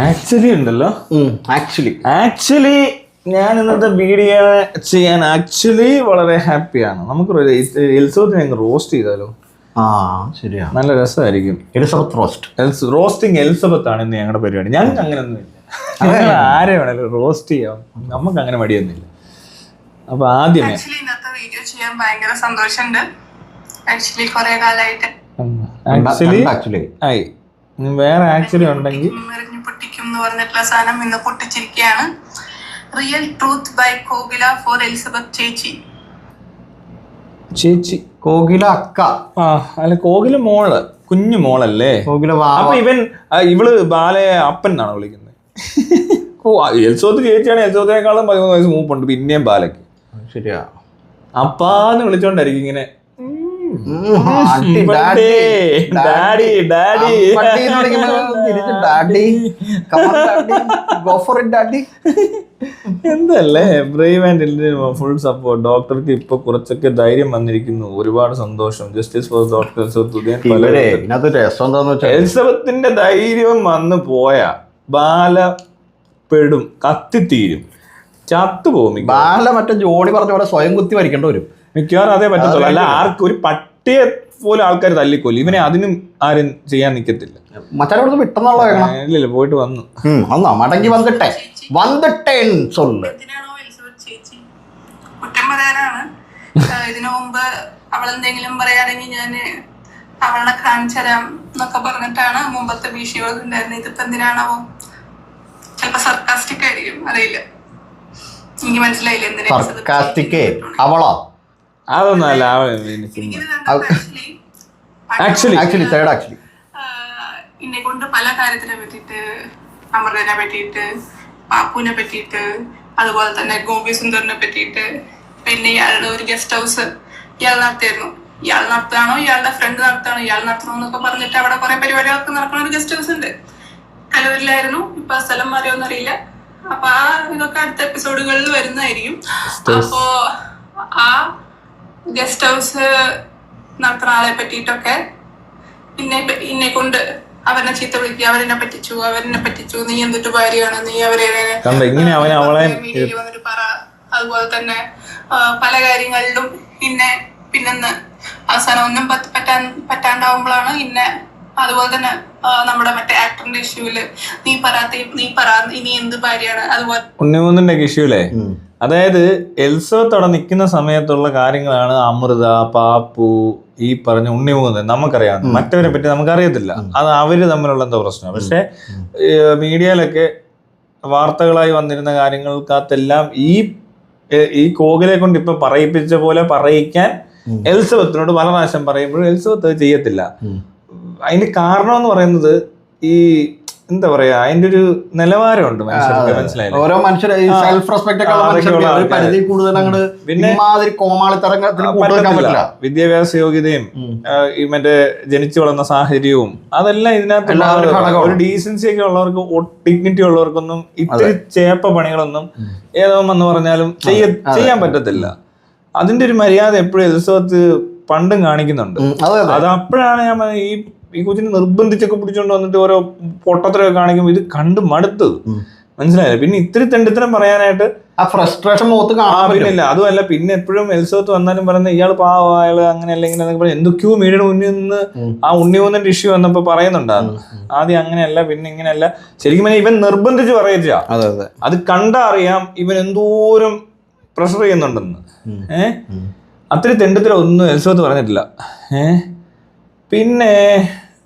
Actually ഉണ്ടല്ലോ, actually ഞാൻ ഇന്നത്തെ വീഡിയോ ചെയ്യാൻ ആക്ച്വലി വളരെ ഹാപ്പിയാണ്. നമുക്ക് എൽസബത്തിനെ റോസ്റ്റ് ചെയ്താലോ? ശരിയാ, നല്ല രസമായിരിക്കും. എലിസബത്ത് റോസ്റ്റ്, റോസ്റ്റിംഗ് എലിസബത്ത് ആണ് ഇന്ന് ഞങ്ങളുടെ പരിപാടി. ഞങ്ങൾക്ക് അങ്ങനെയൊന്നുമില്ല, ഞങ്ങൾ ആരെ വേണേലും റോസ്റ്റ് ചെയ്യാം, നമുക്ക് അങ്ങനെ മടിയൊന്നുമില്ല. അപ്പൊ ആദ്യമേ ഇന്നത്തെ വീഡിയോ ചെയ്യാൻ ഭയങ്കര സന്തോഷമുണ്ട്. ആക്ച്വലി കുറെ കാലമായിട്ട് ആയി വേറെ ആക്ച്വലി ഉണ്ടെങ്കിൽ പൊട്ടിക്കും എന്ന് പറഞ്ഞിട്ടുള്ള സാധനം ഇന്ന് പൊട്ടിച്ചിരിക്കുകയാണ്. Real truth by Kokila for Elizabeth ചേച്ചി കോകില അക്ക. അല്ല, കോകില മോള്, കുഞ്ഞു മോളല്ലേ കോകില. അപ്പൊ ഇവള് ബാലയെ അപ്പൻ എന്നാണ് വിളിക്കുന്നത്. എൽസബത്ത് ചേച്ചിയാണ്, എൽസബത്തിനേക്കാളും 13 വയസ്സ് മൂപ്പുണ്ട് പിന്നെയും ബാലയ്ക്ക്. ശരിയാ, അപ്പാന്ന് വിളിച്ചോണ്ടായിരിക്കും ഇങ്ങനെ എന്തല്ലേ. Brave and full support. ഡോക്ടർക്ക് ഇപ്പൊ കുറച്ചൊക്കെ ധൈര്യം വന്നിരിക്കുന്നു, ഒരുപാട് സന്തോഷം. ജസ്റ്റിസ് ഫോർ ഡോക്ടർ എലിസബത്തിന്റെ ധൈര്യം വന്നു പോയാ ബാല പെടും, കത്തിത്തീരും, ചത്തുപോകും. ബാല മറ്റേ ജോണി പറഞ്ഞ പോലെ സ്വയം കുത്തി മരിക്കേണ്ട വരും മിക്കവാറും. അതേ പറ്റത്തുള്ളൂ. അല്ല, ആർക്കും ഒരു പട്ടിയെ പോലെ ആൾക്കാർ തല്ലിക്കൊല്ലും ഇവനെ. അതിനും ആരും ചെയ്യാൻ നിക്കത്തില്ല. മറ്റാരോട് വിട്ടെന്നുള്ള ഇല്ല, പോയിട്ട് വന്നു മടങ്ങി വന്നിട്ടേ എന്തിനാണോ എലിസബത്ത് ചേച്ചി കുറ്റം പറയാനാണ്. ഇതിനു മുമ്പ് അവളെന്തെങ്കിലും പറയുകയാണെങ്കിൽ ഞാൻ അവളെ കാണിച്ചു തരാം എന്നൊക്കെ പറഞ്ഞിട്ടാണ് മുമ്പത്തെ വീഡിയോകൾ ഉണ്ടായിരുന്നത്. ഇതിപ്പോ എന്തിനാണാവോ? ചിലപ്പോ സർക്കാസ്റ്റിക് ആയിരിക്കും, അറിയില്ല. എനിക്ക് മനസ്സിലായില്ല എന്തിനാ അവളോ. അതൊന്നും അല്ല. എന്നെ കൊണ്ട് പല കാര്യത്തിനെ പറ്റിയിട്ട്, അമൃതനെ പറ്റിയിട്ട്, പാപ്പുവിനെ പറ്റിയിട്ട്, അതുപോലെ തന്നെ ഗോപി സുന്ദറിനെ പറ്റിയിട്ട്, പിന്നെ ഇയാളുടെ ഒരു ഗസ്റ്റ് ഹൗസ് ഇയാൾ നടത്തിയായിരുന്നു. ഇയാൾ നടത്തുകയാണോ ഇയാളുടെ ഫ്രണ്ട് നടത്തുകയാണോ, ഇയാൾ നടത്തണോ എന്നൊക്കെ പറഞ്ഞിട്ട് അവിടെ കുറെ പരിപാടികളൊക്കെ നടക്കുന്ന ഒരു ഗസ്റ്റ് ഹൗസ് ഉണ്ട്. കലൂരിലായിരുന്നു, ഇപ്പൊ സ്ഥലം മാറിയോന്ന് അറിയില്ല. അപ്പൊ ഇതൊക്കെ അടുത്ത എപ്പിസോഡുകളിൽ വരുന്നതായിരിക്കും. അപ്പോ ആ ഗസ്റ്റ് ഹൗസ് നടത്തുന്ന ആളെ പറ്റിയിട്ടൊക്കെ ഇന്നെ കൊണ്ട് അവനെ ചീത്ത വിളിക്കുക, അവരെന്നെ പറ്റിച്ചു, നീ എന്തിട്ട് ഭാര്യയാണ്, നീ അവരെ വന്നിട്ട് പറ. അതുപോലെ തന്നെ പല കാര്യങ്ങളിലും പിന്നെന്ന് അവസാനം ഒന്നും പറ്റാണ്ടാവുമ്പോഴാണ് അതുപോലെ തന്നെ നമ്മുടെ മറ്റേ ആക്ടറിന്റെ ഇഷ്യൂല് നീ പറ ഇനി എന്ത് ഭാര്യയാണ്. അതുപോലെ ഉണ്ണിമൂന്നിന്റെ ഇഷ്യൂലേ, അതായത് എൽസബത്ത് അവിടെ നിൽക്കുന്ന സമയത്തുള്ള കാര്യങ്ങളാണ് അമൃത, പാപ്പു, ഈ പറഞ്ഞ ഉണ്ണിമൂന്ന് നമുക്കറിയാം. മറ്റവരെ പറ്റി നമുക്കറിയത്തില്ല. അത് അവര് തമ്മിലുള്ള എന്തോ പ്രശ്നമാണ്. പക്ഷെ മീഡിയയിലൊക്കെ വാർത്തകളായി വന്നിരുന്ന കാര്യങ്ങൾക്കകത്തെല്ലാം ഈ കോകിലെ കൊണ്ട് ഇപ്പൊ പറയിപ്പിച്ച പോലെ പറയിക്കാൻ എലിസബത്തിനോട് പല പ്രാവശ്യം പറയുമ്പോഴും എലിസബത്ത് അത് ചെയ്യത്തില്ല. അതിന്റെ കാരണം എന്ന് പറയുന്നത് ഈ എന്താ പറയാ, അതിന്റെ ഒരു നിലവാരമുണ്ട് മനുഷ്യർക്ക്. മനസ്സിലായില്ലേ? ഓരോ മനുഷ്യരെ സെൽഫ് റെസ്പെക്ട് ഒക്കെ പരിധി കൂടുതൽ വിദ്യാഭ്യാസ യോഗ്യതയും മറ്റേ ജനിച്ചു വളർന്ന സാഹചര്യവും അതെല്ലാം ഇതിനകത്ത് ഒരു ഡീസൻസി ഒക്കെ ഉള്ളവർക്ക്, ഡിഗ്നിറ്റി ഉള്ളവർക്കൊന്നും ഇത്തിരി ചേപ്പ പണികളൊന്നും ഏതോ എന്ന് പറഞ്ഞാലും ചെയ്യാൻ പറ്റത്തില്ല. അതിന്റെ ഒരു മര്യാദ എപ്പോഴും എലിസബത്ത് പണ്ടും കാണിക്കുന്നുണ്ട്. അത് അപ്പോഴാണ് ഞാൻ ഈ കൊച്ചിനെ നിർബന്ധിച്ചൊക്കെ പിടിച്ചോണ്ട് വന്നിട്ട് ഓരോ പൊട്ടത്തരൊക്കെ കാണിക്കുമ്പോൾ ഇത് കണ്ട് മടുത്തത്. മനസ്സിലായില്ല. പിന്നെ ഇത്തിരി തെണ്ടിത്തരം പറയാനായിട്ട് ഫ്രസ്ട്രേഷൻ പിന്നില്ല. അതുമല്ല, പിന്നെ എപ്പോഴും എലിസബത്ത് വന്നാലും പറയുന്നത് ഇയാൾ പാവം, അയാള് അങ്ങനെയല്ല ഇങ്ങനെ പറഞ്ഞ് എന്തൊക്കെയോ മീഡിയയുടെ മുന്നിൽ നിന്ന് ആ ഉണ്ണിമൂന്നിന്റെ ഇഷ്യൂ വന്നപ്പോ പറയുന്നുണ്ടായിരുന്നു. ആദ്യം അങ്ങനെയല്ല, പിന്നെ ഇങ്ങനെയല്ല. ശരിക്കും ഇവൻ നിർബന്ധിച്ച് പറയിച്ച അത് കണ്ടാ അറിയാം ഇവൻ എന്തോരം പ്രഷർ ചെയ്യുന്നുണ്ടെന്ന്. അത്രയും തെണ്ടിത്തരൊന്നും എലിസബത്ത് പറഞ്ഞിട്ടില്ല. പിന്നെ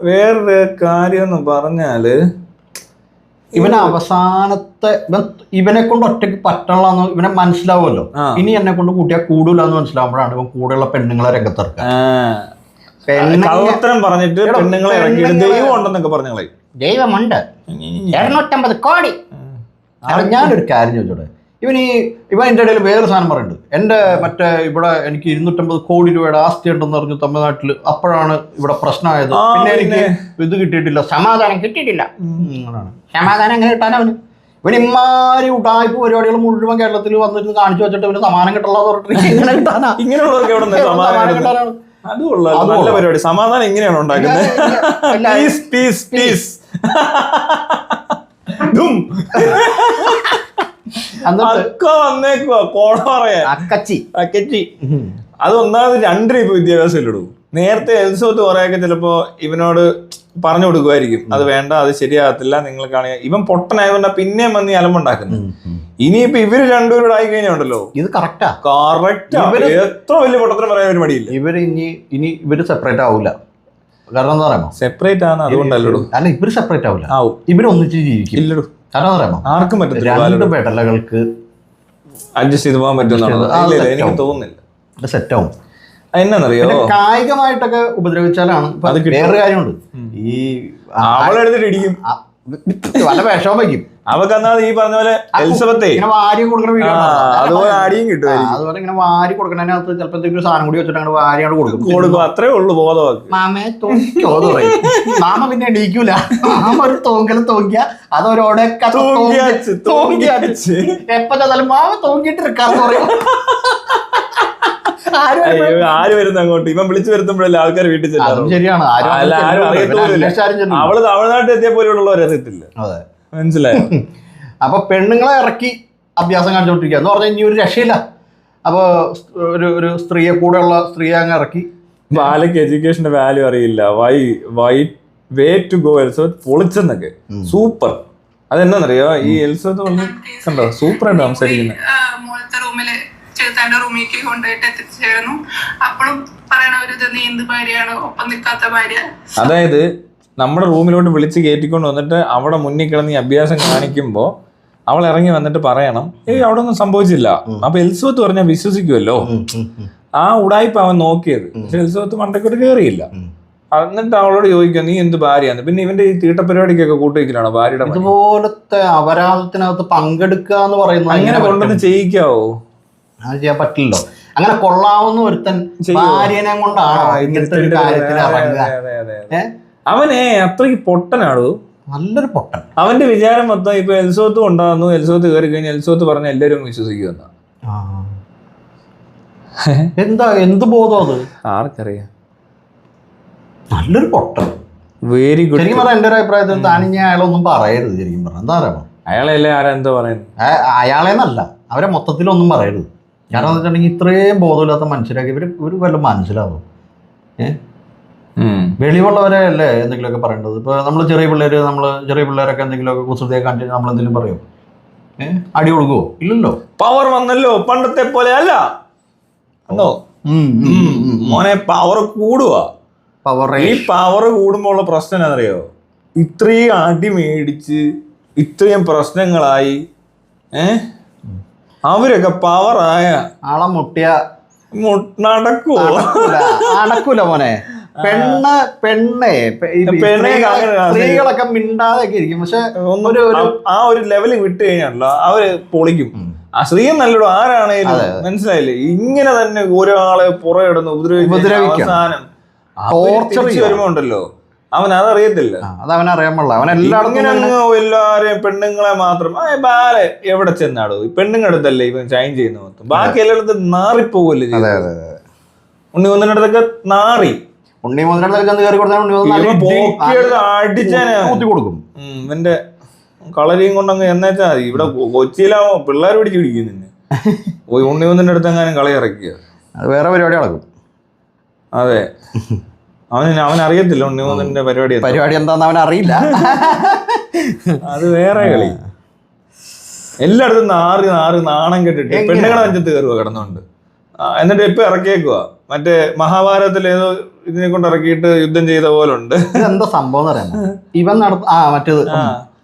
വേറൊരു കാര്യം എന്ന് പറഞ്ഞാല് ഇവന് അവസാനത്തെ ഇവനെ കൊണ്ട് ഒറ്റയ്ക്ക് പറ്റണമെന്ന് ഇവനെ മനസ്സിലാവുമല്ലോ. ഇനി എന്നെ കൊണ്ട് കൂട്ടിയാൽ കൂടൂല എന്ന് മനസ്സിലാവുമ്പോഴാണ് ഇവൻ കൂടെയുള്ള പെണ്ണുങ്ങളെ രംഗത്തിറക്കുക. കള്ളത്തരം പറഞ്ഞിട്ട് പെണ്ണുങ്ങളെ ഇറക്കിയിട്ട് ദൈവം ഉണ്ടെന്നൊക്കെ പറഞ്ഞോളെ. ദൈവമുണ്ട് 250 കോടി. ഞാനൊരു കാര്യം ചോദിച്ചോട്ടെ, ഇവൻ എൻ്റെ ഇടയിൽ വേറൊരു സാധനം പറയുന്നുണ്ട്. എൻ്റെ മറ്റേ ഇവിടെ എനിക്ക് 250 കോടി രൂപയുടെ ആസ്തി ഉണ്ടെന്ന് പറഞ്ഞു തമിഴ്നാട്ടിൽ. അപ്പോഴാണ് ഇവിടെ പ്രശ്നമായത്. പിന്നെ എനിക്ക് ഇത് കിട്ടിയിട്ടില്ല, സമാധാനം കിട്ടിയിട്ടില്ല. സമാധാനം എങ്ങനെ കിട്ടാൻ അവന്? ഇവൻ ഇമാരി ഉടായ്പ പരിപാടികൾ മുഴുവൻ കേരളത്തിൽ വന്നിട്ട് കാണിച്ചു വെച്ചിട്ട് ഇവന് സമാധാനം കിട്ടുള്ളത് പറഞ്ഞിട്ട് ഇങ്ങനെ കിട്ടാനാ? ഇങ്ങനെയുള്ളവർക്ക് നല്ല പരിപാടി. സമാധാനം ഇങ്ങനെയാണ് ഉണ്ടാക്കുന്നത്. ഡും അക്ക വന്നേക്കുവാ കോണ പറയാ അക്കച്ചി. അത് ഒന്നാമത് 2 ഇപ്പൊ വിദ്യാഭ്യാസം ഇല്ലടൂ. നേരത്തെ എൽസോത്ത് കുറെയൊക്കെ ചിലപ്പോ ഇവനോട് പറഞ്ഞു കൊടുക്കുമായിരിക്കും, അത് വേണ്ട, അത് ശരിയാകത്തില്ല, നിങ്ങൾ കാണുക. ഇവൻ പൊട്ടനായതുകൊണ്ടാ പിന്നെയും വന്ന് ഈ അലമ്പുണ്ടാക്കുന്നത്. ഇനിയിപ്പൊ ഇവര് രണ്ടുപേരോട് ആയി കഴിഞ്ഞുണ്ടല്ലോ, ഇത് കറക്റ്റാ. എത്ര വലിയ പൊട്ടത്തിന് പറയാൻ ഒരു മടിയില്ല. ഇവര് സെപ്പറേറ്റ് ആവൂല. കാരണം എന്താ പറയുമ്പോ സെപ്പറേറ്റ് ആണ്, അതുകൊണ്ടല്ലോ. അല്ല, ഇവര് സെപ്പറേറ്റ് ആവൂല, ഇവര് ഒന്നിച്ച് ജീവിക്കും. ഇല്ലടൂ. കാരണം എന്താ പറയുമ്പോ ആർക്കും പറ്റത്തില്ല. 2 പെടലകൾക്ക് അഡ്ജസ്റ്റ് ചെയ്ത് പോകാൻ പറ്റുമെന്നാണ് എനിക്ക് തോന്നുന്നില്ല. സെറ്റാവും. എന്നാന്നറിയോ, കായികമായിട്ടൊക്കെ ഉപദ്രവിച്ചാലാണ്. വേറൊരു കാര്യമുണ്ട്, ഈ അവളെടുത്തിട്ട് ഇടിക്കും, വല്ല വിഷമം വയ്ക്കും. അവക്കെന്നാ ഈ പറഞ്ഞ പോലെ എലിസബത്തെ ഇങ്ങനെ വാരി കൊടുക്കണ വീഡിയോ, അതുപോലെ അടിയും കിട്ടും. അതുപോലെ ഇങ്ങനെ വാരി കൊടുക്കണതിനകത്ത് ചിലപ്പോ എന്തെങ്കിലും സാധനം കൂടി വെച്ചിട്ട് അങ്ങനെ വാരിയാണ് കൊടുക്കും. അത്രേ ഉള്ളൂ ബോധമാക്കി. മാമയെ തോന്നിക്കോന്ന് പറയും. മാമ പിന്നെ എണീക്കൂല. മാമ ഒരു തോങ്കലും തോക്കിയ അതൊരോടൊക്കെ എപ്പോ ചെന്നാലും മാമ തോക്കിട്ടിരിക്കാന്ന് പറയും. ആര് വരുന്ന അങ്ങോട്ട് ഇവൻ വിളിച്ചു വരുത്തുമ്പോഴല്ലേ ആൾക്കാർ വീട്ടിൽ ചെല്ലും. ശരിയാണ്. അവള് തമിഴ്നാട്ടിൽ എത്തിയ പോലെയുള്ളവരെ അറിയത്തില്ല. മനസ്സിലായോ? അപ്പൊ പെണ്ണുങ്ങളെ ഇറക്കി അഭ്യാസം കാണിച്ചോണ്ടിരിക്കുക എന്ന് പറഞ്ഞാൽ ഇനി ഒരു രക്ഷയില്ല. അപ്പൊ ഒരു സ്ത്രീയെ കൂടെയുള്ള സ്ത്രീയെ അങ്ങ് ഇറക്കി. ബാലയ്ക്ക് എഡ്യൂക്കേഷന്റെ വാല്യൂ അറിയില്ല. വേ ടു ഗോ എൽസബത്ത് പൊളിച്ചെന്നൊക്കെ സൂപ്പർ. അതെന്താന്നറിയോ, ഈ എൽസബത്ത് പറഞ്ഞ് കണ്ടോ സൂപ്പറായിട്ട് സംസാരിക്കുന്നത്. ചേട്ടാന്റെ റൂമിലേക്ക് കൊണ്ടുപോയിട്ട് എത്തിച്ചേർന്നു. അപ്പോഴും പറയണ ഒരു ഇത് നീ എന്ത് ഭാര്യയാണ്, ഒപ്പം നിൽക്കാത്ത ഭാര്യ. അതായത് നമ്മുടെ റൂമിലോട്ട് വിളിച്ച് കയറ്റിക്കൊണ്ട് വന്നിട്ട് അവിടെ മുന്നിൽ കിടന്ന് ഈ അഭ്യാസം കാണിക്കുമ്പോ അവൾ ഇറങ്ങി വന്നിട്ട് പറയണം, അവിടെ ഒന്നും സംഭവിച്ചില്ല. അപ്പൊ എൽസബത്ത് പറഞ്ഞാൽ വിശ്വസിക്കുമല്ലോ. ആ ഉടായ്പ അവൻ നോക്കിയത്. പക്ഷെ എൽസബത്ത് മണ്ടക്കോട്ട് കയറിയില്ല. എന്നിട്ട് അവളോട് ചോദിക്കുക നീ എന്ത് ഭാര്യയാണ്. പിന്നെ ഇവന്റെ ഈ തീട്ടപരിപാടിക്കൊക്കെ കൂട്ടുവയ്ക്കലാണോ ഭാര്യയുടെ? ഇതുപോലത്തെ അപരാധത്തിനകത്ത് പങ്കെടുക്കുക എന്ന് പറയുന്നത് അങ്ങനെ കൊണ്ടൊന്ന് ചെയ്യിക്കാവോ? അത് ചെയ്യാൻ പറ്റില്ലല്ലോ. അങ്ങനെ കൊള്ളാവുന്ന ഒരുത്തൻ ഭാര്യനെ കൊണ്ടാണോ ഇങ്ങനത്തെ ഒരു കാര്യത്തിൽ ഇറങ്ങുക? അവനെ അത്രയ്ക്ക് പൊട്ടനാടോ, നല്ലൊരു പൊട്ടൻ. അവന്റെ വിചാരം മൊത്തം ഇപ്പൊ എൽസബത്ത് കൊണ്ടാകുന്നു, എൽസബത്ത് കയറി കഴിഞ്ഞാൽ എൽസബത്ത് പറഞ്ഞ എല്ലാവരും വിശ്വസിക്കുമെന്ന. എന്ത് ബോധം അത് ആർക്കറിയാം. നല്ലൊരു പൊട്ടൻ. Very good. ശരിക്കും പറഞ്ഞാൽ എന്റെ ഒരു അഭിപ്രായത്തിൽ താനിഞ്ഞ അയാളൊന്നും പറയരുത്. ശരിക്കും പറഞ്ഞാൽ എന്താ പറയുക, അയാളെയല്ലേ ആരെന്തോ പറയുന്നത്, അയാളെന്നല്ല അവരെ മൊത്തത്തിലൊന്നും പറയരുത്. കാരണം എന്ന് വെച്ചിട്ടുണ്ടെങ്കിൽ ഇത്രയും ബോധമില്ലാത്ത മനുഷ്യരൊക്കെ ഇവര് വല്ല മനസ്സിലാവും. വെളിവുള്ളവരെ അല്ലേ എന്തെങ്കിലുമൊക്കെ പറയേണ്ടത്. ഇപ്പൊ ചെറിയ പിള്ളേരൊക്കെ എന്തെങ്കിലുമൊക്കെ കുസൃതിയൊക്കെ കാണിച്ചാൽ നമ്മൾ എന്തെങ്കിലും പറയും, അടി കൊടുക്കുവോ? ഇല്ലല്ലോ. പവർ വന്നല്ലോ, പണ്ടത്തെ പോലെ അല്ല. മോനെ പവർ കൂടുവാ. ഈ പവർ കൂടുമ്പോ ഉള്ള പ്രശ്നം എന്നറിയോ, ഇത്രയും അടി മേടിച്ച് ഇത്രയും പ്രശ്നങ്ങളായി അവരൊക്കെ പവറായ ആളെ മുട്ടിയ നടക്കുവോ? നടക്കൂല മോനെ. സ്ത്രീകളൊക്കെ മിണ്ടാതൊക്കെ ഇരിക്കും. പക്ഷെ ആ ഒരു ലെവലിൽ വിട്ട് കഴിഞ്ഞാണല്ലോ അവര് പൊളിക്കും. ആ സ്ത്രീ നല്ലടോ ആരാണേലും മനസ്സിലായില്ലേ. ഇങ്ങനെ തന്നെ ഒരാളെ പുറകിടന്ന് ഉപദ്രവിക്കും. അവസാനം വരുമ്പോ ഉണ്ടല്ലോ അവൻ അതറിയത്തില്ല. അതവൻ അറിയാൻ പാടില്ല. അവൻ എല്ലാരെയും പെണ്ണുങ്ങളെ മാത്രം ബാലെ എവിടെ ചെന്നാടോ ഈ പെണ്ണുങ്ങളടുത്തല്ലേ ഇവൻ ഷൈൻ ചെയ്യുന്ന മൊത്തം. ബാക്കി എല്ലായിടത്തും നാറിപ്പോവല്ലേ. ഉണ്ണിമൂന്നിനടുത്തൊക്കെ നാറി. അടിച്ചാനെ കൊടുക്കും. ഇവന്റെ കളരിയും കൊണ്ടങ്ങ് എന്നുവെച്ചാ മതി. ഇവിടെ കൊച്ചിയിലാവോ പിള്ളേർ പിടിച്ച് പിടിക്കും നിന്നെ. ഉണ്ണിമൂന്നിന്റെ അടുത്ത് എങ്ങാനും കളി ഇറക്കിയ അത് വേറെ പരിപാടി നടക്കും. അതെ, അവൻ അറിയത്തില്ല ഉണ്ണിമൂന്നിന്റെ പരിപാടി എന്താന്ന് അവൻ അറിയില്ല. അത് വേറെ കളി. എല്ലായിടത്തും നാറി നാണം കെട്ടിട്ട് പെണ്ണുങ്ങളെ അഞ്ചത്ത് കയറുക കിടന്നുണ്ട്. എന്നിട്ട് ഇപ്പൊ ഇറക്കിയേക്കുവാ മറ്റേ മഹാഭാരതത്തിൽ ഏതോ ഇതിനെ കൊണ്ട് ഇറക്കിയിട്ട് യുദ്ധം ചെയ്ത പോലെ ഉണ്ട്. ഇതെന്താ സംഭവം എന്ന് പറയാം.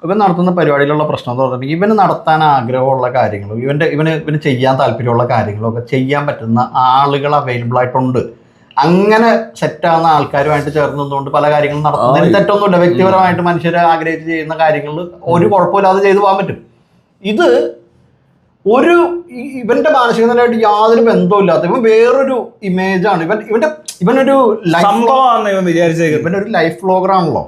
ഇവൻ നടത്തുന്ന പരിപാടിയിലുള്ള പ്രശ്നം എന്ന് പറഞ്ഞിട്ടുണ്ടെങ്കിൽ ഇവന് നടത്താൻ ആഗ്രഹമുള്ള കാര്യങ്ങളും ഇവന് ചെയ്യാൻ താല്പര്യമുള്ള കാര്യങ്ങളും ഒക്കെ ചെയ്യാൻ പറ്റുന്ന ആളുകൾ അവൈലബിൾ ആയിട്ടുണ്ട്. അങ്ങനെ സെറ്റാകുന്ന ആൾക്കാരുമായിട്ട് ചേർന്ന് നിന്നുകൊണ്ട് പല കാര്യങ്ങളും നടത്തുന്നതിന് തെറ്റൊന്നുമില്ല. വ്യക്തിപരമായിട്ട് മനുഷ്യരെ ആഗ്രഹിച്ച് ചെയ്യുന്ന കാര്യങ്ങൾ ഒരു കുഴപ്പമില്ലാതെ ചെയ്തു പോകാൻ പറ്റും. ഇത് ഇവന്റെ മാനസിക നിലയായിട്ട് യാതൊരു ബന്ധവുമില്ലാത്ത ഇവൻ വേറൊരു ഇമേജാണ്. ഇവനൊരു ഇവനൊരു ലൈഫ് വ്ലോഗറാണല്ലോ.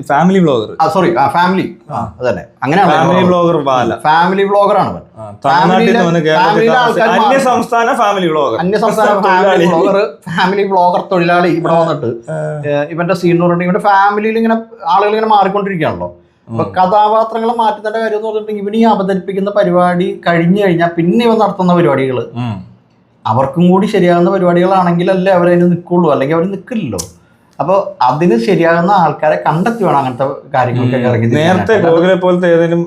Family vlogger. സോറി, ഫാമിലി അതന്നെ. അങ്ങനെയാണ് ഫാമിലി വ്ലോഗറാണ് ഇവൻ. അന്യസംസ്ഥാന ഫാമിലി വ്ലോഗർ ഫാമിലി വ്ലോഗർ തൊഴിലാളി ഇവിടെ വന്നിട്ട് ഇവന്റെ സീൻ എന്ന് പറഞ്ഞിട്ടുണ്ടെങ്കിൽ ഇവന്റെ ഫാമിലിയിൽ ഇങ്ങനെ ആളുകൾ ഇങ്ങനെ മാറിക്കൊണ്ടിരിക്കുകയാണല്ലോ. അപ്പൊ കഥാപാത്രങ്ങളെ മാറ്റുന്നതിന്റെ കാര്യം എന്ന് പറഞ്ഞിട്ടുണ്ടെങ്കിൽ ഇവന് ഈ അവതരിപ്പിക്കുന്ന പരിപാടി കഴിഞ്ഞു കഴിഞ്ഞാൽ പിന്നെ ഇവൻ നടത്തുന്ന പരിപാടികൾ അവർക്കും കൂടി ശരിയാകുന്ന പരിപാടികളാണെങ്കിലല്ലേ അവരതിന് നിൽക്കുള്ളൂ, അല്ലെങ്കിൽ അവർ നിൽക്കില്ലല്ലോ. അപ്പോൾ അതിന് ശരിയാകുന്ന ആൾക്കാരെ കണ്ടെത്തി വേണം അങ്ങനത്തെ കാര്യങ്ങളൊക്കെ ഇറങ്ങി. നേരത്തെ ഗോകുലെ പോലത്തെ ഏതെങ്കിലും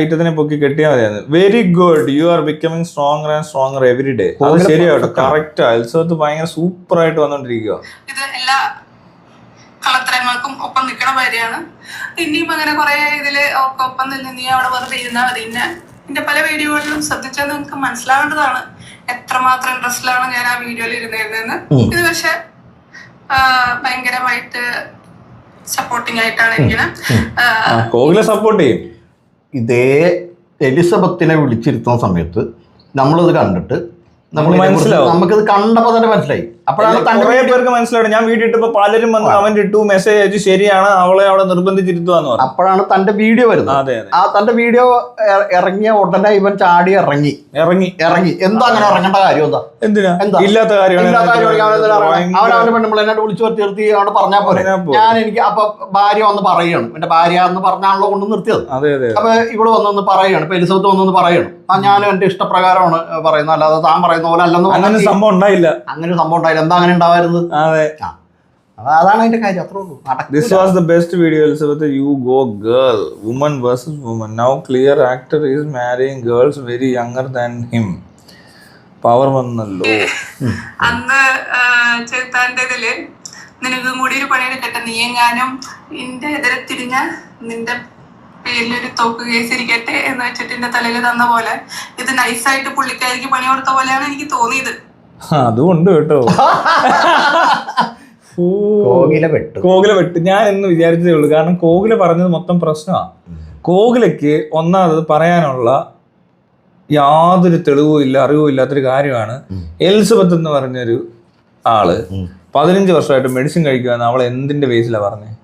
ഐറ്റത്തിനെ പൊക്കി കെട്ടിയാൽ മതിയായിരുന്നു. Very good, you are becoming stronger and stronger every day. അത് ശരിയാട്ടോ, കറക്റ്റ്. എൽസബത്ത് ഭയങ്കര സൂപ്പർ ആയിട്ട് വന്നോണ്ടിരിക്കുക. ഇത് എല്ലാ കളത്തരങ്ങൾക്കും ഒപ്പം നിൽക്കണ ഭാര്യയാണ്. ഇനിയും അങ്ങനെ കുറെ ഇതില് ഒപ്പം നിന്ന് നീ അവിടെ വെറുതെ ഇരുന്നാൽ മതി. എന്റെ പല വീഡിയോകളിലും ശ്രദ്ധിച്ചാൽ നിങ്ങൾക്ക് മനസ്സിലാവേണ്ടതാണ് എത്രമാത്രം ഇൻട്രസ്റ്റിലാണ് ഞാൻ ആ വീഡിയോയിൽ ഇരുന്നിരുന്നതെന്ന്. ഇത് പക്ഷെ ഭയങ്കരമായിട്ട് സപ്പോർട്ടിങ് ആയിട്ടാണ് ഇങ്ങനെ കോകിലെ സപ്പോർട്ട് ചെയ്യും. ഇതേ എലിസബത്തിനെ വിളിച്ചിരുത്തുന്ന സമയത്ത് നമ്മളത് കണ്ടിട്ട് നമുക്കിത് കണ്ടപ്പോ തന്നെ മനസ്സിലായി. അപ്പോഴാണ് കുറെ പേർക്ക് മനസ്സിലായി. ഞാൻ വീഡിയോ ഇട്ടപ്പോ പലരും വന്ന് കമന്റ് ഇട്ടു, മെസ്സേജ് അയച്ചു, ശരിയാണ് അവളെ അവിടെ നിർബന്ധിച്ചിരുത്തുവാന്ന് പറഞ്ഞു. അപ്പോഴാണ് തന്റെ വീഡിയോ വരുന്നത്. ആ തന്റെ വീഡിയോ ഇറങ്ങിയ ഉടനെ ഇവൻ ചാടി ഇറങ്ങി. എന്താ അങ്ങനെ ഇറങ്ങേണ്ട കാര്യം? എന്തിനാ ഇല്ലാത്ത കാര്യം അവനവന്റെ പെണ്ണുമ്പിളെ വിളിച്ചു നിർത്തി അവിടെ പറഞ്ഞാൽ പോലെ. ഞാൻ എനിക്ക് അപ്പൊ ഭാര്യ വന്ന് പറയാണ്, എന്റെ ഭാര്യ എന്ന് പറഞ്ഞാണല്ലോ കൊണ്ട് നിർത്തിയത്. അപ്പൊ ഇവിടെ വന്നൊന്ന് പറയാണ്, ഇപ്പൊ എലിസബത്ത് വന്നൊന്ന് പറയണം, ഞാനും എന്റെ ഇഷ്ടപ്രകാരമാണ് പറയുന്നത്, അല്ലാതെ താൻ പറയുന്ന പോലെ അല്ലെന്ന്. അങ്ങനെ സംഭവം ഉണ്ടായില്ല. എന്താ അങ്ങനെ ഉണ്ടാവായിരുന്നത്? അതാണ് അതിന്റെ കാര്യം. അത്രേ ഉള്ളൂ. This was the best video, Elizabeth. You go girl. Woman versus woman. Now clear actor is marrying girls very younger than him. Power വന്നല്ലോ. അന്ന് ചെറുത്താൻ്റെ ഇതില് നിനക്കും കൂടി ഒരു പണിയെടുക്കട്ടെ, നീ എങ്ങാനും നിന്റെ എതിരെ തിരിഞ്ഞ നിന്റെ പേരിലൊരു തോക്ക് കേസ് ഇരിക്കട്ടെ എന്ന് വെച്ചിട്ട് എന്റെ തലയിൽ തന്ന പോലെ ഇത് നൈസായിട്ട് പുള്ളിക്കാരിക്ക് പണി കൊടുത്ത പോലെയാണ് എനിക്ക് തോന്നിയത്. അതുകൊണ്ട് കേട്ടോ കോകില വെട്ട് ഞാൻ എന്ന് വിചാരിച്ചതേ ഉള്ളൂ. കാരണം കോകില പറഞ്ഞത് മൊത്തം പ്രശ്നമാണ്. കോകിലയ്ക്ക് ഒന്നാമത് പറയാനുള്ള യാതൊരു തെളിവും ഇല്ല, അറിവും ഇല്ലാത്തൊരു കാര്യമാണ്. എലിസബത്ത് എന്ന് പറഞ്ഞൊരു ആള് 15 വർഷമായിട്ട് മെഡിസിൻ കഴിക്കുകയെന്ന് അവൾ എന്തിന്റെ ബേസിലാണ് പറഞ്ഞത്?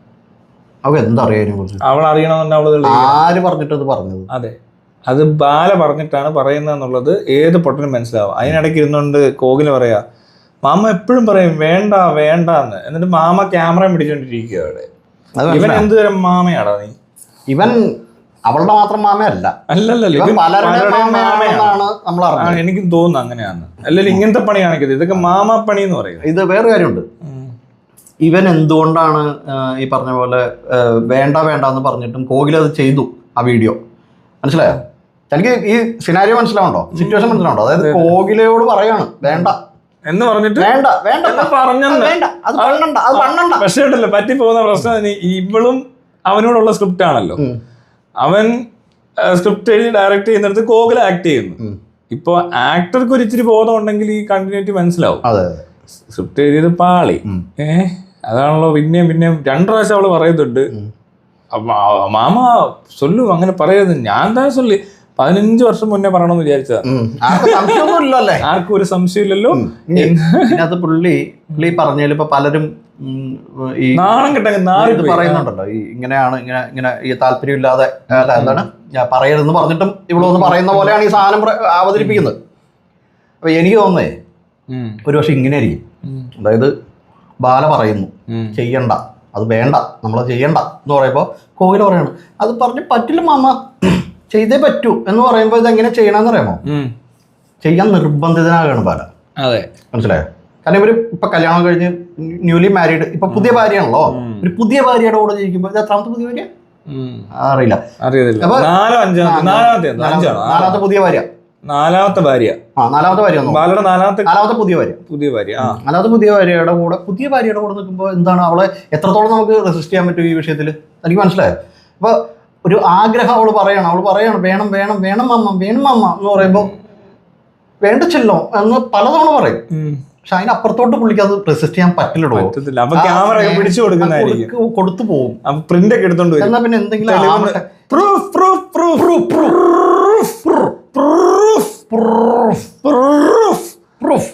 അവൾ അറിയണമെന്നുണ്ട്. ആര് പറഞ്ഞിട്ടത് പറഞ്ഞത്? അതെ, അത് ബാല പറഞ്ഞിട്ടാണ് പറയുന്നതെന്നുള്ളത് ഏത് പൊട്ടനും മനസ്സിലാവും. അതിനിടയ്ക്ക് ഇരുന്നുകൊണ്ട് കോകില പറയാ, മാമ എപ്പോഴും പറയും വേണ്ട വേണ്ടെന്ന്, എന്നിട്ട് മാമ ക്യാമറ പിടിച്ചോണ്ടിരിക്കുക അവിടെ. ഇവൻ എന്ത് തരം മാമയാടാ നീ? ഇവൻ അവളുടെ മാത്രം മാമയല്ല, അല്ലല്ലോ, എനിക്ക് തോന്നുന്നു അങ്ങനെയാണ്. അല്ലെങ്കിൽ ഇങ്ങനത്തെ പണി കാണിക്കരുത്, ഇതൊക്കെ മാമ പണി എന്ന് പറയും. ഇത് വേറെ കാര്യമുണ്ട്. ഇവൻ എന്തുകൊണ്ടാണ് ഈ പറഞ്ഞ പോലെ വേണ്ട വേണ്ട എന്ന് പറഞ്ഞിട്ടും കോകില അത് ചെയ്തു ആ വീഡിയോ? മനസ്സിലായോ? എനിക്ക് ഈ സിനാരിയോ മനസ്സിലാവുണ്ടോ? സിറ്റുവേഷൻ മനസ്സിലാവുണ്ടോ? അതായത് കോകിലയോട് പറയാണ് വേണ്ട എന്ന് പറഞ്ഞിട്ട് വേണ്ട വേണ്ട പക്ഷേ ഉണ്ടല്ലോ പറ്റി പോകുന്ന പ്രശ്നം, ഇവളും അവനോടുള്ള സ്ക്രിപ്റ്റ് ആണല്ലോ. അവൻ സ്ക്രിപ്റ്റ് എഴുതി ഡയറക്റ്റ് ചെയ്യുന്നിടത്ത് കോകില ആക്ട് ചെയ്യുന്നു. ഇപ്പൊ ആക്ടർക്ക് ഒരു ഇച്ചിരി ബോധം ഉണ്ടെങ്കിൽ ഈ കണ്ടിന്യൂറ്റി മനസ്സിലാവും. സ്ക്രിപ്റ്റ് എഴുതിയത് പാളി. അതാണല്ലോ പിന്നെയും 2 പ്രാവശ്യം അവള് പറയുന്നുണ്ട്, മാമ സൊല്ലു അങ്ങനെ പറയരുത്. ഞാൻ എന്താ സൊല്ലി 15 വർഷം മുന്നേ പറയണമെന്ന് വിചാരിച്ചതാ. ആർക്കും ഒരു സംശയമില്ലല്ലോ. ഇതിനകത്ത് പുള്ളി പറഞ്ഞതിൽ ഇപ്പൊ പലരും ഈ നാണം കിട്ടാൻ പറയുന്നുണ്ടല്ലോ, ഈ ഇങ്ങനെയാണ് ഇങ്ങനെ ഈ താല്പര്യമില്ലാതെ എന്താണ് ഞാൻ പറയരുതെന്ന് പറഞ്ഞിട്ടും ഇവിടെ ഒന്ന് പറയുന്ന പോലെയാണ് ഈ സാധനം അവതരിപ്പിക്കുന്നത്. അപ്പൊ എനിക്ക് തോന്നുന്നേ ഒരു പക്ഷെ ഇങ്ങനെ ആയിരിക്കും. അതായത് ബാല പറയുന്നു ചെയ്യണ്ട, അത് വേണ്ട, നമ്മളത് ചെയ്യണ്ട എന്ന് പറയുമ്പോൾ കോകില പറയണം അത് പറഞ്ഞ് പറ്റില്ല മാമ, ചെയ്തേ പറ്റൂ എന്ന് പറയുമ്പോൾ ഇതെങ്ങനെ ചെയ്യണമെന്ന് അറിയാമോ? ചെയ്യാൻ നിർബന്ധിതനാകണം ബാല. മനസ്സിലായോ? കാരണം ഇവര് ഇപ്പൊ കല്യാണം കഴിഞ്ഞ് ന്യൂലി മാരീഡ്, ഇപ്പൊ പുതിയ ഭാര്യയാണല്ലോ. ഒരു പുതിയ ഭാര്യയുടെ കൂടെ ജീവിക്കുമ്പോൾ ഇത് എത്രാമത്തെ പുതിയ ഭാര്യ അറിയില്ല, നാലാമത്തെ പുതിയ ഭാര്യ. നാലാമത്തെ പുതിയ ഭാര്യയുടെ കൂടെ നിൽക്കുമ്പോൾ എന്താണ് അവളെ എത്രത്തോളം നമുക്ക് റെസിസ്റ്റ് ചെയ്യാൻ പറ്റും ഈ വിഷയത്തിൽ? എനിക്ക് മനസ്സിലായോ? അപ്പൊ ഒരു ആഗ്രഹം അവള് പറയണം വേണം വേണം വേണം മാമ എന്ന് പറയുമ്പോൾ വേണ്ട ചെല്ലോ എന്ന് പലതവണ പറയും. പക്ഷെ അതിനപ്പുറത്തോട്ട് പുള്ളിക്ക് അത് റെസിസ്റ്റ് ചെയ്യാൻ പറ്റില്ലടോ. കൊടുത്തു പോകും, പ്രിന്റ് ഒക്കെ എടുത്തോണ്ട് വരും. എന്നാ പിന്നെ എന്തെങ്കിലും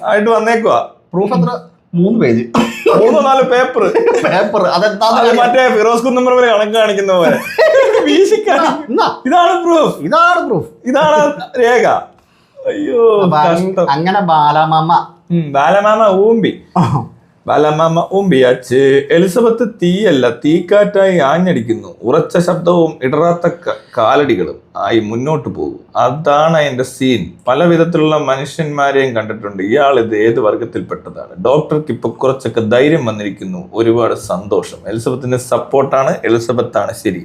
ആയിട്ട് വന്നേക്കുവാ. പ്രൂഫ് എത്ര? 3 പേജ് 3-4 പേപ്പർ. അതെന്താ മറ്റേ ഫിറോസ് കുന്നമ്പർ പോലെ കണക്ക് കാണിക്കുന്ന പോലെ ഇതാണ് പ്രൂഫ്, ഇതാണ് രേഖ. അയ്യോ, അങ്ങനെ ബാലമാമ ഊമ്പി ബാലമാമ ഉമ്പിയാച്ച്. എലിസബത്ത് തീയല്ല തീക്കാറ്റായി ആഞ്ഞടിക്കുന്നു. ഉറച്ച ശബ്ദവും ഇടറാത്ത കാലടികളും ആയി മുന്നോട്ട് പോകും. അതാണ് അതിന്റെ സീൻ. പല വിധത്തിലുള്ള മനുഷ്യന്മാരെയും കണ്ടിട്ടുണ്ട്. ഇയാൾ ഇത് ഏത് വർഗത്തിൽപ്പെട്ടതാണ്? ഡോക്ടർക്ക് ഇപ്പൊ കുറച്ചൊക്കെ ധൈര്യം വന്നിരിക്കുന്നു. ഒരുപാട് സന്തോഷം. എലിസബത്തിന്റെ സപ്പോർട്ടാണ്. എലിസബത്താണ് ശരി.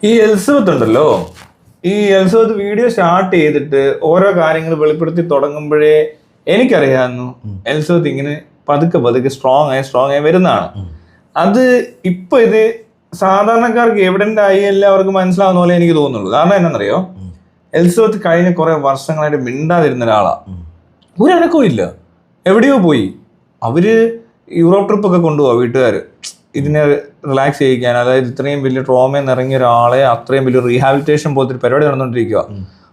ഈ എലിസബത്ത് ഉണ്ടല്ലോ, ഈ എലിസബത്ത് വീഡിയോ സ്റ്റാർട്ട് ചെയ്തിട്ട് ഓരോ കാര്യങ്ങൾ വെളിപ്പെടുത്തി തുടങ്ങുമ്പോഴേ എനിക്കറിയാവുന്നു എലിസബത്ത് ഇങ്ങനെ പതുക്കെ സ്ട്രോങ് ആയി വരുന്നതാണ്. അത് ഇപ്പൊ ഇത് സാധാരണക്കാർക്ക് എവിഡന്റ് ആയി എല്ലാവർക്കും മനസ്സിലാവുന്ന പോലെ എനിക്ക് തോന്നുന്നുള്ളൂ. കാരണം എന്നാണെന്നറിയോ, എലിസബത്ത് കഴിഞ്ഞ കുറെ വർഷങ്ങളായിട്ട് മിണ്ടാതിരുന്ന ഒരാളാ. ഒരു അനക്കവും ഇല്ല, എവിടെയോ പോയി. അവര് യൂറോപ്പ് ട്രിപ്പൊക്കെ കൊണ്ടുപോവാ വീട്ടുകാര് ഇതിനെ റിലാക്സ് ചെയ്യിക്കാൻ. അതായത് ഇത്രയും വലിയ ട്രോമയിൽ നിന്ന് ഇറങ്ങിയ ഒരാളെ അത്രയും വലിയ റീഹാബിലിറ്റേഷൻ പോലത്തെ ഒരു പരിപാടി നടന്നുകൊണ്ടിരിക്കുക.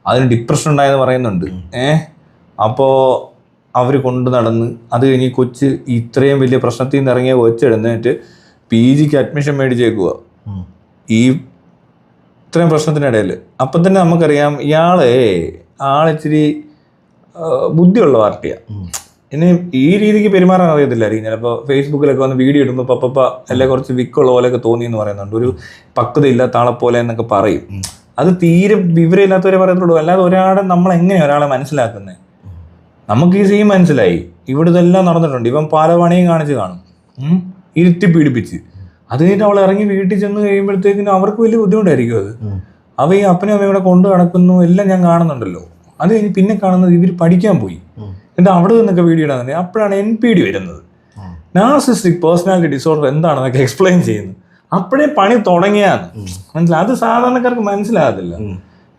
അതിന് ഡിപ്രഷൻ ഉണ്ടായെന്ന് പറയുന്നുണ്ട്. അപ്പോൾ അവർ കൊണ്ടു നടന്ന് അത് കഴിഞ്ഞ് കൊച്ച് ഇത്രയും വലിയ പ്രശ്നത്തിൽ നിന്ന് ഇറങ്ങിയ കൊച്ചെടുന്നിട്ട് PGക്ക് അഡ്മിഷൻ മേടിച്ചേക്കുക ഈ ഇത്രയും പ്രശ്നത്തിനിടയിൽ. അപ്പം തന്നെ നമുക്കറിയാം ആളിച്ചിരി ബുദ്ധിയുള്ള പാർട്ടിയാണ്. ഇനി ഈ രീതിക്ക് പെരുമാറാൻ അറിയത്തില്ലായിരിക്കും. ചിലപ്പോൾ ഫേസ്ബുക്കിലൊക്കെ വന്ന് വീഡിയോ ഇടുമ്പോൾ പപ്പ എല്ലാം കുറച്ച് വിക്കുള്ള പോലെയൊക്കെ തോന്നി എന്ന് പറയുന്നുണ്ട്. ഒരു പക്വതയില്ലാത്ത ആളെ പോലെ എന്നൊക്കെ പറയും. അത് തീരെ വിവരമില്ലാത്തവരെ പറയത്തുള്ളൂ. അല്ലാതെ നമ്മൾ എങ്ങനെയാണ് ഒരാളെ മനസ്സിലാക്കുന്നത്? നമുക്ക് ഈ സീൻ മനസ്സിലായി. ഇവിടെ ഇതെല്ലാം നടന്നിട്ടുണ്ട്. ഇവൻ പല പണിയും കാണിച്ച് കാണും, ഇരുത്തി പീഡിപ്പിച്ച്. അത് കഴിഞ്ഞിട്ട് അവൾ ഇറങ്ങി വീട്ടിൽ ചെന്ന് കഴിയുമ്പോഴത്തേക്കിനും അവർക്ക് വലിയ ബുദ്ധിമുട്ടായിരിക്കും. അത് ഈ അപ്പനും അമ്മയും ഇവിടെ കൊണ്ടു നടക്കുന്നു എല്ലാം ഞാൻ കാണുന്നുണ്ടല്ലോ. അത് കഴിഞ്ഞ് പിന്നെ കാണുന്നത് ഇവർ പഠിക്കാൻ പോയി, എന്നിട്ട് അവിടെ നിന്നൊക്കെ വീഡിയോ ഇടാൻ. അപ്പോഴാണ് NPD വരുന്നത്, നാർസിസ്റ്റിക് പേഴ്സണാലിറ്റി ഡിസോർഡർ എന്താണെന്നൊക്കെ എക്സ്പ്ലെയിൻ ചെയ്യുന്നത്. അപ്പോഴേ പണി തുടങ്ങിയാണ്. മനസ്സിലായി? അത് സാധാരണക്കാർക്ക് മനസ്സിലാകത്തില്ല.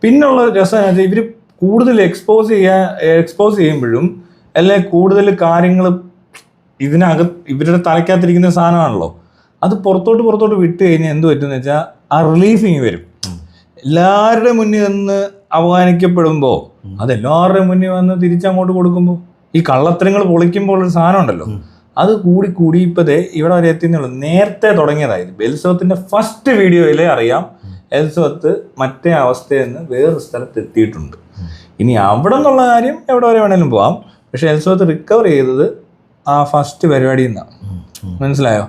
പിന്നുള്ള രസം വെച്ചാൽ ഇവർ കൂടുതൽ എക്സ്പോസ് ചെയ്യുമ്പോഴും അല്ലെ കൂടുതൽ കാര്യങ്ങൾ ഇവരുടെ തലയ്ക്കകത്തിരിക്കുന്ന സാധനമാണല്ലോ, അത് പുറത്തോട്ട് വിട്ട് കഴിഞ്ഞാൽ എന്ത് പറ്റുമെന്ന് വെച്ചാൽ ആ റിലീഫിങ് വരും. എല്ലാവരുടെ മുന്നിൽ നിന്ന് അവമാനിക്കപ്പെടുമ്പോൾ അത് എല്ലാവരുടെയും മുന്നിൽ വന്ന് തിരിച്ചങ്ങോട്ട് കൊടുക്കുമ്പോൾ ഈ കള്ളത്തരങ്ങൾ പൊളിക്കുമ്പോൾ ഒരു സാധനം ഉണ്ടല്ലോ, അത് കൂടി ഇപ്പതേ ഇവിടെ വരെ എത്തിയുള്ളൂ. നേരത്തെ തുടങ്ങിയതായത് എലിസബത്തിന്റെ ഫസ്റ്റ് വീഡിയോയിലേ അറിയാം എലിസബത്ത് മറ്റേ അവസ്ഥയിൽ നിന്ന് വേറൊരു സ്ഥലത്ത് എത്തിയിട്ടുണ്ട്. ഇനി അവിടെ നിന്നുള്ള കാര്യം എവിടെ വരെ വേണേലും പോവാം. പക്ഷെ എലിസബത്ത് റിക്കവർ ചെയ്തത് ആ ഫസ്റ്റ് പരിപാടിയിൽ നിന്നാണ്. മനസ്സിലായോ?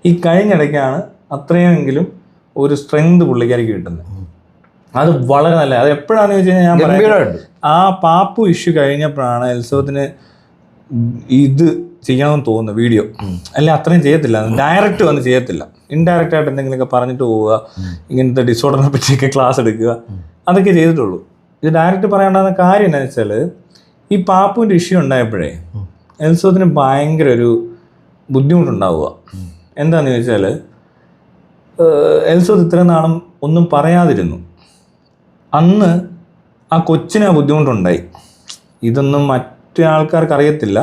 ഈ കഴിഞ്ഞിടയ്ക്കാണ് അത്രയെങ്കിലും ഒരു സ്ട്രെങ്ത് പുള്ളിക്കാർക്ക് കിട്ടുന്നത്. അത് വളരെ നല്ല. അത് എപ്പോഴാണെന്ന് വെച്ച് കഴിഞ്ഞാൽ ഞാൻ പറയാം, ആ പാപ്പു ഇഷ്യൂ കഴിഞ്ഞപ്പോഴാണ് എലിസബത്തിന് ഇത് ചെയ്യണമെന്ന് തോന്നുന്നു. വീഡിയോ അല്ല അത്രയും ചെയ്യത്തില്ല, ഡയറക്റ്റ് വന്ന് ചെയ്യത്തില്ല, ഇൻഡയറക്റ്റ് ആയിട്ട് എന്തെങ്കിലുമൊക്കെ പറഞ്ഞിട്ട് പോവുക, ഇങ്ങനത്തെ ഡിസോർഡറിനെ പറ്റിയൊക്കെ ക്ലാസ് എടുക്കുക, അതൊക്കെ ചെയ്തിട്ടുള്ളൂ. ഇത് ഡയറക്റ്റ് പറയേണ്ടുന്ന കാര്യം എന്താണെന്ന് വെച്ചാൽ ഈ പാപ്പുവിൻ്റെ ഇഷ്യൂ ഉണ്ടായപ്പോഴേ എലിസബത്തിന് ഭയങ്കര ഒരു ബുദ്ധിമുട്ടുണ്ടാവുക. എന്താണെന്ന് ചോദിച്ചാൽ എലിസബത്ത് ഇത്രയും നാളും ഒന്നും പറയാതിരുന്നു. അന്ന് ആ കൊച്ചിന് ആ ബുദ്ധിമുട്ടുണ്ടായി. ഇതൊന്നും മറ്റു ആൾക്കാർക്ക് അറിയത്തില്ല,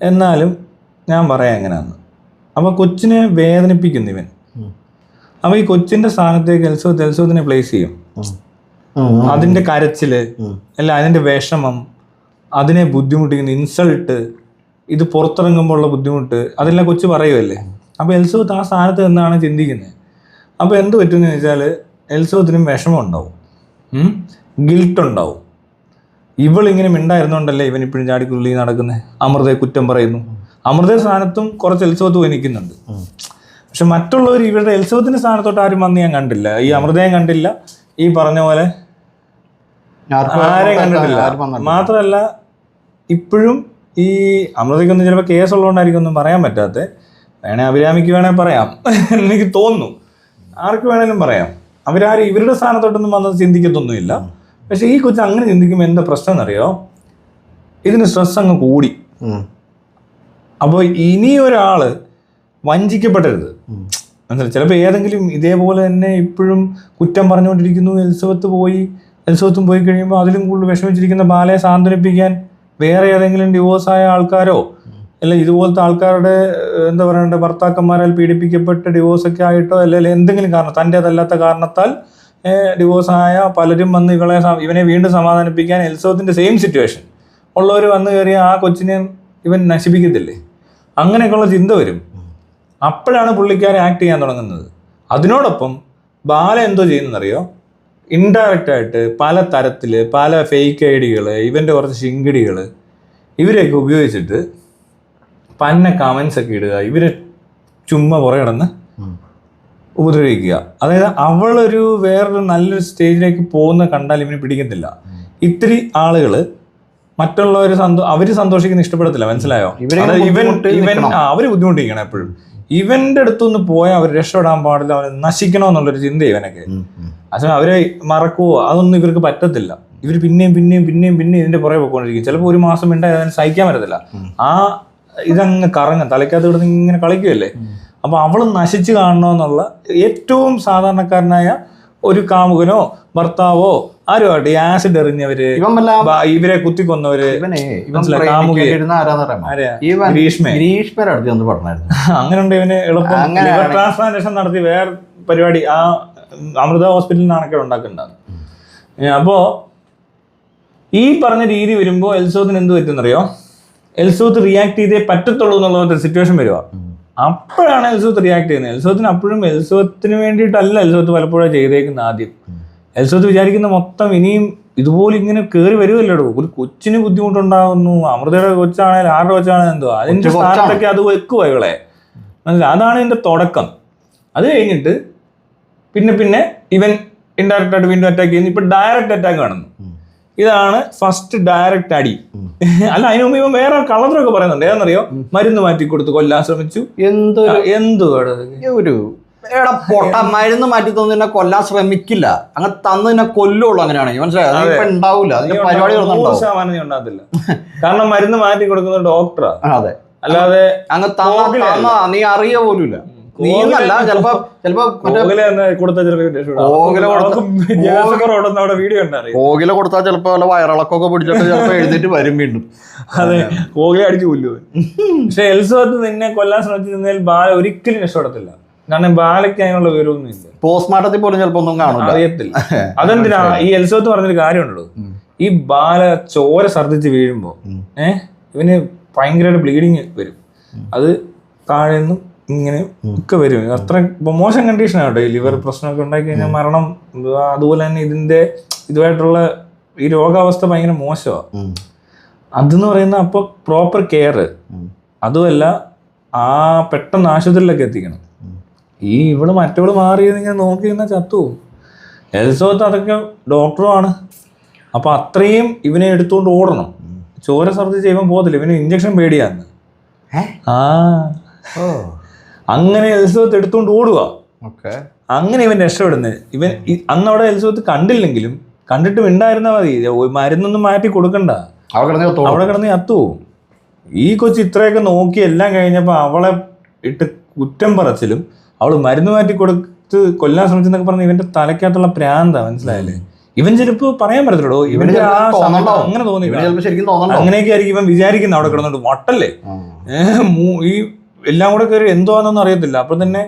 എന്നാലും ഞാൻ പറയാം എങ്ങനെയാന്ന്. അപ്പോൾ കൊച്ചിനെ വേദനിപ്പിക്കുന്നു ഇവൻ. അപ്പോൾ ഈ കൊച്ചിൻ്റെ സ്ഥാനത്തേക്ക് എലിസബത്തിനെ പ്ലേസ് ചെയ്യും. അതിൻ്റെ കരച്ചില് അല്ല, അതിൻ്റെ വിഷമം, അതിനെ ബുദ്ധിമുട്ടിക്കുന്ന ഇൻസൾട്ട്, ഇത് പുറത്തിറങ്ങുമ്പോൾ ഉള്ള ബുദ്ധിമുട്ട്, അതെല്ലാം കൊച്ചു പറയുമല്ലേ. അപ്പോൾ എലിസബത്ത് ആ സ്ഥാനത്ത് നിന്നാണ് ചിന്തിക്കുന്നത്. അപ്പോൾ എന്ത് പറ്റുമെന്ന് വെച്ചാൽ എലിസബത്തിനും വിഷമം ഉണ്ടാവും, ഗിൽട്ട് ഉണ്ടാവും. ഇവളിങ്ങനെ മിണ്ടായിരുന്നോണ്ടല്ലേ ഇവൻ ഇപ്പോഴും ചാടിക്കുള്ളി നടക്കുന്നത്. അമൃതയെ കുറ്റം പറയുന്നു. അമൃതയുടെ സ്ഥാനത്തും കുറച്ച് എലിസബത്ത് പോയി നിൽക്കുന്നുണ്ട്. പക്ഷെ മറ്റുള്ളവർ ഇവരുടെ എലിസബത്തിന്റെ സ്ഥാനത്തോട്ട് ആരും വന്ന് ഞാൻ കണ്ടില്ല. ഈ അമൃതയും കണ്ടില്ല, ഈ പറഞ്ഞ പോലെ ആരെയും കണ്ടിട്ടില്ല. മാത്രമല്ല ഇപ്പോഴും ഈ അമൃതയ്ക്കൊന്നും ചിലപ്പോൾ കേസുള്ളതുകൊണ്ടായിരിക്കും ഒന്നും പറയാൻ പറ്റാത്ത. വേണേ അഭിരാമിക്ക് വേണേൽ പറയാം എനിക്ക് തോന്നുന്നു, ആർക്ക് വേണേലും പറയാം. അവരാരും ഇവരുടെ സ്ഥാനത്തോട്ടൊന്നും വന്നത് ചിന്തിക്കത്തൊന്നുമില്ല. പക്ഷെ ഈ കൊച്ചു അങ്ങനെ ചിന്തിക്കുമ്പോൾ എന്താ പ്രശ്നം എന്നറിയോ, ഇതിന് സ്ട്രെസ് അങ്ങ് കൂടി. അപ്പോൾ ഇനി ഒരാള് വഞ്ചിക്കപ്പെടരുത്. മനസ്സിലായി? ചിലപ്പോൾ ഏതെങ്കിലും ഇതേപോലെ തന്നെ ഇപ്പോഴും കുറ്റം പറഞ്ഞുകൊണ്ടിരിക്കുന്നു. എലിസബത്തും പോയി കഴിയുമ്പോൾ അതിലും കൂടുതൽ വിഷമിച്ചിരിക്കുന്ന ബാലയെ സാന്ത്വനിപ്പിക്കാൻ വേറെ ഏതെങ്കിലും ഡിവോഴ്സായ ആൾക്കാരോ അല്ല ഇതുപോലത്തെ ആൾക്കാരുടെ എന്താ പറയണ്ട ഭർത്താക്കന്മാരാൽ പീഡിപ്പിക്കപ്പെട്ട് ഡിവോഴ്സൊക്കെ ആയിട്ടോ അല്ലെങ്കിൽ എന്തെങ്കിലും കാരണം തൻ്റേതല്ലാത്ത കാരണത്താൽ ഡിവോഴ്സായ പലരും വന്ന് ഇവനെ വീണ്ടും സമാധാനിപ്പിക്കാൻ എലിസബത്തിന്റെ സെയിം സിറ്റുവേഷൻ ഉള്ളവർ വന്നു കയറിയ ആ കൊച്ചിനെ ഇവൻ നശിപ്പിക്കത്തില്ലേ? അങ്ങനെയൊക്കെയുള്ള ചിന്ത വരും. അപ്പോഴാണ് പുള്ളിക്കാരെ ആക്ട് ചെയ്യാൻ തുടങ്ങുന്നത്. അതിനോടൊപ്പം ബാല എന്തോ ചെയ്യുന്നറിയോ, ഇൻഡയറക്റ്റ് ആയിട്ട് പല തരത്തില് പല ഫേക്ക് ഐഡികൾ, ഇവന്റെ കുറച്ച് ശിങ്കിടികൾ, ഇവരെയൊക്കെ ഉപയോഗിച്ചിട്ട് പന്ന കമന്റ്സ് ഒക്കെ ഇടുക, ഇവര് ചുമ്മാ പുറകെ കിടന്ന് ഉപദ്രവിക്കുക. അതായത് അവളൊരു വേറൊരു നല്ലൊരു സ്റ്റേജിലേക്ക് പോകുന്ന കണ്ടാൽ ഇവന് പിടിക്കത്തില്ല. ഇത്തിരി ആളുകള് മറ്റുള്ളവർ അവര് സന്തോഷിക്കുന്ന ഇഷ്ടപ്പെടത്തില്ല, മനസ്സിലായോ? അവര് ബുദ്ധിമുട്ടിക്കണം എപ്പോഴും. ഇവന്റെ അടുത്തുനിന്ന് പോയാൽ അവർ രക്ഷപ്പെടാൻ പാടില്ല, അവരെ നശിക്കണമെന്നുള്ളൊരു ചിന്ത ഇവനൊക്കെ. പക്ഷെ അവരെ മറക്കുവോ അതൊന്നും ഇവർക്ക് പറ്റത്തില്ല. ഇവർ പിന്നെയും ഇതിന്റെ പുറകെ പോയിക്കൊണ്ടിരിക്കും. ചിലപ്പോൾ ഒരു മാസം അതിന് സഹിക്കാൻ പറ്റത്തില്ല. ആ ഇതങ്ങ് കറങ്ങും, തലയ്ക്കകത്ത് കിടന്ന് ഇങ്ങനെ കളിക്കുകയല്ലേ. അപ്പൊ അവള് നശിച്ചു കാണണമെന്നുള്ള ഏറ്റവും സാധാരണക്കാരനായ ഒരു കാമുകനോ ഭർത്താവോ ആരുമായിട്ട് ഈ ആസിഡ് എറിഞ്ഞവര്, ഇവരെ കുത്തിക്കൊന്നവര്, അങ്ങനെ ഉണ്ട്. ഇവന് എളുപ്പം ലിവർ ട്രാൻസ്പ്ലാന്റേഷൻ നടത്തി വേറെ പരിപാടി ആ അമൃത ഹോസ്പിറ്റലിൽ നിന്നാണൊക്കെ ഉണ്ടാക്കുന്നുണ്ടാകും. അപ്പോ ഈ പറഞ്ഞ രീതി വരുമ്പോ എൽസോത്തിന് എന്ത് പറ്റുന്നറിയോ? എൽസോത്ത് റിയാക്ട് ചെയ്തേ പറ്റത്തുള്ളൂ എന്നുള്ള ഒരു സിറ്റുവേഷൻ വരുക. അപ്പോഴാണ് എൽസോത്ത് റിയാക്ട് ചെയ്യുന്നത്. എൽസോത്തിന് അപ്പോഴും എൽസോത്തിന് വേണ്ടിയിട്ടല്ല എൽസോത്ത് പലപ്പോഴും ചെയ്തേക്കുന്ന. ആദ്യം എൽസോത്ത് വിചാരിക്കുന്ന മൊത്തം ഇനിയും ഇതുപോലെ ഇങ്ങനെ കയറി വരുമല്ലോ, ഒരു കൊച്ചിന് ബുദ്ധിമുട്ടുണ്ടാകുന്നു, അമൃതയുടെ കൊച്ചാണേലും ആരുടെ കൊച്ചാണേലും എന്തോ അതിന്റെ സ്ഥാനത്തൊക്കെ അത് വെക്കുക ഇവളെ, മനസ്സിലായി? അതാണ് ഇതിന്റെ തുടക്കം. അത് കഴിഞ്ഞിട്ട് പിന്നെ ഇവൻ ഇൻഡയറക്റ്റ് ആയിട്ട് വീണ്ടും അറ്റാക്ക് ചെയ്യുന്നു. ഇപ്പൊ ഡയറക്റ്റ് അറ്റാക്ക് കാണുന്നു. ഇതാണ് ഫസ്റ്റ് ഡയറക്റ്റ് അടി. അല്ല, അതിനു മുമ്പ് ഇവൻ വേറെ കളറൊക്കെ പറയുന്നുണ്ട്. ഏതാണെന്നറിയോ? മരുന്ന് മാറ്റി കൊടുത്ത് കൊല്ലാൻ ശ്രമിച്ചു. മരുന്ന് മാറ്റി തന്നു കൊല്ലാൻ ശ്രമിക്കില്ല, അങ്ങനെ തന്നു തന്നെ കൊല്ലുള്ളൂ. അങ്ങനെയാണെങ്കിൽ മനസ്സിലായി ഉണ്ടാവില്ല, അതിന്റെ പരിപാടി ഉണ്ടാകത്തില്ല. കാരണം മരുന്ന് മാറ്റി കൊടുക്കുന്ന ഡോക്ടറാ. അതെ, അല്ലാതെ അങ്ങ് തന്ന നീ അറിയ പോലുമില്ല. നീന്നല്ല ചിലപ്പോ കോകില കൊടുത്താൽ ചിലപ്പോ വല്ല വയറിളക്കൊക്കെ പിടിച്ചിട്ട് ചിലപ്പോ എഴുന്നേറ്റ് വരും വീണ്ടും. അതെ, കോകില അടിച്ചു കൊല്ലുവോ. പക്ഷെ എൽസോത്ത് നിന്നെ കൊല്ലാൻ ശ്രമിച്ചിരുന്നതിൽ ബാല ഒരിക്കലും രക്ഷപ്പെടത്തില്ല. കാരണം ബാലയ്ക്ക് അതിനുള്ള വിവരമൊന്നും ഇല്ല. പോസ്റ്റ്മോർട്ടത്തിൽ പോലും ചിലപ്പോ ഒന്നും കാണൂല, അറിയത്തില്ല. അതെന്തിനാ ഈ എൽസോത്ത് പറഞ്ഞൊരു കാര്യമുണ്ടല്ലോ, ഈ ബാല ചോര ഛർദ്ദിച്ച് വീഴുമ്പോ ഇവന് ഭയങ്കരമായിട്ട് ബ്ലീഡിങ് വരും. അത് താഴെന്നും ഇങ്ങനെ ഒക്കെ വരും. അത്ര മോശം കണ്ടീഷനാണ് കേട്ടോ. ഈ ലിവർ പ്രശ്നമൊക്കെ ഉണ്ടാക്കി കഴിഞ്ഞാൽ മരണം. അതുപോലെ തന്നെ ഇതുമായിട്ടുള്ള ഈ രോഗാവസ്ഥ ഭയങ്കര മോശമാണ്. അതെന്ന് പറയുന്ന അപ്പോൾ പ്രോപ്പർ കെയർ, അതുമല്ല ആ പെട്ടെന്ന് ആശുപത്രിയിലൊക്കെ എത്തിക്കണം. ഇവള് മറ്റവള് മാറിയത് ഇങ്ങനെ നോക്കി നിന്നാൽ ചത്തുപോകും. എൽസോത്ത് അതൊക്കെ ഡോക്ടറുമാണ്. അപ്പൊ അത്രയും ഇവനെ എടുത്തുകൊണ്ട് ഓടണം. ചോര ഛർദ്ദിച്ച് ഇവൻ പോകത്തില്ല, ഇവന് ഇഞ്ചക്ഷൻ പേടിയാന്ന്. അങ്ങനെ എൽസോത്ത് എടുത്തുകൊണ്ട് ഓടുക. അങ്ങനെ ഇവൻ രക്ഷപ്പെടുന്നത്. ഇവൻ അന്നവിടെ എൽസോത്ത് കണ്ടില്ലെങ്കിലും കണ്ടിട്ടും ഉണ്ടായിരുന്നാ മതി, മരുന്നൊന്നും മാറ്റി കൊടുക്കണ്ട, അവിടെ കിടന്ന് ചത്തുപോകും. ഈ കൊച്ചു ഇത്രയൊക്കെ നോക്കി എല്ലാം കഴിഞ്ഞപ്പോ അവളെ ഇട്ട് കുറ്റം പറച്ചിലും അവള് മരുന്ന് മാറ്റി കൊടുത്ത് കൊല്ലാൻ ശ്രമിച്ചെന്നൊക്കെ പറഞ്ഞ് ഇവന്റെ തലക്കകത്തുള്ള പ്രാന്താ, മനസ്സിലായല്ലേ? ഇവൻ ചിലപ്പോ പറയാൻ പറ്റത്തില്ലടോ, ഇവന്റെ അങ്ങനെ തോന്നി. അങ്ങനെയൊക്കെ ആയിരിക്കും ഇവൻ വിചാരിക്കുന്നത്. അവിടെ കിടന്നോണ്ട് വട്ടല്ലേ, ഈ എല്ലാം കൂടെ കയറി എന്തോന്നൊന്നും അറിയത്തില്ല. അപ്പൊ തന്നെ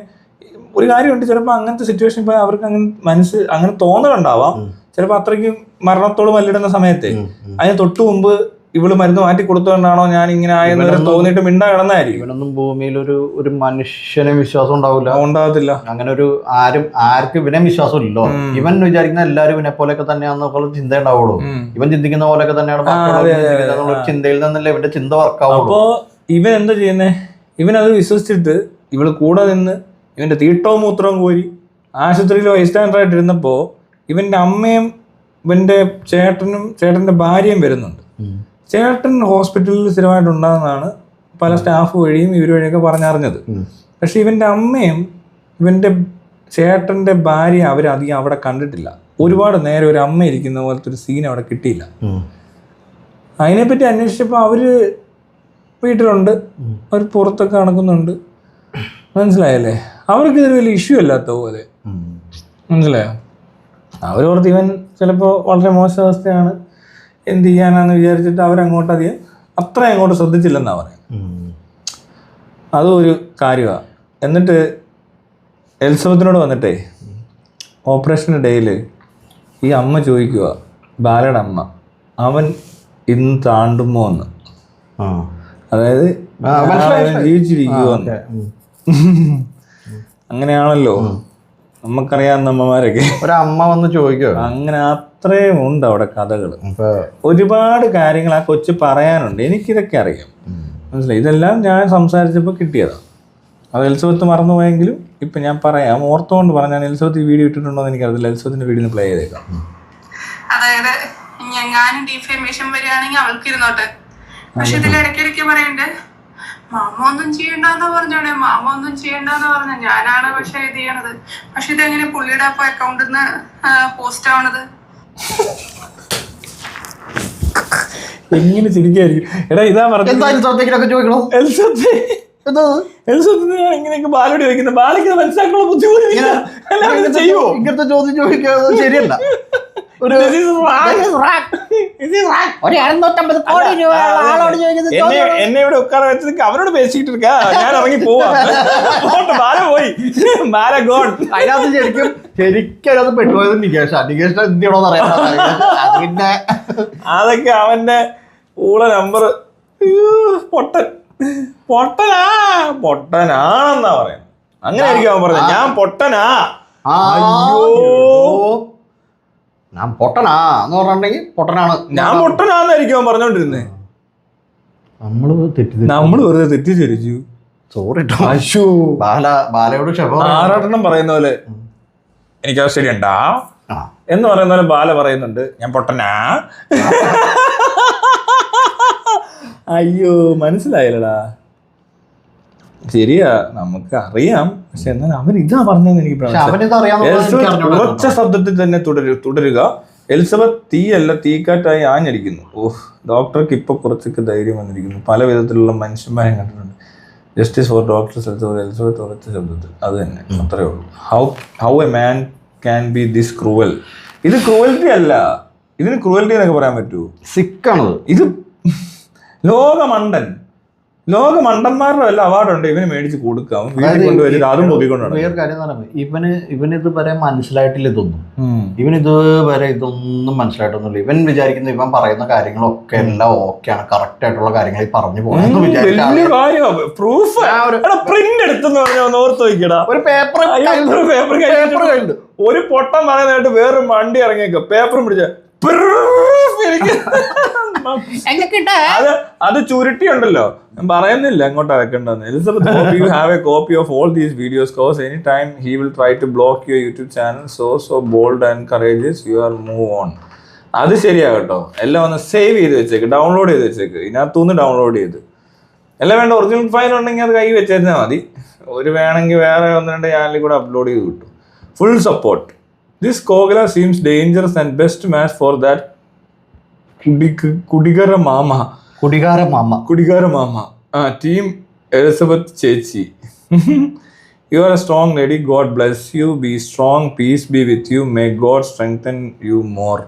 ഒരു കാര്യമുണ്ട്, ചിലപ്പോൾ അങ്ങനത്തെ സിറ്റുവേഷൻ ഇപ്പൊ അവർക്ക് അങ്ങനെ തോന്നലുണ്ടാവാം. ചിലപ്പോൾ അത്രയ്ക്കും മരണത്തോട് മല്ലിടുന്ന സമയത്ത് അതിന് തൊട്ടു മുമ്പ് ഇവള് മരുന്ന് മാറ്റി കൊടുത്തോണ്ടാണോ ഞാൻ ഇങ്ങനെ ആയെന്ന് തോന്നിയിട്ട് മിണ്ടാ കിടന്നായിരിക്കും. ഇവനൊന്നും ഭൂമിയിൽ ഒരു മനുഷ്യനെ വിശ്വാസം ഉണ്ടാവത്തില്ല. അങ്ങനെ ഒരു ആർക്കും ഇവനെ വിശ്വാസം ഇല്ലോ. ഇവൻ വിചാരിക്കുന്ന എല്ലാവരും ഇവനെ പോലെയൊക്കെ തന്നെയാണെന്നുള്ള ചിന്ത ഉണ്ടാവുള്ളൂ. ഇവൻ ചിന്തിക്കുന്ന പോലെയൊക്കെ തന്നെയാണ് ചിന്തയിൽ നിന്നല്ലേ ഇവന്റെ ചിന്ത വർക്കാവുള്ളൂ. അപ്പോ ഇവൻ എന്താ ചെയ്യുന്നേ? ഇവനത് വിശ്വസിച്ചിട്ട് ഇവള് കൂടെ നിന്ന് ഇവന്റെ തീട്ടവും മൂത്രവും കോരി ആശുപത്രിയിൽ വൈസ്റ്റാൻഡറായിട്ട് ഇരുന്നപ്പോ ഇവന്റെ അമ്മയും ഇവന്റെ ചേട്ടന്റെ ഭാര്യയും വരുന്നുണ്ട്. ചേട്ടൻ ഹോസ്പിറ്റലിൽ സ്ഥിരമായിട്ട് ഉണ്ടാകുന്നതാണ് പല സ്റ്റാഫ് വഴിയും ഇവർ വഴിയൊക്കെ പറഞ്ഞറിഞ്ഞത്. പക്ഷെ ഇവന്റെ അമ്മയും ഇവന്റെ ചേട്ടന്റെ ഭാര്യ അവരധികം അവിടെ കണ്ടിട്ടില്ല. ഒരുപാട് നേരം ഒരു അമ്മ ഇരിക്കുന്ന പോലത്തെ ഒരു സീൻ അവിടെ കിട്ടിയില്ല. അതിനെപ്പറ്റി അന്വേഷിച്ചപ്പോൾ അവര് വീട്ടിലുണ്ട്, അവർ പുറത്തൊക്കെ നടക്കുന്നുണ്ട്, മനസ്സിലായല്ലേ? അവർക്ക് ഇതൊരു വലിയ ഇഷ്യൂ അല്ലാത്ത പോലെ, മനസ്സിലായോ? അവരോർത്ത് ഇവൻ ചിലപ്പോൾ വളരെ മോശാവസ്ഥയാണ്, എന്ത് ചെയ്യാനാന്ന് വിചാരിച്ചിട്ട് അവരങ്ങോട്ട് അത്ര അങ്ങോട്ട് ശ്രദ്ധിച്ചില്ലെന്നാ പറയാം. അതും ഒരു കാര്യമാണ്. എന്നിട്ട് എലിസബത്തിനോട് വന്നിട്ടേ ഓപ്പറേഷൻ്റെ ഡേയിൽ ഈ അമ്മ ചോദിക്കുക, ബാലയുടെ അമ്മ, അവൻ ഇന്ന് താണ്ടുമോ എന്ന്. അതായത് ജീവിച്ചിരിക്കുവോന്ന്. അങ്ങനെയാണല്ലോ നമുക്കറിയാവുന്ന അമ്മമാരൊക്കെ. ഒരമ്മ വന്ന് ചോദിക്കുക. അങ്ങനെ അത്രയും ഉണ്ട് അവിടെ കഥകൾ. ഒരുപാട് കാര്യങ്ങൾ ആ കൊച്ചു പറയാനുണ്ട്. എനിക്കിതൊക്കെ അറിയാം. മനസ്സിലായി? ഇതെല്ലാം ഞാൻ സംസാരിച്ചപ്പോൾ കിട്ടിയതാണ്. അത് എലിസബത്ത് മറന്നുപോയെങ്കിലും ഇപ്പം ഞാൻ പറയാം, ഓർത്തുകൊണ്ട് പറഞ്ഞാൽ എലിസബത്ത് ഈ വീഡിയോ ഇട്ടിട്ടുണ്ടോ എന്ന് എനിക്കറിയില്ല. എലിസബത്തിന്റെ വീഡിയോ പ്ലേ ചെയ്തേക്കാം. അതായത് ഞാനും ഡിഫേമേഷൻ വരികയാണെങ്കിൽ അവൾക്ക് ഇരുന്നോട്ടെ. പക്ഷെ ഇതിൽ ഇടയ്ക്കിടയ്ക്ക് പറയണ്ട് മാമ ഒന്നും ചെയ്യണ്ടെന്ന് പറഞ്ഞോടെ, മാമ ഒന്നും ചെയ്യണ്ടെന്ന് പറഞ്ഞ ഞാനാണ് പക്ഷെ ഇത് ചെയ്യണത്. പക്ഷെ ഇതെങ്ങനെ പുള്ളിയുടെ അപ്പൊ അക്കൗണ്ടിൽ നിന്ന് പോസ്റ്റ് ആവണത്? എങ്ങനെ ചിരിക്കായിരിക്കും? എടാ ഇതാ പറഞ്ഞത്, ഇങ്ങനെയൊക്കെ ബാലോടി വയ്ക്കുന്ന ബാലയ്ക്ക് മനസ്സിലാക്കാനുള്ള ബുദ്ധിമുട്ട് ചെയ്യുമോ? ഇങ്ങനത്തെ ചോദ്യം ചോദിക്കുന്നത് ശരിയല്ല. എന്നെ ഇവിടെ ഉட்கார വെച്ചത് അവരോട് പേശിട്ട് ഞാൻ ഇറങ്ങി പോവാ. ബാല പോയി, ബാല ഗോൺ. അതിനകത്ത് ശരിക്കും അതിനകത്ത് പെട്ടുപോയത് നികേഷ് എന്ത് ചെയ്യണോന്ന് അറിയാം. പിന്നെ അതൊക്കെ അവന്റെ ഊള നമ്പർ. പൊട്ടനാണെന്നാ പറയാം. അങ്ങനെ ആയിരിക്കും അവൻ പറഞ്ഞത്, ഞാൻ പൊട്ടനാ. ഞാൻ പൊട്ടനാ എന്ന് പറഞ്ഞിട്ടുണ്ടെങ്കിൽ പൊട്ടനാണ്, ഞാൻ പൊട്ടനാന്നായിരിക്കും അവൻ പറഞ്ഞോണ്ടിരുന്നേ. നമ്മള് വെറുതെ തെറ്റിദ്ധരിച്ചു. സോറി ട്ടോ. ബാലയോട് ആറാട്ടെണ്ണം പറയുന്ന പോലെ എനിക്ക് അത് ശരിയണ്ടാ എന്ന് പറയുന്ന പോലെ ബാല പറയുന്നുണ്ട്, ഞാൻ പൊട്ടനാ. അയ്യോ മനസ്സിലായില്ലടാ. ശരിയാ, നമുക്ക് അറിയാം. പക്ഷെ എന്നാൽ അവൻ ഇതാ പറഞ്ഞതെന്ന് എനിക്ക് ഉറച്ച ശബ്ദത്തിൽ തന്നെ തുടരുക. എലിസബത്ത് തീയല്ല, തീക്കാറ്റായി ആഞ്ഞടിക്കുന്നു. ഓഹ്, ഡോക്ടർക്ക് ഇപ്പൊ കുറച്ചൊക്കെ ധൈര്യം വന്നിരിക്കുന്നു. പല വിധത്തിലുള്ള മനുഷ്യന്മാരെ കണ്ടിട്ടുണ്ട്. ജസ്റ്റിസ് ഫോർ ഡോക്ടർ എലിസബത്ത് ഉറച്ച ശബ്ദത്തിൽ. അത് തന്നെ, അത്രേ ഉള്ളൂ. How a man can be this cruel. ഇത് ക്രൂവൽറ്റി അല്ല, ഇതിന് ക്രൂവൽറ്റി എന്നൊക്കെ പറയാൻ പറ്റൂ? സിക്കാണത് ഇത്. ലോകമണ്ടന്മാരുടെ വല്ല അവാർഡുണ്ട് ഇവന് മേടിച്ച് കൊടുക്കാം, വീട്ടിൽ കൊണ്ടുവരും, അതും പൊക്കിക്കൊണ്ടാണ്. വേറെ കാര്യം എന്ന് പറയുമ്പോൾ ഇവന് ഇതുവരെ മനസ്സിലായിട്ടില്ല ഇതൊന്നും. ഇതുവരെ ഇതൊന്നും മനസ്സിലായിട്ടൊന്നുമില്ല. ഇവൻ വിചാരിക്കുന്നത് ഇവൻ പറയുന്ന കാര്യങ്ങളൊക്കെ എല്ലാം ഓക്കെയാണ്, കറക്റ്റ് ആയിട്ടുള്ള കാര്യങ്ങൾ ഈ പറഞ്ഞു പോകുന്നത്. ഒരു പൊട്ടം പറയുന്നതായിട്ട് വേറൊരു വണ്ടി ഇറങ്ങിയേക്ക പേപ്പറും പിടിച്ച അത് ചുരുട്ടി ഉണ്ടല്ലോ, പറയുന്നില്ല എങ്ങോട്ടാ വെക്കേണ്ടതെന്ന്. Elizabeth, you have a copy of all these videos cause any time he will try to block your YouTube channel. So bold and courageous you are move on. അത് ശരിയാ കേട്ടോ. എല്ലാം ഒന്ന് സേവ് ചെയ്ത് വെച്ചേക്ക്, ഡൗൺലോഡ് ചെയ്ത് വെച്ചേക്ക്. ഇതിനകത്തുനിന്ന് ഡൗൺലോഡ് ചെയ്ത് എല്ലാം വേണ്ട. ഒറിജിനൽ ഫയൽ ഉണ്ടെങ്കിൽ അത് കൈ വെച്ചാൽ മതി. ഒരു വേണമെങ്കിൽ വേറെ ഒന്ന് രണ്ട് ചാനലിൽ കൂടെ അപ്ലോഡ് ചെയ്ത് കിട്ടും. Full support. This Kokila seems dangerous and best match for that കുടികാര മാമ ടീം എലിസബത്ത് ചേച്ചി. You are a strong lady. God bless you. Be strong. Peace be with you. May God strengthen you more.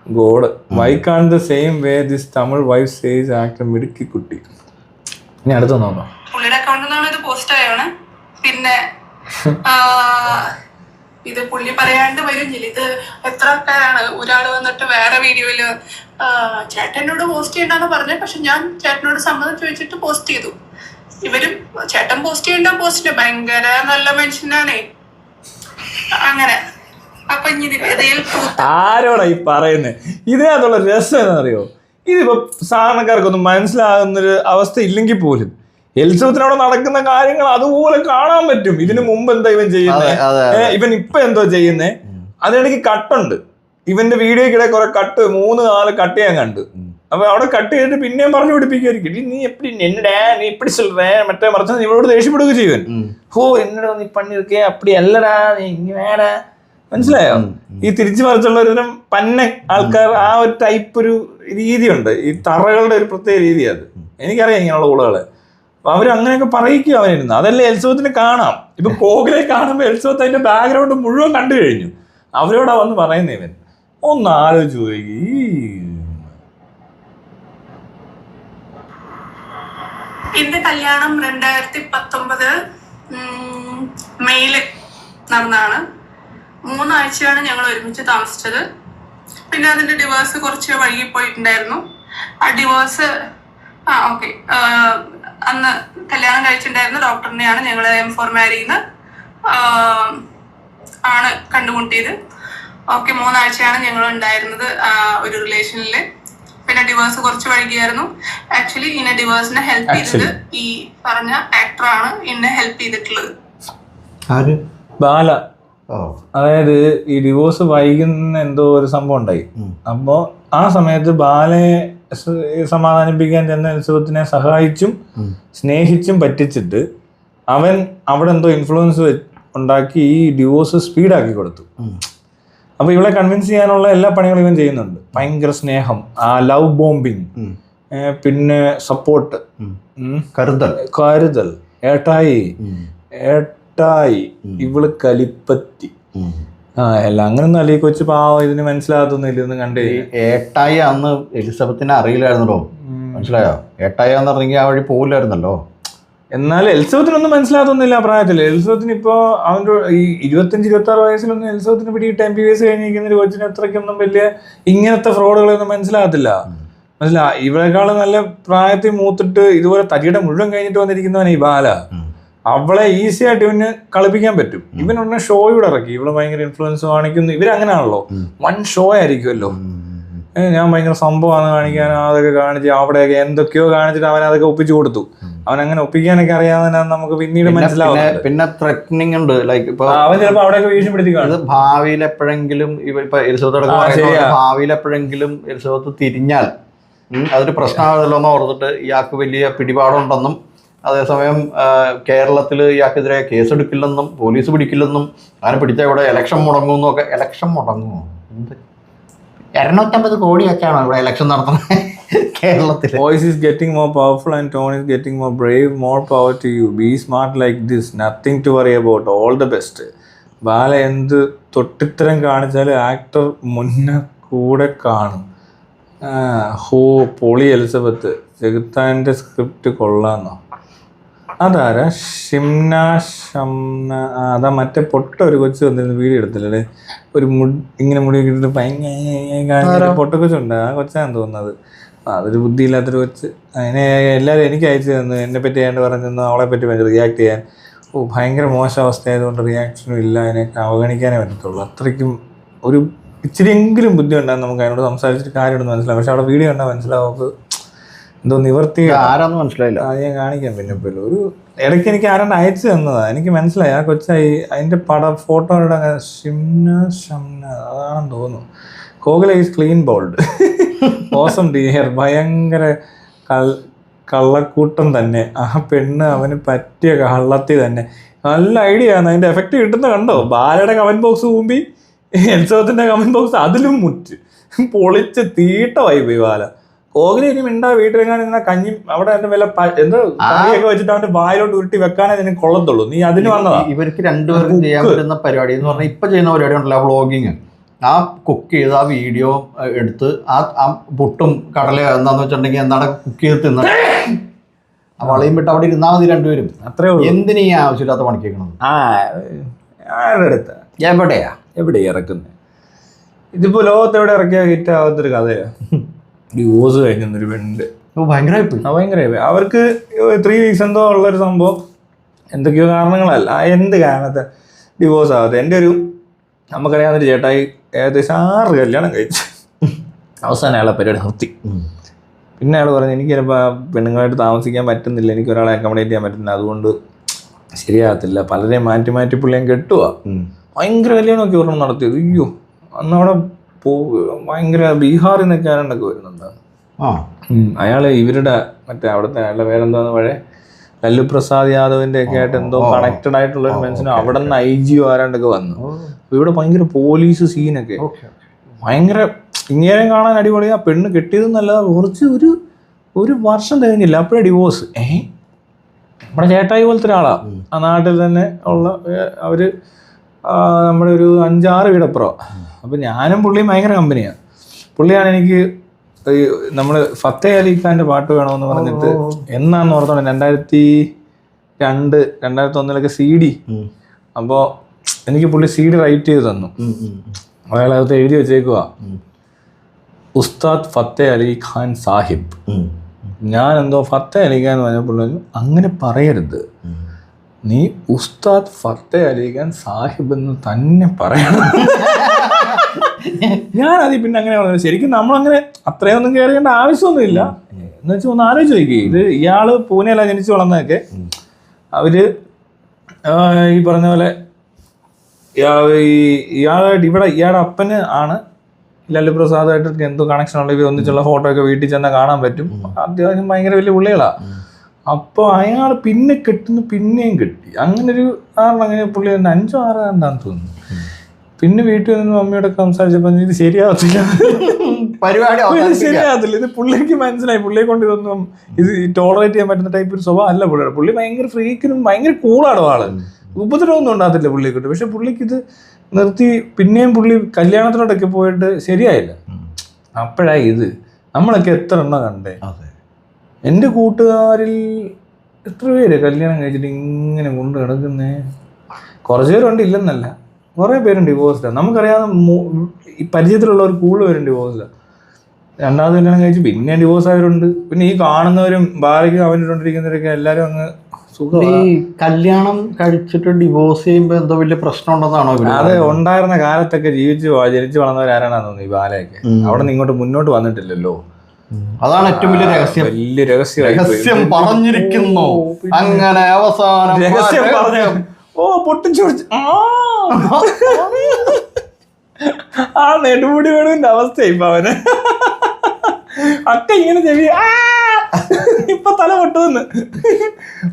God. Why can't the same way this Tamil wife says actor Midiki Kutti? ഇനി അടുത്ത നോക്കാം. പുള്ളിയുടെ അക്കൗണ്ടിൽ നിന്നാണ് ഇത് post ആയാണ്. പിന്നെ ഇത് പുള്ളി പറയാണ്ട് വരുന്നില്ല. ഇത് എത്ര ആൾക്കാരാണ്, ഒരാൾ വന്നിട്ട് വേറെ വീഡിയോയില് ചേട്ടനോട് പോസ്റ്റ് ചെയ്യണ്ടെന്ന് പറഞ്ഞു, പക്ഷെ ഞാൻ ചേട്ടനോട് സമ്മതം ചോദിച്ചിട്ട് പോസ്റ്റ് ചെയ്തു. ഇവരും ചേട്ടൻ പോസ്റ്റ് ചെയ്യണ്ട പോസ്റ്റ് ഭയങ്കര നല്ല മനുഷ്യനാണേ. അങ്ങനെ അപ്പൊ ആരോടാ ഈ പറയുന്നത്? ഇതിനകത്തുള്ള രസം എന്നറിയോ? ഇതിപ്പോ സാധാരണക്കാർക്കൊന്നും മനസ്സിലാകുന്നൊരു അവസ്ഥ ഇല്ലെങ്കിൽ പോലും എലിസബത്തിനോട് നടക്കുന്ന കാര്യങ്ങൾ അതുപോലെ കാണാൻ പറ്റും. ഇതിനു മുമ്പ് എന്താ ഇവൻ ചെയ്യുന്നത്, ഇവൻ ഇപ്പൊ എന്തോ ചെയ്യുന്നേ. അതിനിടയ്ക്ക് കട്ടുണ്ട്. ഇവന്റെ വീഡിയോക്കിടെ കുറെ കട്ട് 3-4 കട്ട് ചെയ്യാൻ കണ്ടു. അപ്പൊ അവിടെ കട്ട് ചെയ്തിട്ട് പിന്നെയും പറഞ്ഞു പിടിപ്പിക്കുമായിരിക്കും. നീ എപ്പടി എന്നടാ, നീ ഇപ്പടി சொல்ற മറ്റേ മറിച്ച് ഇവളോട് ദേഷ്യപ്പെടുക ചെയ്യുവൻ. ഹോ എന്നടാ നീ പണിയൊക്കെ അപ്പടി അല്ലടാ, നീ ഇനി വേടാ. മനസ്സിലായോ? ഈ തിരിച്ചു മറിച്ചുള്ള ഒരുതരം പന്ന ആൾക്കാർ, ആ ഒരു ടൈപ്പ് ഒരു രീതിയുണ്ട്. ഈ തറകളുടെ ഒരു പ്രത്യേക രീതി. അത് എനിക്കറിയാം ഇങ്ങനെയുള്ള ഊളുകളെ. അപ്പൊ അവര് അങ്ങനെയൊക്കെ പറയിക്കും അവനിരുന്ന്. അതല്ലേ എലിസബത്തിന് കാണാം. ഇപ്പൊ കോഗിലെ കാണുമ്പോൾ എലിസബത്ത് അതിന്റെ ബാക്ക്ഗ്രൗണ്ട് മുഴുവൻ കണ്ടു കഴിഞ്ഞു. അവരോടാ വന്ന് പറയുന്ന ഇവൻ. ഒന്ന് ആലോചിച്ച് പോയി. എന്റെ കല്യാണം 2019 മെയില് നടന്നതാണ്. 3 ആഴ്ചയാണ് ഞങ്ങൾ ഒരുമിച്ച് താമസിച്ചത്. പിന്നെ അതിന്റെ ഡിവോഴ്സ് കുറച്ച് വൈകിപ്പോയിട്ടുണ്ടായിരുന്നു. ആ ഡിവോഴ്സ് ഓക്കെ അന്ന് കല്യാണം കഴിച്ചിട്ടുണ്ടായിരുന്ന ഡോക്ടറിനെയാണ് ഞങ്ങൾ M4 മാരിന്ന് ആണ് കണ്ടുമുട്ടിയത്. ഓക്കെ 3 ആഴ്ചയാണ് ഞങ്ങൾ ഉണ്ടായിരുന്നത് ഒരു റിലേഷനിൽ. പിന്നെ ഡിവേഴ്സ് കുറച്ച് വൈകിയായിരുന്നു. ആക്ച്വലി ഇന്നെ ഡിവേഴ്സിനെ ഹെൽപ്പ് ചെയ്തത് ഈ പറഞ്ഞ ആക്ടറാണ് എന്നെ ഹെൽപ്പ് ചെയ്തിട്ടുള്ളത്. ബാല. അതായത് ഈ ഡിവോഴ്സ് വൈകുന്ന എന്തോ ഒരു സംഭവം ഉണ്ടായി. അപ്പോ ആ സമയത്ത് ബാലയെ സമാധാനിപ്പിക്കാൻ ചെന്ന എലിസബത്തിനെ സഹായിച്ചും സ്നേഹിച്ചും പറ്റിച്ചിട്ട് അവൻ അവിടെ എന്തോ ഇൻഫ്ലുവൻസ് ഉണ്ടാക്കി ഈ ഡിവോഴ്സ് സ്പീഡാക്കി കൊടുത്തു. അപ്പൊ ഇവളെ കൺവിൻസ് ചെയ്യാനുള്ള എല്ലാ പണികളും ഇവൻ ചെയ്യുന്നുണ്ട്. ഭയങ്കര സ്നേഹം, ആ ലവ് ബോംബിങ്, പിന്നെ സപ്പോർട്ട്, കരുതൽ, ഏട്ടായി, ഇവള് കലിപ്പത്തി, എല്ലാം അങ്ങനൊന്നും അല്ലേ കൊച്ചു പാവം, ഇതിന് മനസ്സിലാകത്തൊന്നുമില്ല. ഇതൊന്നും കണ്ടേ ഏട്ടായി അന്ന് എലിസബത്തിനെ അറിയില്ലായിരുന്നല്ലോ, മനസ്സിലായോ? ഏട്ടായി എന്ന് പറഞ്ഞെങ്കിൽ ആ വഴി പോകില്ലായിരുന്നല്ലോ. എന്നാൽ എലിസബത്തിനൊന്നും മനസ്സിലാകത്തൊന്നുമില്ല ആ പ്രായത്തിൽ. എലിസബത്തിന് ഇപ്പോൾ അവൻ്റെ ഈ 25-26 വയസ്സിലൊന്നും എലിസബത്തിന് പിടിയിട്ട് MBBS കഴിഞ്ഞിരിക്കുന്ന ഒരു കൊച്ചിന് അത്രയ്ക്കൊന്നും വലിയ ഇങ്ങനത്തെ ഫ്രോഡുകളൊന്നും മനസ്സിലാകത്തില്ല. ഇവളെക്കാളും നല്ല പ്രായത്തിൽ മൂത്തിട്ട് ഇതുപോലെ തടിയുടെ മുഴുവൻ കഴിഞ്ഞിട്ട് വന്നിരിക്കുന്നവനെ ഈ ബാല. അവളെ ഈസി ആയിട്ട് ഇവന് കളിപ്പിക്കാൻ പറ്റും. ഇവനുടനെ ഷോയുടെ ഇറക്കി, ഇവളെ ഭയങ്കര ഇൻഫ്ലുവൻസ് കാണിക്കുന്നു. ഇവരങ്ങനെയാണല്ലോ, വൺ ഷോ ആയിരിക്കുമല്ലോ. ഞാൻ ഭയങ്കര സംഭവമാണ് കാണിക്കാൻ, അതൊക്കെ കാണിച്ച് അവിടെയൊക്കെ എന്തൊക്കെയോ കാണിച്ചിട്ട് അവൻ അതൊക്കെ ഒപ്പിച്ചു കൊടുത്തു. അവൻ അങ്ങനെ ഒപ്പിക്കാനൊക്കെ അറിയാവുന്ന നമുക്ക് പിന്നീട് മനസ്സിലാവും. പിന്നെ ത്രെറ്റനിങ് ഉണ്ട്, ലൈക്ക് ഇപ്പൊ അവൻ ചിലപ്പോൾ അവിടെയൊക്കെ ഭീഷണിപ്പെടുത്തി കാണും. ഭാവിയിൽ എപ്പോഴെങ്കിലും ഇപ്പൊ ഭാവിയിൽ എപ്പോഴെങ്കിലും എലിസബത്ത് തിരിഞ്ഞാൽ അതൊരു പ്രശ്നമാകല്ലോ എന്ന് ഓർത്തിട്ട് ഇയാൾക്ക് വലിയ പിടിപാടുണ്ടെന്നും അതേസമയം കേരളത്തിൽ ഇയാൾക്കെതിരെ കേസെടുക്കില്ലെന്നും പോലീസ് പിടിക്കില്ലെന്നും അങ്ങനെ പിടിച്ചാൽ ഇവിടെ ഇലക്ഷൻ മുടങ്ങുമെന്നും ഒക്കെ. ഇലക്ഷൻ മുടങ്ങുമോ? 250 കോടി വെച്ചാണോ ഇവിടെ ഇലക്ഷൻ നടത്തുന്നത് കേരളത്തിൽ? Voice is getting more powerful and tone is getting more brave. More power to you. Be smart like this. Nothing to worry about. All the best. ബാല എന്ത് തൊട്ടിത്തരം കാണിച്ചാലും ആക്ടർ മുന്നേ കൂടെ കാണും. പൊളി എലിസബത്ത്. ചെകുത്താൻ്റെ സ്ക്രിപ്റ്റ് കൊള്ളാന്നോ? അതാരാ? അതാ മറ്റേ പൊട്ട ഒരു കൊച്ചു വന്നിരുന്നു, വീഡിയോ എടുത്തില്ലേ? ഒരു ഇങ്ങനെ മുടി കിട്ടിട്ട് ഭയങ്കര പൊട്ട കൊച്ചുണ്ട്, ആ കൊച്ചാന്ന് തോന്നുന്നത്. അതൊരു ബുദ്ധിയില്ലാത്തൊരു കൊച്ച്. അതിനെ എല്ലാവരും എനിക്ക് അയച്ചു തന്നു, എന്നെ പറ്റി ആയിട്ട് പറഞ്ഞു, അവളെ പറ്റി ഭയങ്കര റിയാക്ട് ചെയ്യാൻ. ഭയങ്കര മോശം അവസ്ഥയായതുകൊണ്ട് റിയാക്ഷനും ഇല്ല, അതിനൊക്കെ അവഗണിക്കാനേ പറ്റത്തുള്ളൂ. അത്രയ്ക്കും ഒരു ഇച്ചിരിയെങ്കിലും ബുദ്ധി ഉണ്ടാകും നമുക്ക് അതിനോട് സംസാരിച്ചിട്ട് കാര്യമൊന്നും മനസ്സിലാവും. പക്ഷെ അവിടെ വീഡിയോ കണ്ടാൽ മനസ്സിലാവും എന്തോ നിവർത്തി. ആരാന്ന് മനസ്സിലായില്ല, അത് ഞാൻ കാണിക്കാം. പിന്നെ ഇപ്പോൾ ഒരു ഇടയ്ക്ക് എനിക്ക് ആരാണ്ട് അയച്ചു തന്നതാണ്, എനിക്ക് മനസ്സിലായി. ആ കൊച്ചായി അതിൻ്റെ ഫോട്ടോ ഷംന അതാണെന്ന് തോന്നുന്നു. Kokila is clean bold, awesome dear, ഭയങ്കര കള്ളക്കൂട്ടം തന്നെ. ആ പെണ്ണ് അവന് പറ്റിയ കള്ളത്തി തന്നെ. നല്ല ഐഡിയ ആണ്, അതിൻ്റെ എഫക്റ്റ് കിട്ടുന്ന കണ്ടോ? ബാലയുടെ കമൻറ്റ് ബോക്സ് കൂമ്പി, എലിസബത്തിൻ്റെ കമൻറ്റ് ബോക്സ് അതിലും മുറ്റ് പൊളിച്ച് തീട്ടമായി പോയി ബാല. കോഹ്ലി ഇനി മിണ്ടാ വീട്ടിലെങ്ങാനും കഞ്ഞി അവിടെ വല്ല എന്തോ കറിയൊക്കെ വെച്ചിട്ട് അവന്റെ വായിലോട്ട് ഉരുട്ടി വെക്കാനേ നിനക്ക് കൊള്ളത്തുള്ളൂ. നീ അതിന് വന്നതാ. ഇവർക്ക് രണ്ടുപേർക്കും ചെയ്യാൻ പറ്റുന്ന പരിപാടി എന്ന് പറഞ്ഞാൽ ഇപ്പൊ ചെയ്യുന്ന പരിപാടി ഉണ്ടല്ലോ, വ്ളോഗിങ്. ആ കുക്ക് ചെയ്ത് ആ വീഡിയോ എടുത്ത് ആ പുട്ടും കടല എന്താന്ന് വെച്ചിട്ടുണ്ടെങ്കിൽ എന്താണ് കുക്ക് ചെയ്ത് തിന്നത് ആ വളയും വിട്ട് അവിടെ ഇരുന്നാൽ മതി രണ്ടുപേരും. അത്രേ ഉള്ളൂ. എന്തിനീ ആവശ്യമില്ലാത്ത പണിക്കേക്കണം? എവിടെയാ ഇറക്കുന്നത്? ഇതിപ്പോ ലോകത്തെവിടെ ഇറക്കിയ ഹിറ്റ് ആവാത്തൊരു കഥയാണ്. ഡിവോഴ്സ് കഴിഞ്ഞൊരു പെണ്ണിന്റെ ഭയങ്കരമായി അവർക്ക് 3 weeks എന്തോ ഉള്ളൊരു സംഭവം, എന്തൊക്കെയോ കാരണങ്ങളല്ല, എന്ത് കാരണത്തെ ഡിവോഴ്സ് ആവാത്ത. എൻ്റെ ഒരു നമുക്കറിയാവുന്നൊരു ചേട്ടായി ഏകദേശം 6 കല്യാണം കഴിച്ചു. അവസാനം അയാളെ പരിപാടി നിർത്തി. പിന്നെ അയാൾ പറഞ്ഞു, എനിക്ക് ചിലപ്പോൾ പെണ്ണുങ്ങളായിട്ട് താമസിക്കാൻ പറ്റുന്നില്ല, എനിക്ക് ഒരാളെ അക്കോമഡേറ്റ് ചെയ്യാൻ പറ്റുന്നില്ല, അതുകൊണ്ട് ശരിയാകത്തില്ല. പലരെയും മാറ്റി മാറ്റി പുള്ളിയും കെട്ടുക. ഭയങ്കര കല്യാണമൊക്കെ ഒരെണ്ണം നടത്തിയത്. അയ്യോ, അന്ന് അവിടെ ഭയങ്കര ബീഹാറിൽ നിന്നൊക്കെ ആരണ്ടൊക്കെ വരുന്നുണ്ട്. അയാൾ ഇവരുടെ മറ്റേ അവിടുത്തെ അയാളുടെ പേരെന്താന്ന് പഴയ ലല്ലു പ്രസാദ് യാദവിന്റെ ഒക്കെ ആയിട്ട് എന്തോ കണക്റ്റഡ് ആയിട്ടുള്ള ഒരു മനുഷ്യനും അവിടെ നിന്ന് IG ആരാണ്ടൊക്കെ വന്നു. ഇവിടെ ഭയങ്കര പോലീസ് സീനൊക്കെ, ഭയങ്കര ഇങ്ങനെ കാണാൻ അടിപൊളിയാ. പെണ്ണ് കെട്ടിയതെന്നല്ലാതെ കുറച്ച് ഒരു വർഷം തികഞ്ഞില്ല അപ്പോഴേ ഡിവോഴ്സ്. നമ്മുടെ ചേട്ടായി പോലത്തെ ഒരാളാ, ആ നാട്ടിൽ തന്നെ ഉള്ള. അവര് നമ്മുടെ ഒരു 5-6 വീടപ്പുറം. അപ്പം ഞാനും പുള്ളിയും ഭയങ്കര കമ്പനിയാണ്. പുള്ളിയാണ് എനിക്ക് നമ്മൾ ഫത്തേ അലി ഖാൻ്റെ പാട്ട് വേണമെന്ന് പറഞ്ഞിട്ട് എന്നാന്ന് ഓർത്തോണ്ട് 2002-2001 CD. അപ്പോൾ എനിക്ക് പുള്ളി CD റൈറ്റ് ചെയ്ത് തന്നു. അയാളകത്ത് എഴുതി വെച്ചേക്കുക, ഉസ്താദ് ഫത്തേ അലി ഖാൻ സാഹിബ്. ഞാൻ എന്തോ ഫത്തേ അലി ഖാൻ എന്ന് പറഞ്ഞപ്പോൾ അങ്ങനെ പറയരുത്, നീ ഉസ്താദ് ഫത്തേ അലി ഖാൻ സാഹിബ് എന്ന് തന്നെ പറയണം. ഞാനത് പിന്നെ അങ്ങനെ പറഞ്ഞത് ശരിക്കും നമ്മളങ്ങനെ അത്രയൊന്നും കയറേണ്ട ആവശ്യമൊന്നുമില്ല എന്ന് വെച്ചാൽ ഒന്ന് ആലോചിച്ച് നോക്കി. ഇത് ഇയാള് പൂനെയല്ല ജനിച്ചു വളർന്നതൊക്കെ. അവര് ഈ പറഞ്ഞ പോലെ ഇയാളായിട്ട് ഇവിടെ ഇയാളുടെ അപ്പന് ആണ് ലല്ലു പ്രസാദായിട്ട് എന്തോ കണക്ഷൻ ഉള്ള ഇവർ ഒന്നിച്ചുള്ള ഫോട്ടോ ഒക്കെ വീട്ടിൽ ചെന്നാൽ കാണാൻ പറ്റും. അത്യാവശ്യം ഭയങ്കര വലിയ പുള്ളികളാ. അപ്പോൾ അയാൾ പിന്നെ കെട്ടുന്നു, പിന്നെയും കെട്ടി. അങ്ങനൊരു അങ്ങനെ പുള്ളി 5 or 6 എന്താന്ന് തോന്നുന്നു. പിന്നെ വീട്ടിൽ നിന്ന് മമ്മിയോടൊക്കെ സംസാരിച്ചപ്പോൾ ഇത് ശരിയാവത്തില്ല, പരിപാടി ശരിയാകത്തില്ല. ഇത് പുള്ളിക്ക് മനസ്സിലായി. പുള്ളിയെ കൊണ്ട് ഇതൊന്നും ഇത് ടോളറേറ്റ് ചെയ്യാൻ പറ്റുന്ന ടൈപ്പ് ഒരു സ്വഭാവം അല്ല പുള്ളിയുടെ. പുള്ളി ഭയങ്കര ഫ്രീക്കിനും ഭയങ്കര കൂളാണ് ആള്. ഉപദ്രവമൊന്നും ഉണ്ടാകത്തില്ല പുള്ളിയെ. പക്ഷെ പുള്ളിക്ക് ഇത് നിർത്തി പിന്നെയും പുള്ളി കല്യാണത്തിനോടൊക്കെ പോയിട്ട് ശരിയായില്ല. അപ്പോഴായി ഇത് നമ്മളൊക്കെ എത്ര എണ്ണം കണ്ടേ. എൻ്റെ കൂട്ടുകാരിൽ എത്ര പേര് കല്യാണം കഴിച്ചിട്ട് ഇങ്ങനെ കൊണ്ട് കിടക്കുന്നേ. കുറച്ച് പേരുണ്ട്, ഇല്ലെന്നല്ല, കുറേ പേരും ഡിവോഴ്സ്ഡാണ്. നമുക്കറിയാവുന്ന ഈ പരിചയത്തിലുള്ളവർ കൂടുതൽ പേരും ഡിവോഴ്സ്ഡാണ്. രണ്ടാമത് കല്യാണം കഴിച്ച് പിന്നെ ഡിവോഴ്സ് ആയവരുണ്ട്. പിന്നെ ഈ കാണുന്നവരും ഭാര്യയ്ക്ക് അവനിട്ടുകൊണ്ടിരിക്കുന്നവരൊക്കെ എല്ലാവരും അങ്ങ് ഈ കല്യാണം കഴിച്ചിട്ട് ഡിവോഴ്സ് ചെയ്യുമ്പോ എന്തോ വലിയ പ്രശ്നം ഉണ്ടെന്നാണോ? അത് ഉണ്ടായിരുന്ന കാലത്തൊക്കെ ജനിച്ചു വളർന്നവരാരാണെന്ന് തോന്നുന്നു ഈ ബാലയൊക്കെ. അവിടെ നിന്ന് ഇങ്ങോട്ട് മുന്നോട്ട് വന്നിട്ടില്ലല്ലോ. അതാണ് ഏറ്റവും വലിയ രഹസ്യം. വലിയ രഹസ്യം പറഞ്ഞിരിക്കുന്നു. അങ്ങനെ അവസാനം രഹസ്യം പറഞ്ഞ പൊട്ടിച്ചു ആ നെടുമുടി വേണുവിന്റെ അവസ്ഥ ഇപ്പൊ അവന് അക്ക ഇങ്ങനെ ചെവി ഇപ്പൊ തല പൊട്ടുവന്ന്.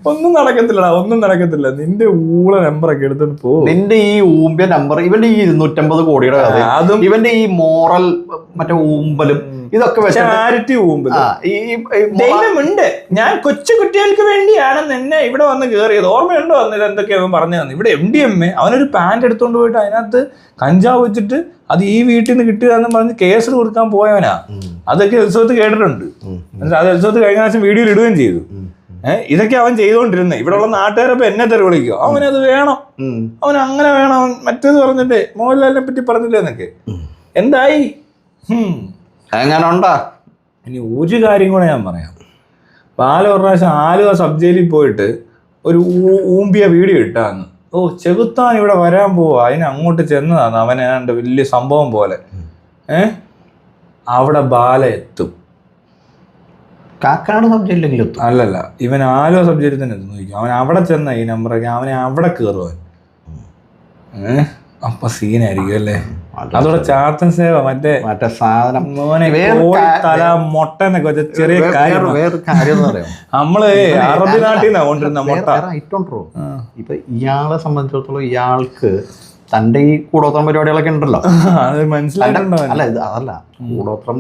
ഒന്നും നടക്കത്തില്ലടാ, ഒന്നും നടക്കത്തില്ല. നിന്റെ ഊള നമ്പറൊക്കെ എടുത്തോണ്ട് പോ. നിന്റെ ഈ ഊമ്പിയ നമ്പർ, ഇവന്റെ ഈ 250 കോടിയുടെ കഥ, അതും ഇവന്റെ ഈ മോറൽ മറ്റേ ഊമ്പലും ഇതൊക്കെ ചാരിറ്റി ഊമ്പലും. ദൈവമുണ്ട്, ഞാൻ കൊച്ചു കുട്ടികൾക്ക് വേണ്ടിയാണ് നിന്നെ ഇവിടെ വന്ന് കയറിയത്. ഓർമ്മയുണ്ടോ വന്നത് എന്തൊക്കെയാ പറഞ്ഞു തന്നെ. ഇവിടെ MDMA അവനൊരു പാന്റ് എടുത്തോണ്ട് പോയിട്ട് അതിനകത്ത് കഞ്ചാവ് വെച്ചിട്ട് അത് ഈ വീട്ടിൽ നിന്ന് കിട്ടിയതാന്ന് പറഞ്ഞ് കേസ് കൊടുക്കാൻ പോയവനാ. അതൊക്കെ ഉത്സവത്ത് കേട്ടിട്ടുണ്ട്. അത് ഉത്സവത്ത് കഴിഞ്ഞ പ്രാവശ്യം വീഡിയോയിൽ ഇടുകയും ചെയ്തു. ഇതൊക്കെ അവൻ ചെയ്തുകൊണ്ടിരുന്നേ. ഇവിടെ ഉള്ള നാട്ടുകാരപ്പോ എന്നെ തെറി വിളിക്കും. അവനത് വേണം, അവൻ അങ്ങനെ വേണം, അവൻ മറ്റേത് പറഞ്ഞിട്ടേ മോഹൻലാലിനെ പറ്റി പറഞ്ഞില്ലേ എന്നൊക്കെ. എന്തായി എങ്ങനെ ഉണ്ടാ? ഇനി ഒരു കാര്യം കൂടെ ഞാൻ പറയാം. ബാല ഒരു പ്രാവശ്യം ആലുവ സബ് ജയിലിൽ പോയിട്ട് ഒരു ഊമ്പിയ വീഡിയോ ഇട്ടാന്ന്. ചെകുത്താൻ ഇവിടെ വരാൻ പോവാ, അതിന് അങ്ങോട്ട് ചെന്നതാണ് അവൻ ഏതാണ്ട് വലിയ സംഭവം പോലെ. അവിടെ ബാല എത്തും. കാക്കാട് സബ് ജയിലിലെങ്കിലും എത്തും. അല്ലല്ല, ഇവൻ ആലുവ സബ് ജയിലിൽ തന്നെ എത്തുന്നു. അവൻ അവിടെ ചെന്ന ഈ നമ്പറൊക്കെ അവനെ അവിടെ കയറുവാൻ. അപ്പൊ സീനായിരിക്കും അല്ലേ? അതോടെ ചാത്തൻ സേവ മറ്റേ സാധനം തല മൊട്ട എന്നൊക്കെ വെച്ച ചെറിയ കാര്യം. വേറൊരു കാര്യം എന്ന് പറയാം, നമ്മള് അറബി നാട്ടിൽ നിന്നാ കൊണ്ടിരുന്ന മൊട്ട. ഇപ്പൊ ഇയാളെ സംബന്ധിച്ചിടത്തോളം ഇയാൾക്ക് തന്റെ ഈ കൂടോത്രം പരിപാടികളൊക്കെ ഉണ്ടല്ലോ, അത് മനസ്സിലായിട്ടുണ്ടോ? അല്ല ഇത് അതല്ല കൂടോത്രം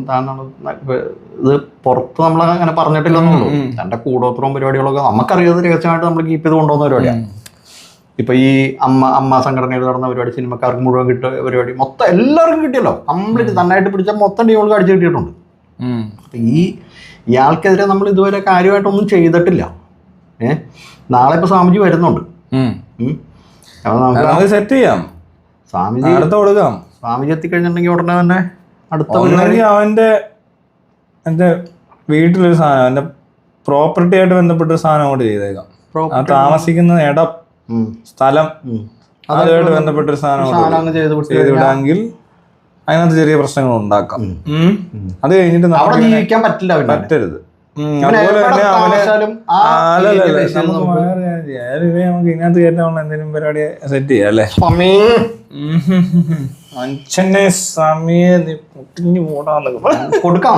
ഇത് പുറത്ത് നമ്മൾ അങ്ങനെ പറഞ്ഞിട്ടില്ലെന്നുള്ളൂ. തന്റെ കൂടോത്രവും പരിപാടികളൊക്കെ നമുക്കറിയാതെ രഹസ്യമായിട്ട് നമ്മൾ കീപ്പ് ചെയ്ത് കൊണ്ടുപോകുന്ന പരിപാടിയാണ്. ഇപ്പൊ ഈ അമ്മ സംഘടനയിൽ നടന്ന പരിപാടി, സിനിമക്കാർക്ക് മുഴുവൻ കിട്ടിയ പരിപാടി മൊത്തം എല്ലാവർക്കും കിട്ടിയല്ലോ. കംപ്ലീറ്റ് തന്നായിട്ട് പിടിച്ച മൊത്തം ടീമുകൾക്ക് അടിച്ചു കിട്ടിയിട്ടുണ്ട്. അപ്പൊ ഇയാൾക്കെതിരെ നമ്മൾ ഇതുവരെ കാര്യമായിട്ടൊന്നും ചെയ്തിട്ടില്ല. നാളെ ഇപ്പൊ സ്വാമിജി വരുന്നുണ്ട്. സെറ്റ് ചെയ്യാം, സ്വാമിജി അടുത്ത കൊടുക്കാം. സ്വാമിജി എത്തിക്കഴിഞ്ഞിട്ടുണ്ടെങ്കിൽ ഉടനെ തന്നെ അടുത്ത അവന്റെ എന്റെ വീട്ടിലൊരു സാധനം, അവന്റെ പ്രോപ്പർട്ടി ആയിട്ട് ബന്ധപ്പെട്ട സാധനം അങ്ങോട്ട് ചെയ്തേക്കാം. താമസിക്കുന്ന ഇടം, സ്ഥലം, അതുമായിട്ട് ബന്ധപ്പെട്ടൊരു സാധനം ചെയ്ത് വിടാമെങ്കിൽ അതിനകത്ത് ചെറിയ പ്രശ്നങ്ങൾ ഉണ്ടാക്കാം. അത് കഴിഞ്ഞിട്ട് ജീവിക്കാൻ പറ്റില്ല, പറ്റരുത്. അതുപോലെ തന്നെ നമുക്ക് ഇതിനകത്ത് കയറ്റാനുള്ള എന്തെങ്കിലും പരിപാടി സെറ്റ് ചെയ്യാം അല്ലേ? മനുഷ്യനെ സമയെ കൊടുക്കാം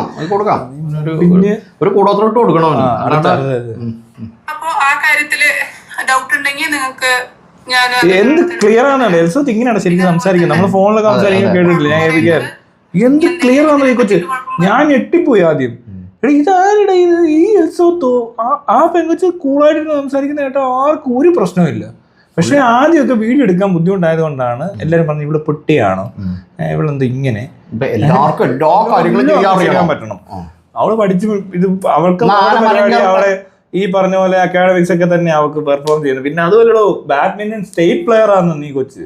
ഒരു കൂടോത്രോട്ട് കൊടുക്കണോ? അപ്പോ ആ കാര്യത്തില് ഡൗട്ട് ഉണ്ടെങ്കിൽ നിങ്ങൾക്ക് എന്ത് ക്ലിയർ ആണ് എൽസത്ത് ഇങ്ങനെയാണ് ശരിക്കും സംസാരിക്കുന്നത്. നമ്മൾ ഫോണിലൊക്കെ സംസാരിക്കാൻ കേട്ടിട്ടില്ല. ഞാൻ കേൾപ്പിക്കാൻ എന്ത് ക്ലിയർ ആണ് ഈ കൊച്ച്. ഞാൻ ഞെട്ടിപ്പോയി ആദ്യം. ഇതാരുടെ ഇത് ഈ എൽസത്തോ ആ പെങ്കൊച്ച് കൂളായിട്ട് സംസാരിക്കുന്ന കേട്ടോ ആർക്കും ഒരു പ്രശ്നമില്ല. പക്ഷെ ആദ്യമൊക്കെ വീഡിയോ എടുക്കാൻ ബുദ്ധിമുട്ടായത് കൊണ്ടാണ് എല്ലാരും പറഞ്ഞു ഇവിടെ പൊട്ടിയാണോ, ഇവളെന്ത് ഇങ്ങനെ പറ്റണം. അവള് പഠിച്ച് ഇത് അവൾക്ക് അവളെ ഈ പറഞ്ഞ പോലെ അക്കാഡമിക്സ് ഒക്കെ തന്നെ അവൾക്ക് പെർഫോം ചെയ്യുന്നു. പിന്നെ അതുപോലെയോ ബാഡ്മിന്റൺ സ്റ്റേറ്റ് പ്ലെയർ ആണെന്ന് നീ കൊച്ച്.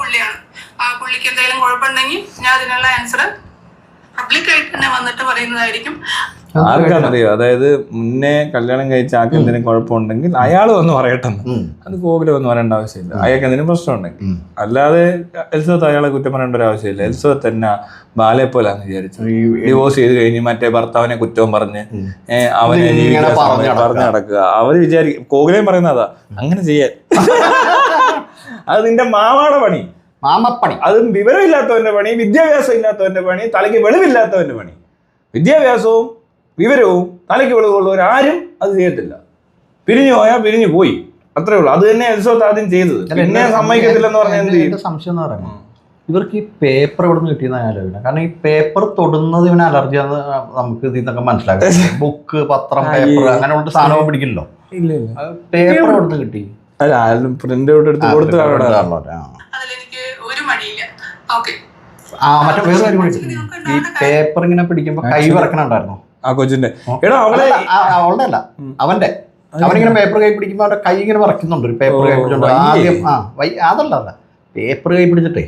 പുള്ളിയാണ്. ആ പുള്ളിക്ക് എന്തെങ്കിലും കുഴപ്പമുണ്ടെങ്കിൽ ഞാൻ അതിനുള്ള ആൻസർ പബ്ലിക് ആയിട്ട് തന്നെ വന്നിട്ട് പറയുന്നതായിരിക്കും. ആർക്കാണെന്നറിയോ? അതായത് മുന്നേ കല്യാണം കഴിച്ച ആൾക്ക് എന്തെങ്കിലും കുഴപ്പമുണ്ടെങ്കിൽ അയാൾ വന്ന് പറയട്ടെന്ന്. അത് കോകില വന്ന് പറയേണ്ട ആവശ്യമില്ല. അയാൾക്ക് എന്തെങ്കിലും പ്രശ്നമുണ്ടെങ്കിൽ. അല്ലാതെ എൽസബത്ത് അയാളെ കുറ്റം പറയേണ്ട ഒരു ആവശ്യമില്ല. എൽസബത്ത് തന്നെ ബാലയെ പോലാന്ന് വിചാരിച്ചു. ഡിവോഴ്സ് ചെയ്ത് കഴിഞ്ഞ് മറ്റേ ഭർത്താവിനെ കുറ്റവും പറഞ്ഞ് അവനെ പറഞ്ഞു നടക്കുക. അവര് വിചാരിക്കും, കോകിലയും പറയുന്നതാ അങ്ങനെ ചെയ്യാൻ. അത് നിന്റെ മാമാടെ പണി, മാമപ്പണി. അത് വിവരമില്ലാത്തവന്റെ പണി, വിദ്യാഭ്യാസം ഇല്ലാത്തവന്റെ പണി, തലയ്ക്ക് വെളിവില്ലാത്തവന്റെ പണി. വിദ്യാഭ്യാസവും വിവരവും തലയ്ക്ക് വെളിവുള്ളവർ ആരും അത് ചെയ്യത്തില്ല. പിരിഞ്ഞു പോയാൽ പിരിഞ്ഞു പോയി, അത്രേ ഉള്ളൂ. അത് തന്നെ എൽസബത്ത് ആദ്യം ചെയ്തത്. പിന്നെ സമ്മതിക്കത്തില്ലെന്ന് പറഞ്ഞാൽ എന്ത് ചെയ്യും? സംശയം എന്ന് പറയുന്നത് ഇവർക്ക് ഈ പേപ്പർ എവിടെ നിന്ന് കിട്ടിയെന്ന് ആലോചിക്കണം. കാരണം ഈ പേപ്പർ തൊടുന്നത് ഇവന് അലർജിയാന്ന് നമുക്ക് ഇതിൽ നിന്നൊക്കെ മനസ്സിലാക്കാം. ബുക്ക്, പത്രം, പേപ്പർ അങ്ങനെയുള്ള സാധനവും പിടിക്കില്ലല്ലോ. ഇല്ല, പേപ്പർ എവിടെ നിന്ന് കിട്ടി? അല്ല, ആരും പ്രിന്റ് ഔട്ട് എടുത്ത് കൊടുത്തു. അതിലെനിക്ക് ഒരു മടിയില്ല. ഓക്കെ, മറ്റേ വേറെ കാര്യം കൂടി, ഈ പേപ്പർ ഇങ്ങനെ പിടിക്കുമ്പോ കൈ വിറക്കണുണ്ടായിരുന്നു ആ കൊച്ചിന്റെ. എടാ അവളെ അവളുടെ അല്ല, അവനിങ്ങനെ പേപ്പർ കൈ പിടിക്കുമ്പോ അവന്റെ കൈ ഇങ്ങനെ വിറക്കുന്നുണ്ട്. ഒരു പേപ്പർ കൈ പിടിച്ചോണ്ട് ആദ്യം അതല്ല പേപ്പർ കൈ പിടിച്ചിട്ടേ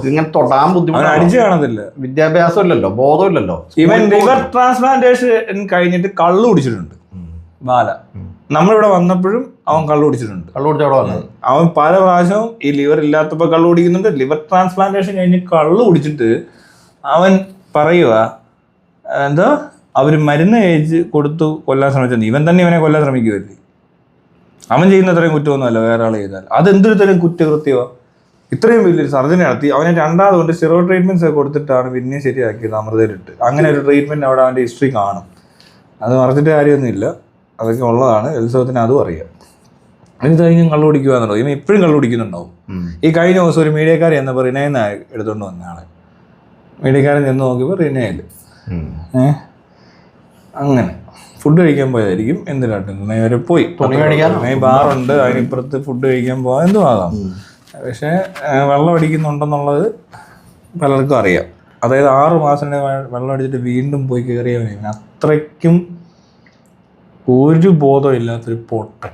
ഇങ്ങനെ തൊടാൻ ബുദ്ധിമുട്ട്. അടിച്ചു കാണത്തില്ല, വിദ്യാഭ്യാസം ഇല്ലല്ലോ, ബോധം ഇല്ലല്ലോ. ഇവൻ ലിവർ ട്രാൻസ്പ്ലാന്റേഷൻ കഴിഞ്ഞിട്ട് കള്ളു കുടിച്ചിട്ടുണ്ട് ബാല. നമ്മളിവിടെ വന്നപ്പോഴും അവൻ കള്ളു കുടിച്ചിട്ടുണ്ട്. അവൻ പല പ്രാവശ്യവും ഈ ലിവർ ഇല്ലാത്തപ്പോ കള്ളു കുടിക്കുന്നുണ്ട്. ലിവർ ട്രാൻസ്പ്ലാന്റേഷൻ കഴിഞ്ഞ് കള്ളു കുടിച്ചിട്ട് അവൻ പറയുക എന്താ, അവര് മരുന്ന് കഴിച്ച് കൊടുത്തു കൊല്ലാൻ ശ്രമിച്ചത്. ഇവൻ തന്നെ ഇവനെ കൊല്ലാൻ ശ്രമിക്കുമല്ലേ? അവൻ ചെയ്യുന്ന അത്രയും കുറ്റമൊന്നുമല്ല വേറെ ആൾ ചെയ്താൽ. അതെന്തൊരു തരം കുറ്റകൃത്യമാണ്? ഇത്രയും വലിയൊരു സർജറി നടത്തി അവനെ രണ്ടാമതുകൊണ്ട് സ്റ്റിറോയിഡ് ട്രീറ്റ്മെന്റ്സ് ഒക്കെ കൊടുത്തിട്ടാണ് പിന്നെ ശരിയാക്കിയത് അമൃതയിലിട്ട്. അങ്ങനെ ഒരു ട്രീറ്റ്മെന്റ് അവിടെ അവൻ്റെ ഹിസ്റ്ററി കാണും. അത് മറച്ചിട്ട് കാര്യമൊന്നുമില്ല, അതൊക്കെ ഉള്ളതാണ്. എൽസബത്തിന് അതും അറിയാം. അതിന് കഴിഞ്ഞ് കള്ളു കുടിക്കുക എന്നുള്ളത് ഇവൻ ഇപ്പോഴും കള്ളു കുടിക്കുന്നുണ്ടാവും. ഈ കഴിഞ്ഞ ദിവസം ഒരു മീഡിയക്കാരൻ എന്നപ്പോൾ റിനയെന്ന് എടുത്തുകൊണ്ട് വന്ന ആളെ മീഡിയക്കാരൻ ചെന്ന് നോക്കിയപ്പോൾ റിനയിൽ അങ്ങനെ ഫുഡ് കഴിക്കാൻ പോയതായിരിക്കും. എന്തിനാട്ടും വരെ പോയി ബാറുണ്ട്, അതിനിപ്പുറത്ത് ഫുഡ് കഴിക്കാൻ പോകാൻ എന്തും ആകാം. പക്ഷേ വെള്ളം അടിക്കുന്നുണ്ടെന്നുള്ളത് പലർക്കും അറിയാം. അതായത് 6 മാസം വെള്ളം അടിച്ചിട്ട് വീണ്ടും പോയി കയറിയവനെ അത്രയ്ക്കും ഒരു ബോധം ഇല്ലാത്തൊരു പൊട്ടൻ.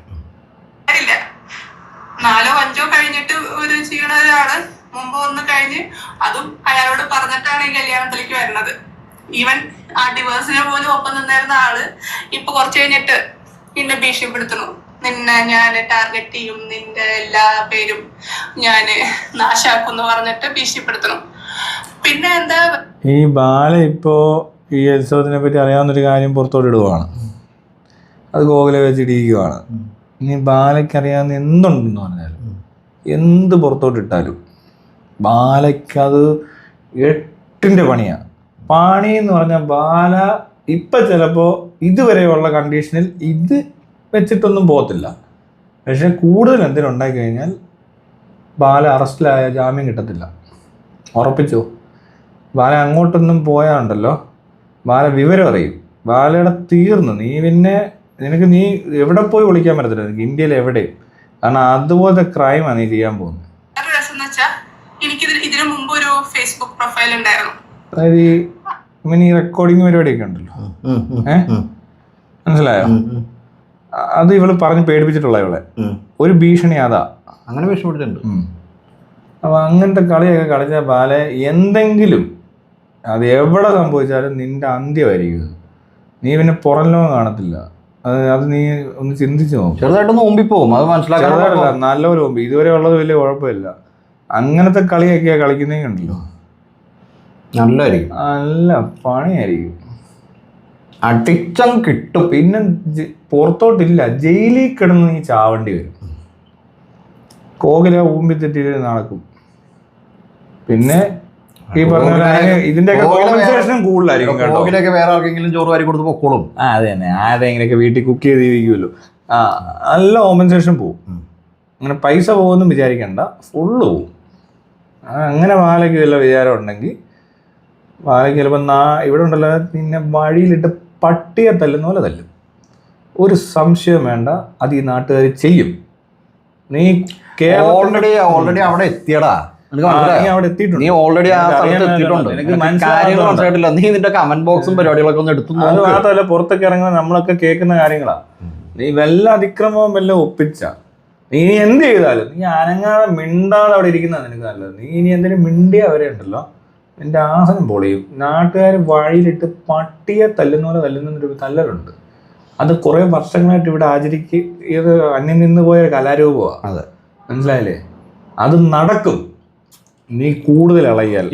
4 or 5 കഴിഞ്ഞിട്ട് ഒരു ചെയ്യണ ഒരാള് മുമ്പ് ഒന്ന് കഴിഞ്ഞ് അതും അയാളോട് പറഞ്ഞിട്ടാണ് ഈ കല്യാണത്തിലേക്ക് വരുന്നത്. ഈവൻ ആ ഡിവേഴ്സിനെ പോലും ഒപ്പം നിന്നിരുന്ന ആള് ഇപ്പൊ കുറച്ച് കഴിഞ്ഞിട്ട് നിന്നെ ഭീഷണിപ്പെടുത്തണു, നിന്നെ ഞാൻ ടാർഗറ്റ് ചെയ്യും, നിന്റെ എല്ലാ പേരും ഞാന് നാശാക്കും പറഞ്ഞിട്ട് ഭീഷണിപ്പെടുത്തണം. പിന്നെ എന്താ, ഈ ബാല ഇപ്പോ ഈ എൽസബത്തിനെ പറ്റി അറിയാവുന്നൊരു കാര്യം പുറത്തോട്ട് ഇടുവാണ്. അത് ഗോകുലെ വെച്ച് ഇടിയിക്കുവാണ്. ഇനി ബാലയ്ക്ക് അറിയാവുന്ന എന്തുണ്ടെന്ന് പറഞ്ഞാലും എന്ത് പുറത്തോട്ട് ഇട്ടാലും ബാലയ്ക്കത് 8ന്റെ പണിയാണ്. പണി എന്ന് പറഞ്ഞാൽ ബാല ഇപ്പം ചിലപ്പോൾ ഇതുവരെയുള്ള കണ്ടീഷനിൽ ഇത് വെച്ചിട്ടൊന്നും പോകത്തില്ല. പക്ഷെ കൂടുതൽ എന്തെങ്കിലും ഉണ്ടായിക്കഴിഞ്ഞാൽ ബാല അറസ്റ്റിലായ ജാമ്യം കിട്ടത്തില്ല, ഉറപ്പിച്ചോ. ബാല അങ്ങോട്ടൊന്നും പോയാണ്ടല്ലോ ബാല വിവരം അറിയും. ബാലയുടെ തീർന്നു. നീ പിന്നെ നീ എവിടെ പോയി വിളിക്കാൻ പറ്റത്തില്ല, നിനക്ക് ഇന്ത്യയിൽ എവിടെയും. കാരണം അതുപോലത്തെ ക്രൈമാണ് നീ ചെയ്യാൻ പോകുന്നത്. എനിക്ക് ഇതിനു മുമ്പ് ഒരു ഫേസ്ബുക്ക് പ്രൊഫൈൽ ഉണ്ടായിരുന്നു. അതായത് ഈ റെക്കോർഡിങ് പരിപാടിയൊക്കെ ഉണ്ടല്ലോ, മനസ്സിലായോ? അത് ഇവള് പറഞ്ഞ് പേടിപ്പിച്ചിട്ടുള്ള ഇവളെ ഒരു ഭീഷണി അതാ. അങ്ങനെ ഭീഷണിപ്പെടുത്തുന്നുണ്ട്. അപ്പൊ അങ്ങനത്തെ കളിയൊക്കെ കളിച്ച ബാല എന്തെങ്കിലും അത് എവിടെ സംഭവിച്ചാലും നിന്റെ അന്ത്യമായിരിക്കും. നീ പിന്നെ പുറം ലോകം കാണത്തില്ല. അത് നീ ഒന്ന് ചിന്തിച്ചു നോക്കും. ചെറുതായിട്ടൊന്ന് ഓമ്പിപ്പോവും, അത് മനസ്സിലാക്കാറില്ല. നല്ലൊരു ഓമ്പി ഇതുവരെ ഉള്ളത് വലിയ കുഴപ്പമില്ല. അങ്ങനത്തെ കളിയൊക്കെയാ കളിക്കുന്നേണ്ടല്ലോ, നല്ലായിരിക്കും, നല്ല പണിയായിരിക്കും. അടിച്ചം കിട്ടും. പിന്നെ പുറത്തോട്ടില്ല, ജയിലിൽ കിടന്ന് നീ ചാവേണ്ടി വരും. കോകില ഊമ്പി തെറ്റിയിട്ട് നടക്കും. പിന്നെ ഈ പറഞ്ഞ ഇതിന്റെ കോമ്പൻസേഷൻ കൂടുതലായിരിക്കും കേട്ടോ. വേറെ ആർക്കെങ്കിലും ചോറ് വാരി കൊടുത്ത് പൊക്കോളും. അത് തന്നെ, ആരെങ്കിലൊക്കെ വീട്ടിൽ കുക്ക് ചെയ്ത് ഇരിക്കുമല്ലോ. നല്ല കോമ്പൻസേഷൻ പോവും. അങ്ങനെ പൈസ പോകുമെന്നും വിചാരിക്കണ്ട, ഫുള്ള് പോവും. അങ്ങനെ ബാലയ്ക്ക് വല്ല വിചാരം ഉണ്ടെങ്കിൽ ബാലയ്ക്ക് ചിലപ്പോൾ ഇവിടെ ഉണ്ടല്ലോ നിന്നെ വഴിയിലിട്ട് പട്ടിയെ തല്ലുന്ന പോലെ തല്ലും. ഒരു സംശയം വേണ്ട, അത് ഈ നാട്ടുകാർ ചെയ്യും. നീ ഓൾറെഡി അവിടെ എത്തിയടാ, അവിടെ എത്തിയിട്ടുണ്ട്. നീ ഓൾറെഡി ആ സ്ഥലത്ത് എത്തിയിട്ടുണ്ട്. മനസ്സിലായിട്ടില്ല. നീ നിന്റെ കമന്റ് ബോക്സും പരിപാടികളൊക്കെ ഒന്ന് എടുത്തു. അത് മാത്രമല്ല, പുറത്തൊക്കെ ഇറങ്ങുന്ന നമ്മളൊക്കെ കേൾക്കുന്ന കാര്യങ്ങളാ. നീ വല്ല അതിക്രമവും വല്ല ഒപ്പിച്ച നീ എന്ത് ചെയ്താലും നീ അനങ്ങാതെ മിണ്ടാതെ അവിടെ ഇരിക്കുന്ന നിനക്ക് നല്ലത്. നീ ഇനി എന്തെങ്കിലും മിണ്ടിയ അവരെ ഉണ്ടല്ലോ എൻ്റെ ആസനം പൊളിയും. നാട്ടുകാർ വഴിയിലിട്ട് പട്ടിയെ തല്ലുന്നൊരു തല്ലലുണ്ട്. അത് കുറെ വർഷങ്ങളായിട്ട് ഇവിടെ ഇത് അന്യം നിന്ന് പോയ കലാരൂപമാണ്. അതെ, മനസ്സിലായില്ലേ? അത് നടക്കും നീ കൂടുതൽ ഇളകിയാൽ.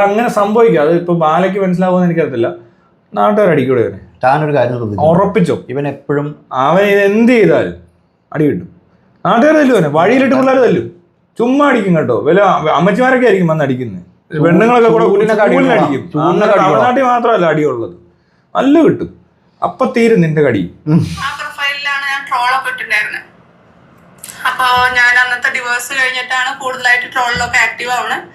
അങ്ങനെ സംഭവിക്കും. അത് ഇപ്പൊ ബാലയ്ക്ക് മനസ്സിലാവുമെന്ന് എനിക്കറിയത്തില്ല. നാട്ടുകാർ അടിക്കൂടെ ഇവനെ. താനൊരു കാര്യം ഉറപ്പിച്ചോ, ഇവൻ എപ്പോഴും അവൻ ഇത് എന്ത് ചെയ്താലും അടി കിട്ടും. നാട്ടുകാർ തല്ലും അവനെ, വഴിയിലിട്ട് പിള്ളേർ തല്ലും. ചുമ്മാ അടിക്കും കേട്ടോ. വില അമ്മച്ചിമാരൊക്കെ ആയിരിക്കും വന്ന് അടിക്കുന്നത്. പെണ്ണുങ്ങളൊക്കെ കൂടെ അടിക്കും. തമിഴ്നാട്ടിൽ മാത്രമല്ല അടിയുള്ളത്, നല്ല കിട്ടും. അപ്പൊ തീരും നിന്റെ കടി. ആ പ്രൊഫൈലിലാണ് ഞാൻ ട്രോളൊക്കെ ഇട്ടിട്ടുണ്ടായിരുന്നത്. അപ്പൊ ഞാൻ അന്നത്തെ ഡിവോഴ്സ് കഴിഞ്ഞിട്ടാണ് കൂടുതലായിട്ട് ട്രോളിലൊക്കെ ആക്റ്റീവ് ആവണത്.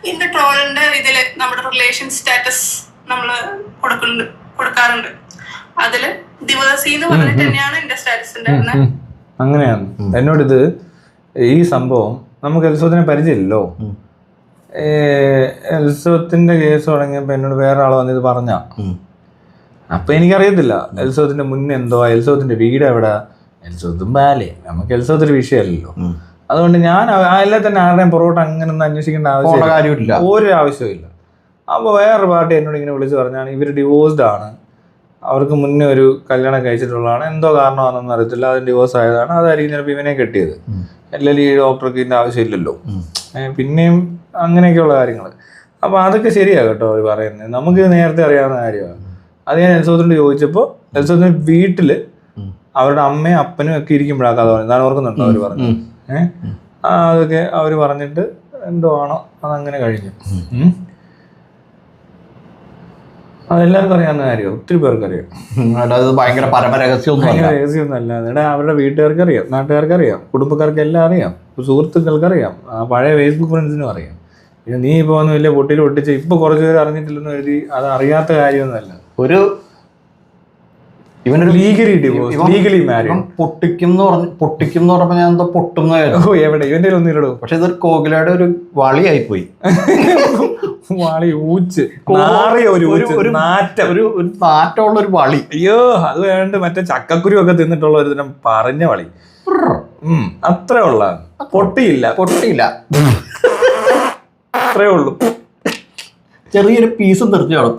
ഇന്ന് ട്രോളിന്റെ ഇതില് നമ്മുടെ റിലേഷൻ സ്റ്റാറ്റസ് നമ്മള് കൊടുക്കാറുണ്ട്. അതില് ഡിവോഴ്സ് എന്ന് പറഞ്ഞിട്ട് തന്നെയാണ് എന്റെ സ്റ്റാറ്റസ് ഉണ്ടായിരുന്നത്. അങ്ങനെയാണ്. എന്നോടിത് ഈ സംഭവം നമുക്ക് എൽസവത്തിനെ പരിചയമില്ലല്ലോ. എൽസവത്തിന്റെ കേസ് തുടങ്ങിയപ്പോ എന്നോട് വേറെ ആൾ വന്നിത് പറഞ്ഞ. അപ്പൊ എനിക്കറിയത്തില്ല എൽസവത്തിന്റെ മുന്നേ എന്തോ, എൽസവത്തിന്റെ വീട് എവിടെ, എൽസവത്തും ബാലേ, നമുക്ക് എൽസവത്തിന്റെ വിഷയമല്ലല്ലോ. അതുകൊണ്ട് ഞാൻ എല്ലാം തന്നെ ആരുടെയും പുറകോട്ട് അങ്ങനെ ഒന്നും അന്വേഷിക്കേണ്ട ആവശ്യമില്ല, ഒരു ആവശ്യമില്ല. അപ്പോൾ വേറൊരു പാർട്ടി എന്നോട് ഇങ്ങനെ വിളിച്ച് പറഞ്ഞാണ് ഇവർ ഡിവോഴ്സ്ഡ് ആണ്, അവർക്ക് മുന്നേ ഒരു കല്യാണം കഴിച്ചിട്ടുള്ളതാണ്, എന്തോ കാരണമാണെന്നൊന്നും അറിയത്തില്ല, അത് ഡിവോഴ്സ് ആയതാണ്, അതായിരിക്കും ചിലപ്പോൾ ഇവനെ കെട്ടിയത്. അല്ലെങ്കിൽ ഈ ഡോക്ടർക്ക് ഇതിൻ്റെ ആവശ്യമില്ലല്ലോ. പിന്നെയും അങ്ങനെയൊക്കെയുള്ള കാര്യങ്ങൾ. അപ്പോൾ അതൊക്കെ ശരിയാണ് കേട്ടോ അവർ പറയുന്നത്, നമുക്ക് നേരത്തെ അറിയാവുന്ന കാര്യമാണ്. അത് ഞാൻ എൽസവത്തിനോട് ചോദിച്ചപ്പോൾ എൽസവത്തിന് വീട്ടിൽ അവരുടെ അമ്മയും അപ്പനും ഒക്കെ ഇരിക്കുമ്പോഴാണ് കഥ പറഞ്ഞത്. ഞാൻ ഓർക്കുന്നുണ്ടോ അവർ പറഞ്ഞു? അതൊക്കെ അവർ പറഞ്ഞിട്ട് എന്തോ ആണോ അതങ്ങനെ കഴിഞ്ഞു. അതെല്ലാവർക്കും അറിയാവുന്ന കാര്യം, ഒത്തിരി പേർക്ക് അറിയാം. ഭയങ്കര രഹസ്യമൊന്നുമല്ല. എന്നിട്ട് അവരുടെ വീട്ടുകാർക്ക് അറിയാം, നാട്ടുകാർക്ക് അറിയാം, കുടുംബക്കാർക്ക് എല്ലാം അറിയാം, സുഹൃത്തുക്കൾക്ക് അറിയാം, പഴയ ഫേസ്ബുക്ക് ഫ്രണ്ട്സിനും അറിയാം. പിന്നെ നീ ഇപ്പോൾ ഒന്ന് വലിയ പൊട്ടിയിൽ ഒട്ടിച്ച് ഇപ്പൊ കുറച്ച് പേര് അറിഞ്ഞിട്ടില്ലെന്ന് എഴുതി അത് അറിയാത്ത കാര്യമൊന്നുമല്ല. ഒരു ഇവനൊരു ലീഗലി മാരീഡ്. പൊട്ടിക്കും എന്ന് പറഞ്ഞപ്പോ ഞാൻ എന്താ പൊട്ടുന്ന എവിടെ ഇവന്റെ ഒന്നും ഇല്ലടോ. പക്ഷെ ഇതൊരു കോകിലയുടെ ഒരു വളിയായി പോയി. വളി ഊച്ച് ഒരു നാറ്റമുള്ള ഒരു വളി. അയ്യോ അത് വേണ്ട, മറ്റേ ചക്കക്കുരു ഒക്കെ തിന്നിട്ടുള്ള ഒരു ദിനം പറഞ്ഞ വളി. അത്രേ ഉള്ള, പൊട്ടിയില്ല അത്രേ ഉള്ളൂ. ചെറിയൊരു പീസും തെറിച്ചു.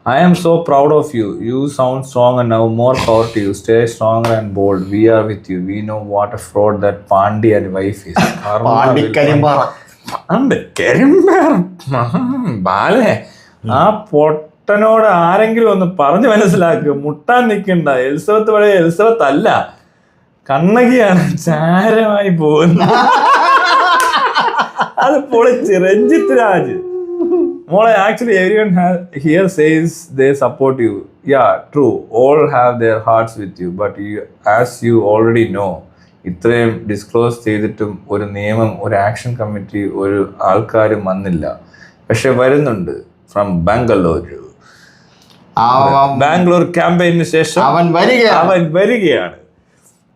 I am so proud of you. You sound strong and now more power to you. Stay stronger and bold. We are with you. We know what a fraud that Pandi and wife is. ബാലേ, ആ പൊട്ടനോട് ആരെങ്കിലും ഒന്ന് പറഞ്ഞു മനസ്സിലാക്കുക. മുട്ടാൻ നിൽക്കണ്ട. എൽസവത്ത് പഴയ എൽസവത്ത് അല്ല, കണ്ണകിയാണ് ചാരമായി പോകുന്നത്. അത് പൊളിച്ച് Ranjith Raj. Mola, actually everyone here says they support you. Yeah, true. All have their hearts with you. But as you already know, ഇത്രയും ഡിസ്ക്ലോസ് ചെയ്തിട്ടും ഒരു നിയമം, ഒരു ആക്ഷൻ കമ്മിറ്റി, ഒരു ആൾക്കാരും വന്നില്ല. പക്ഷെ വരുന്നുണ്ട് ഫ്രം ബാംഗ്ലൂരു. ബാംഗ്ലൂർ ക്യാമ്പയിന് ശേഷം അവൻ വരികയാണ്.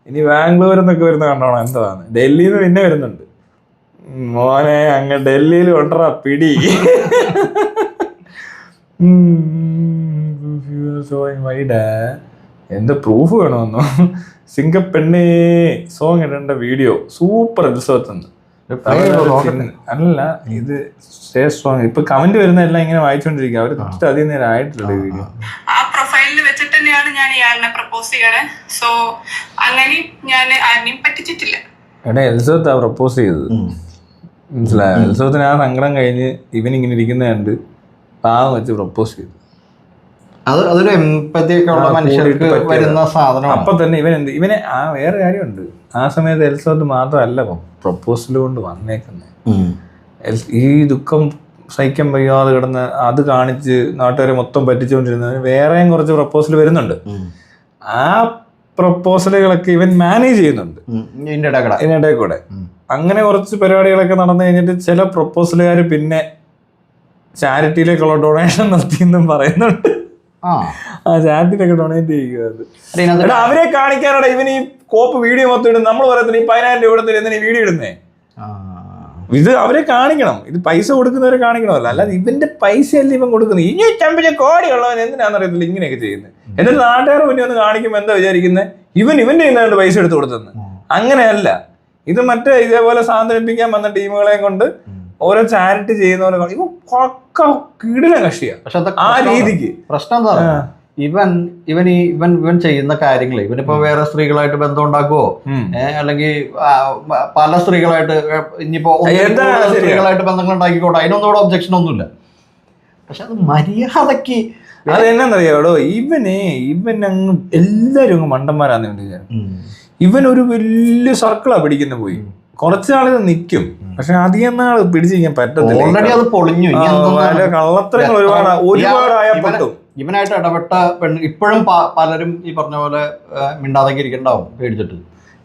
ഇനി ബാംഗ്ലൂരിൽ നിന്നൊക്കെ വരുന്ന കണ്ടോണം എന്താണ്. ഡൽഹിയിൽ നിന്ന് പിന്നെ വരുന്നുണ്ട്. മോനെ അങ്ങ് ഡൽഹിയിൽ കൊണ്ടറാ പിടി. എന്ത് പ്രൂഫ് വേണമെന്നോ. സിംഗപ്പെണ്ണേ സോങ് ഇടേണ്ട വീഡിയോ സൂപ്പർ എൽസവത്തുണ്ട്. അല്ല ഇത് സ്റ്റേ സ്ട്രോങ്. ഇപ്പൊ കമന്റ് വരുന്നതെല്ലാം ഇങ്ങനെ വായിച്ചോണ്ടിരിക്കുക. അവര് അധികം നേരം ആയിട്ടില്ല വീഡിയോ. ആ പ്രൊഫൈലിൽ വെച്ചിട്ട് തന്നെയാണ് ഞാൻ ഇയാളിനെ പ്രപ്പോസ് ചെയ്യണേ. സോ അങ്ങനെ ഞാൻ ആരെയും പറ്റിച്ചിട്ടില്ല. എടാ എൽസവത്താ പ്രപ്പോസ് ചെയ്തത്, മനസ്സിലായോ? എൽസവത്തിന് ആ സങ്കടം കഴിഞ്ഞ് ഇവനിങ്ങനെ ഇരിക്കുന്ന കണ്ട് പാവം വെച്ച് പ്രപ്പോസ് ചെയ്തു. അതൊരു എംപതിയൊക്കെ ഉള്ള മനുഷ്യർക്ക് വരുന്ന സാധനം. അപ്പൊ തന്നെ ഇവനെ ആ വേറെ കാര്യമുണ്ട്. ആ സമയത്ത് എൽസവത്ത് മാത്രമല്ല പ്രപ്പോസൽ കൊണ്ട് വന്നേക്കുന്നത്. ഈ ദുഃഖം സഹിക്കാൻ വയ്യാതെ കിടന്ന് അത് കാണിച്ച് നാട്ടുകാരെ മൊത്തം പറ്റിച്ചുകൊണ്ടിരുന്നതിന് വേറെയും കുറച്ച് പ്രപ്പോസൽ വരുന്നുണ്ട്. ആ പ്രപ്പോസലുകളൊക്കെ ഇവൻ മാനേജ് ചെയ്യുന്നുണ്ട് ഇതിനിടെ കൂടെ. അങ്ങനെ കുറച്ച് പരിപാടികളൊക്കെ നടന്നു കഴിഞ്ഞിട്ട് ചില പ്രപ്പോസലുകാർ പിന്നെ ചാരിറ്റിയിലേക്കുള്ള ഡൊണേഷൻ നടത്തിയെന്നും പറയുന്നുണ്ട്. ആ ചാരിറ്റിയിലൊക്കെ ഡൊണേറ്റ് ചെയ്യുക. അവരെ കാണിക്കാനാണ് ഇവൻ ഈ കോപ്പ് വീഡിയോ മൊത്തം ഇടുന്നത്. നമ്മൾ പറയത്തില്ല ഈ 10,000 രൂപ കൊടുത്തിട്ട് എന്തിനാ വീഡിയോ ഇടുന്നേ. ഇത് അവരെ കാണിക്കണം, ഇത് പൈസ കൊടുക്കുന്നവരെ കാണിക്കണമല്ലോ. അല്ലാതെ ഇവന്റെ പൈസയല്ല ഇവൻ കൊടുക്കുന്നത്. 250 കോടി ഉള്ളവൻ എന്തിനാണെന്നറിയത്തില്ല ഇങ്ങനെയൊക്കെ ചെയ്യുന്നത്. എന്നിട്ട് നാട്ടുകാർ മുന്നേ ഒന്ന് കാണിക്കുമ്പോൾ എന്താ വിചാരിക്കുന്നത്, ഇവന്റെ ഇന്നാണ്ട് പൈസ എടുത്ത് കൊടുത്തെന്ന്. അങ്ങനെയല്ല. ഇത് മറ്റേ ഇതേപോലെ സാന്ത്വനിപ്പിക്കാൻ വന്ന ടീമുകളെ കൊണ്ട് ഓരോ ചാരിറ്റി ചെയ്യുന്ന പോലെ ഇവ പക്ക കിടില കക്ഷിയാ. പക്ഷെ ആ രീതിക്ക് പ്രശ്നം എന്താ, ഇവൻ ചെയ്യുന്ന കാര്യങ്ങൾ, ഇവനിപ്പോ വേറെ സ്ത്രീകളായിട്ട് ബന്ധം ഉണ്ടാക്കുവോ, അല്ലെങ്കിൽ പല സ്ത്രീകളായിട്ട് ഇനിയിപ്പോ സ്ത്രീകളായിട്ട് ബന്ധങ്ങൾ ഉണ്ടാക്കിക്കോട്ടെ, അതിനൊന്നും ഇവിടെ ഒബ്ജക്ഷൻ ഒന്നുമില്ല. പക്ഷെ അത് മര്യാദക്ക് അത് എന്നാന്നറിയാടോ, ഇവൻ അങ്ങ് എല്ലാരും അങ്ങ് മണ്ടന്മാരാന്ന് വിചാരം. ഇവൻ ഒരു വലിയ സർക്കിളാ പിടിക്കുന്ന പോയി, കുറച്ച് നാൾ നിൽക്കും, പക്ഷെ അധികം നാൾ പിടിച്ചിരിക്കാൻ പറ്റത്തില്ല. ഓൾറെഡി അത് പൊളിഞ്ഞു. കള്ളത്തരങ്ങൾ ഒരുപാടായ പെട്ടു. ഇവനായിട്ട് ഇടപെട്ട പെണ്ണ് ഇപ്പോഴും പലരും ഈ പറഞ്ഞ പോലെ മിണ്ടാതൊക്കെ ഇരിക്കണ്ടാവും പേടിച്ചിട്ട്.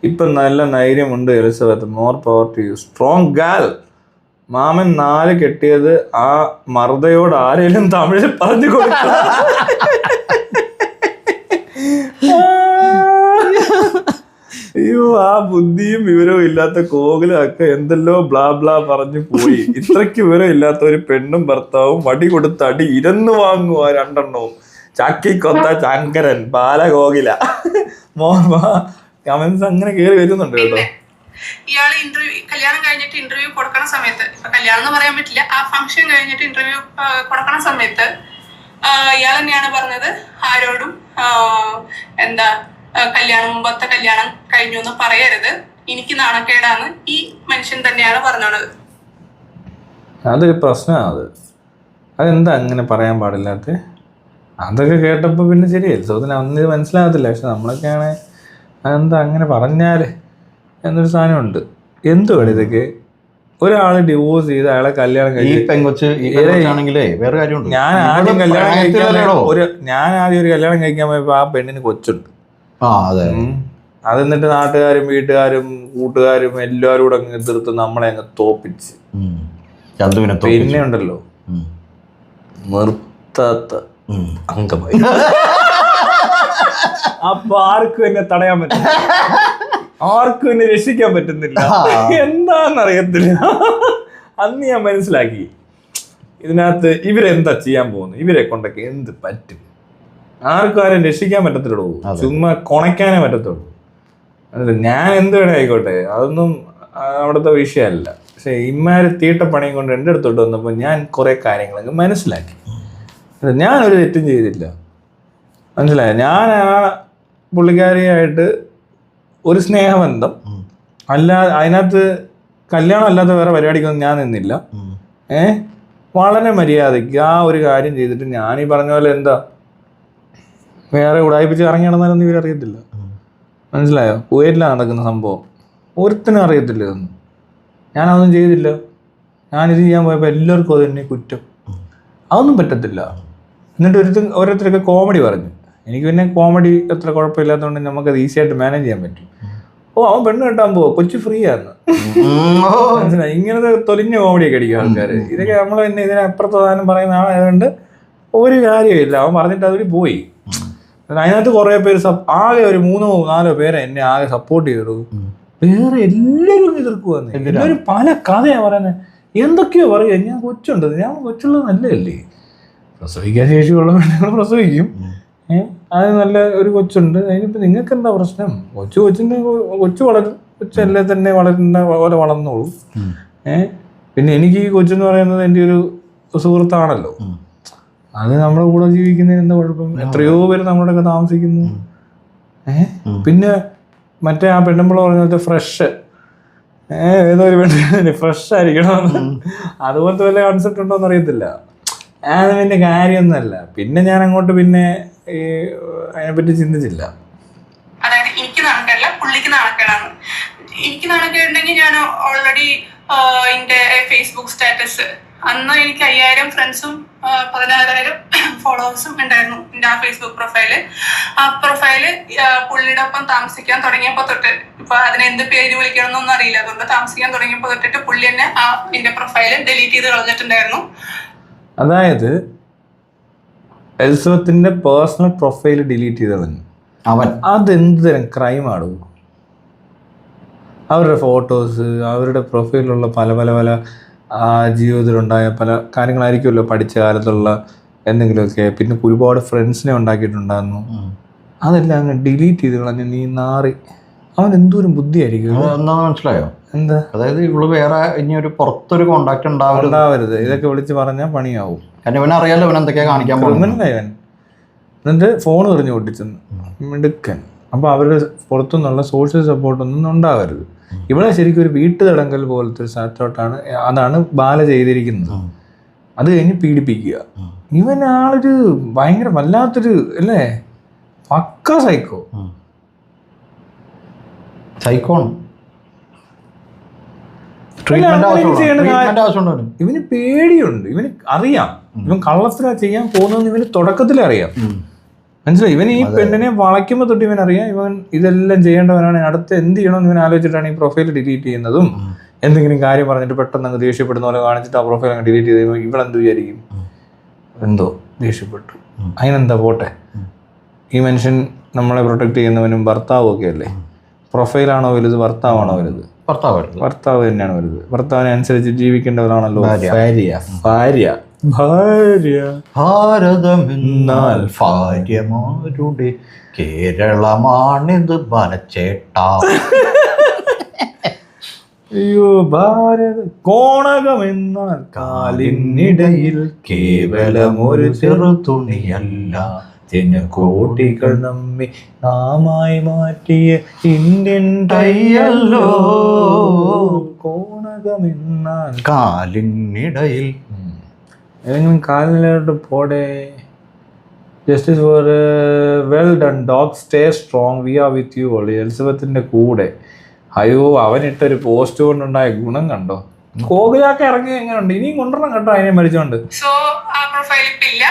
ഇപ്പൊ നല്ല ധൈര്യമുണ്ട് Elizabeth, more power to you, strong girl. മാമൻ 4 കെട്ടിയത് ആ മറുതയോട് ആരെങ്കിലും തമിഴിൽ പറഞ്ഞു കൊടുക്കും. അയ്യോ, ആ ബുദ്ധിയും വിവരവും ഇല്ലാത്ത കോകിലും ഒക്കെ എന്തെല്ലോ ബ്ലാ ബ്ലാ പറഞ്ഞു പോയി. ഇത്രയ്ക്ക് വിവരം ഇല്ലാത്ത ഒരു പെണ്ണും ഭർത്താവും വടി കൊടുത്ത് അടി ഇരന്നു വാങ്ങുക 2 എണ്ണവും. ചാക്കിക്കൊത്ത ചങ്കരൻ ബാലകോകില കമന്റ്സ് അങ്ങനെ കേറി വരുന്നുണ്ട് കേട്ടോ. ഇയാള് കല്യാണം കഴിഞ്ഞിട്ട് ഇന്റർവ്യൂ കൊടുക്കണ സമയത്ത്, ഇപ്പൊ കല്യാണം എന്ന് പറയാൻ പറ്റില്ല, ആ ഫംഗ്ഷൻ കഴിഞ്ഞിട്ട് ഇന്റർവ്യൂ കൊടുക്കണ സമയത്ത് ഇയാൾ തന്നെയാണ് പറഞ്ഞത്, ആരോടും എന്താ മുമ്പത്തെ കല്യാണം കഴിഞ്ഞു എന്ന് പറയരുത്, എനിക്ക് നാണക്കേടാണ് ഈ മനുഷ്യൻ തന്നെയാണ് പറഞ്ഞത്. അതൊരു പ്രശ്നമാണ്. അതെന്താ അങ്ങനെ പറയാൻ പാടില്ലാത്ത? അതൊക്കെ കേട്ടപ്പോൾ പിന്നെ ശരിയല്ല, സോത്തിന് അന്ന് ഇത് മനസ്സിലാകത്തില്ല. പക്ഷെ നമ്മളൊക്കെയാണ് അതെന്താ അങ്ങനെ പറഞ്ഞാല് എന്നൊരു സാധനമുണ്ട്. എന്തുവാണ് ഇതൊക്കെ? ഒരാള് ഡിവോഴ്സ് ചെയ്ത് അയാളെ കല്യാണം ഞാൻ ആദ്യം ഒരു കല്യാണം കഴിക്കാൻ പോയപ്പോ ആ പെണ്ണിന് കൊച്ചുണ്ട്. അതെന്നിട്ട് നാട്ടുകാരും വീട്ടുകാരും കൂട്ടുകാരും എല്ലാവരും കൂടെ അങ്ങ് എതിർത്ത് നമ്മളെ അങ്ങ് തോപ്പിച്ച്. പിന്നെ ഉണ്ടല്ലോ നിർത്താത്ത അംഗമായി. അപ്പൊ ആർക്കും എന്നെ തടയാൻ പറ്റില്ല, ആർക്കും എന്നെ രക്ഷിക്കാൻ പറ്റുന്നില്ല. എന്താന്നറിയത്തില്ല. അന്ന് ഞാൻ മനസ്സിലാക്കി ഇതിനകത്ത് ഇവരെന്താ ചെയ്യാൻ പോകുന്നു, ഇവരെ കൊണ്ടൊക്കെ എന്ത് പറ്റും, ആർക്കും ആരും രക്ഷിക്കാൻ പറ്റത്തുള്ളൂ, ചുമ്മാ കൊണയ്ക്കാനേ പറ്റത്തുള്ളൂ. ഞാൻ എന്ത് വേണേ ആയിക്കോട്ടെ, അതൊന്നും അവിടുത്തെ വിഷയമല്ല. പക്ഷെ ഇമാര് തീട്ടപ്പണിയും കൊണ്ട് എൻ്റെ അടുത്തോട്ട് വന്നപ്പോൾ ഞാൻ കുറെ കാര്യങ്ങളൊക്കെ മനസ്സിലാക്കി. ഞാനൊരു തെറ്റും ചെയ്തില്ല, മനസ്സിലായ. ഞാൻ ആ പുള്ളിക്കാരിയായിട്ട് ഒരു സ്നേഹബന്ധം അല്ലാതെ അതിനകത്ത് കല്യാണം അല്ലാത്ത വേറെ പരിപാടിക്കൊന്നും ഞാൻ നിന്നില്ല. വളരെ മര്യാദയ്ക്ക് ആ ഒരു കാര്യം ചെയ്തിട്ട് ഞാൻ ഈ പറഞ്ഞ പോലെ എന്താ വേറെ ഉടായിപ്പിച്ച് ഇറങ്ങി നടന്നാലൊന്നും ഇവരറിയത്തില്ല, മനസ്സിലായോ? കുവൈറ്റിലാണ് നടക്കുന്ന സംഭവം, ഒരുത്തിനും അറിയത്തില്ല ഇതൊന്നും. ഞാനതൊന്നും ചെയ്തില്ല. ഞാനിത് ചെയ്യാൻ പോയപ്പോൾ എല്ലാവർക്കും അത് തന്നെ കുറ്റം. അതൊന്നും പറ്റത്തില്ല. എന്നിട്ട് ഓരോരുത്തരൊക്കെ കോമഡി പറഞ്ഞു. എനിക്ക് പിന്നെ കോമഡി അത്ര കുഴപ്പമില്ലാത്തതുകൊണ്ട് നമുക്കത് ഈസി ആയിട്ട് മാനേജ് ചെയ്യാൻ പറ്റും. അവൻ പെണ്ണ് കെട്ടാൻ പോവോ, കൊച്ചു ഫ്രീ ആണ്, മനസ്സിലായി? ഇങ്ങനത്തെ തൊലിഞ്ഞ കോമഡിയൊക്കെ അടിക്കും ആൾക്കാർ. ഇതൊക്കെ നമ്മൾ പിന്നെ ഇതിനപ്പുറത്ത് സാധനം പറയുന്ന ആളായതുകൊണ്ട് ഒരു കാര്യമില്ല. അവൻ പറഞ്ഞിട്ട് അതിൽ പോയി. അതിനകത്ത് കുറേ പേര് ആകെ ഒരു 3-4 പേരെ എന്നെ ആകെ സപ്പോർട്ട് ചെയ്തു. വേറെ എല്ലാവരും എതിർക്കുവന്ന്. എല്ലാവരും പല കഥയാണ് പറയുന്നത്, എന്തൊക്കെയോ പറയുക. ഞാൻ കൊച്ചുണ്ട്, ഞാൻ കൊച്ചുള്ളത് നല്ലതല്ലേ, പ്രസവിക്കാൻ ശേഷിയുള്ള പെണ്ണുങ്ങൾ പ്രസവിക്കും. അത് നല്ല ഒരു കൊച്ചുണ്ട്, അതിനിപ്പോൾ നിങ്ങൾക്ക് എന്താ പ്രശ്നം? കൊച്ചു വളരും, കൊച്ചല്ലേ തന്നെ വളരുന്ന പോലെ വളർന്നോളൂ. പിന്നെ എനിക്ക് ഈ കൊച്ചെന്ന് പറയുന്നത് എൻ്റെ ഒരു സുഹൃത്താണല്ലോ. അത് നമ്മുടെ കൂടെ ജീവിക്കുന്നതിന് എന്താ കുഴപ്പം? എത്രയോ പേര് നമ്മുടെ ഒക്കെ താമസിക്കുന്നു. പിന്നെ മറ്റേ ആ പെണ്ണുമ്പോൾ പറഞ്ഞ ഫ്രഷ്, ഏതോ ഒരു പെണ്ണ് ഫ്രഷ് ആയിരിക്കണമെന്ന്, അതുപോലത്തെ വല്ല കൺസെപ്റ്റ് ഉണ്ടോന്ന് അറിയത്തില്ല. അത് പിന്നെ കാര്യമൊന്നുമല്ല. പിന്നെ ഞാൻ അങ്ങോട്ട് പിന്നെ ഈ അതിനെപ്പറ്റി ചിന്തിച്ചില്ല. അതായത് എനിക്ക് നാണക്കേടല്ല, പുള്ളിക്ക് നാണക്കേടാണ്. എനിക്ക് നാണക്കേടുണ്ടെങ്കിൽ ഞാൻ ഓൾറെഡി എൻ്റെ ഫേസ്ബുക്ക് സ്റ്റാറ്റസ്, അന്ന് എനിക്ക് 5000 ഫ്രണ്ട്സും 16,000 ഫോളോവേഴ്സും ഉണ്ടായിരുന്നു എൻ്റെ ആ ഫേസ്ബുക്ക് പ്രൊഫൈല്. ആ പ്രൊഫൈല് പുള്ളിയുടെ ഒപ്പം താമസിക്കാൻ തുടങ്ങിയപ്പോൾ തൊട്ട്, ഇപ്പൊ അതിനെ എന്ത് പേര് വിളിക്കണമെന്നൊന്നും അറിയില്ല, അതുകൊണ്ട് താമസിക്കാൻ തുടങ്ങിയപ്പോൾ തൊട്ടിട്ട് പുള്ളി തന്നെ ആ എൻ്റെ പ്രൊഫൈല് ഡിലീറ്റ് ചെയ്ത് കളഞ്ഞിട്ടുണ്ടായിരുന്നു. അതായത് എലിസബത്തിന്റെ പേഴ്സണൽ പ്രൊഫൈൽ ഡിലീറ്റ് ചെയ്ത് കളഞ്ഞു അവൻ. അതെന്ത് തരം ക്രൈമാണ്? അവരുടെ ഫോട്ടോസ്, അവരുടെ പ്രൊഫൈലിലുള്ള പല പല പല ജീവിതത്തിലുണ്ടായ പല കാര്യങ്ങളായിരിക്കുമല്ലോ, പഠിച്ച കാലത്തുള്ള എന്തെങ്കിലുമൊക്കെ. പിന്നെ ഒരുപാട് ഫ്രണ്ട്സിനെ ഉണ്ടാക്കിയിട്ടുണ്ടായിരുന്നു. അതെല്ലാം അങ്ങ് ഡിലീറ്റ് ചെയ്ത് കളഞ്ഞ് നീ നാറി. അവൻ എന്തോരം ബുദ്ധിയായിരിക്കും, മനസ്സിലായോ? എന്താ അതായത് ഇവള് വേറെ ഇനി ഒരു പുറത്തൊരു കോണ്ടാക്ട് ഉണ്ടാവരുത്, ഇതൊക്കെ വിളിച്ച് പറഞ്ഞാൽ പണിയാവും. കാരണം ഇവനറിയാലോ ഇവൻ എന്തൊക്കെയാ കാണിക്കാൻ പോകുന്നത്. ഇവൻ എന്നിട്ട് ഫോൺ എറിഞ്ഞു പൊട്ടിച്ചെന്ന് മിടുക്കൻ. അപ്പോൾ അവരുടെ പുറത്തുനിന്നുള്ള സോഷ്യൽ സപ്പോർട്ടൊന്നും ഉണ്ടാവരുത്. ഇവിടെ ശരിക്കും ഒരു വീട്ടുതടങ്കൽ പോലത്തെ ഒരു സ്ഥലത്തോട്ടാണ്, അതാണ് ബാല ചെയ്തിരിക്കുന്നത്. അത് കഴിഞ്ഞ് പീഡിപ്പിക്കുക. ഇവൻ ആളൊരു ഭയങ്കര വല്ലാത്തൊരു അല്ലേ, പക്ക സൈക്കോ. സൈക്കോണ്. ഇവന് പേടിയുണ്ട്, ഇവന് അറിയാം ഇവൻ കള്ളത്തിലാ ചെയ്യാൻ പോകുന്നതെന്ന് ഇവന് തുടക്കത്തിൽ അറിയാം. മനസ്സിലായി? ഇവൻ ഈ പെണ്ണിനെ വളയ്ക്കുമ്പോൾ തൊട്ട് ഇവൻ അറിയാം ഇവൻ ഇതെല്ലാം ചെയ്യേണ്ടവനാണ്. അടുത്ത് എന്ത് ചെയ്യണമെന്ന് ഇവൻ ആലോചിച്ചിട്ടാണ് ഈ പ്രൊഫൈൽ ഡിലീറ്റ് ചെയ്യുന്നതും. എന്തെങ്കിലും കാര്യം പറഞ്ഞിട്ട് പെട്ടെന്ന് അങ്ങ് ദേഷ്യപ്പെടുന്ന പോലെ കാണിച്ചിട്ട് ആ പ്രൊഫൈൽ അങ്ങ് ഡിലീറ്റ് ചെയ്ത് കഴിയുമ്പോൾ ഇവളെന്ത് വിചാരിക്കും? എന്തോ ദേഷ്യപ്പെട്ടു, അതിനെന്താ പോട്ടെ. ഈ മനുഷ്യൻ നമ്മളെ പ്രൊട്ടക്ട് ചെയ്യുന്നവനും ഭർത്താവും ഒക്കെ അല്ലേ. പ്രൊഫൈലാണോ വലുത്, ഭർത്താവാണോ വലുത്? ഭർത്താവ് തന്നെയാണ് വലുത്. ഭർത്താവിനെ അനുസരിച്ച് ജീവിക്കേണ്ടവരാണല്ലോ ഭാര്യ. ഭാരതമെന്നാൽ ഭാര്യമാരുടെ കേരളമാണിത് ബലച്ചേട്ടാ. അയ്യോ ഭാരത കോണകമെന്നാൽ കാലിനിടയിൽ കേവലം ഒരു ചെറുതുണിയല്ല, ജനകോടികൾ നമ്മെ നാമായി മാറ്റിയ ഇന്ത്യൻ ടൈയല്ലോ. കോണകമെന്നാൽ കാലിനിടയിൽ ഏതെങ്കിലും കാലിലോട്ട് പോടെ. Justice for well done dog, stay strong, we are with you all. എലിസബത്തിന്റെ കൂടെ. അയ്യോ അവനിട്ടൊരു പോസ്റ്റ് കൊണ്ടുണ്ടായ ഗുണം കണ്ടോ? കോകിലൊക്കെ ഇറങ്ങി എങ്ങനെയുണ്ട്? ഇനിയും കൊണ്ടുവരണം കേട്ടോ അതിനെ മരിച്ചോണ്ട്. സോ ആ പ്രൊഫൈൽ ഇപ്പൊ ഇല്ല,